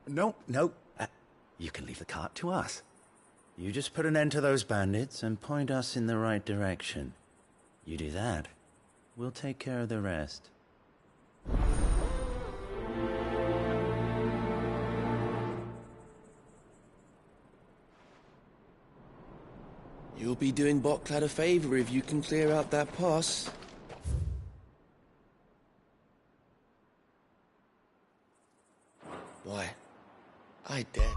No. You can leave the cart to us. You just put an end to those bandits and point us in the right direction. You do that, we'll take care of the rest. You'll be doing Botclad a favor if you can clear out that pass. Why? I dead.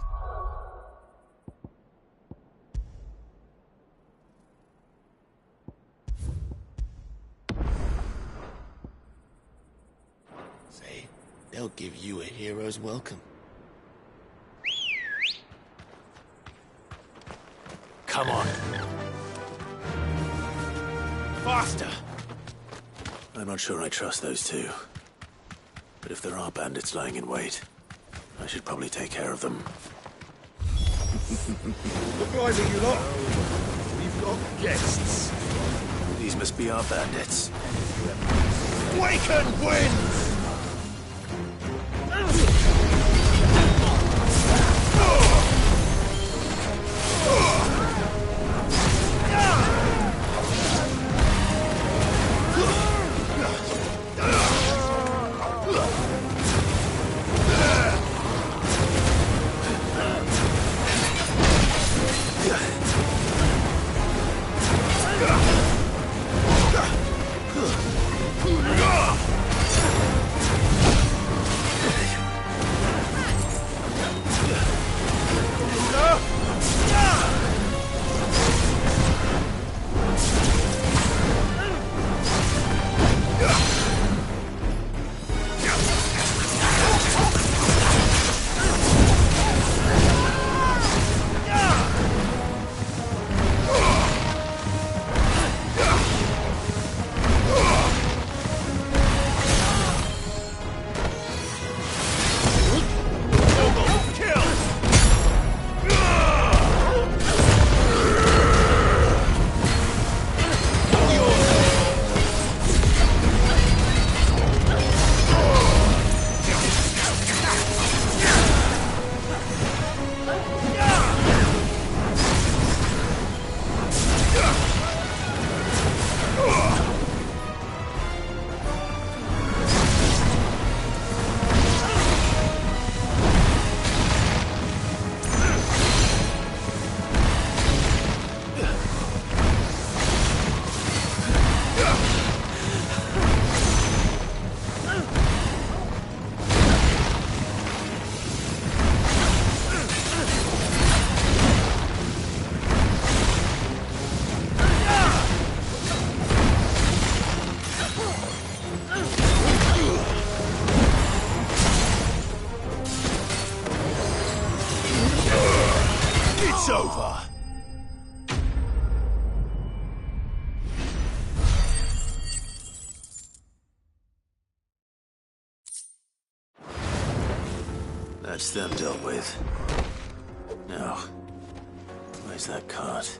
Say, they'll give you a hero's welcome. Come on. Faster! I'm not sure I trust those two. But if there are bandits lying in wait, I should probably take care of them. Look lively, you lot! We've got guests. These must be our bandits. Waken winds! It's over. That's them dealt with. Now, where's that cart?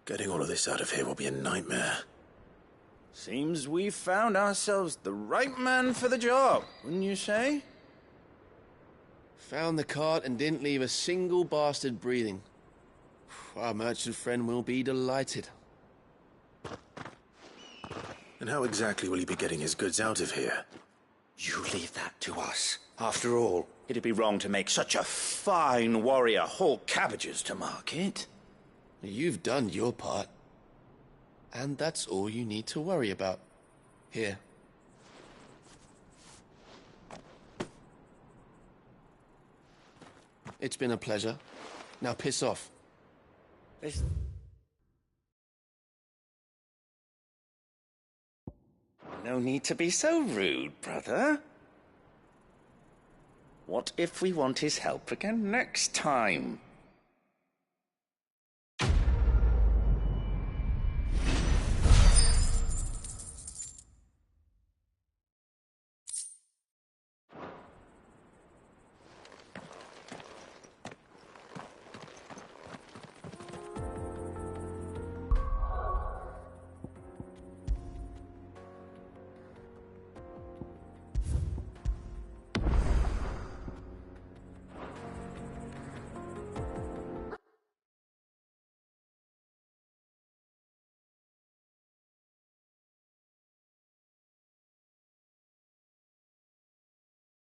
Getting all of this out of here will be a nightmare. Seems we've found ourselves the right man for the job, wouldn't you say? Found the cart and didn't leave a single bastard breathing. Our merchant friend will be delighted. And how exactly will he be getting his goods out of here? You leave that to us. After all, it'd be wrong to make such a fine warrior haul cabbages to market. You've done your part. And that's all you need to worry about. Here. It's been a pleasure. Now piss off. There's... No need to be so rude, brother. What if we want his help again next time?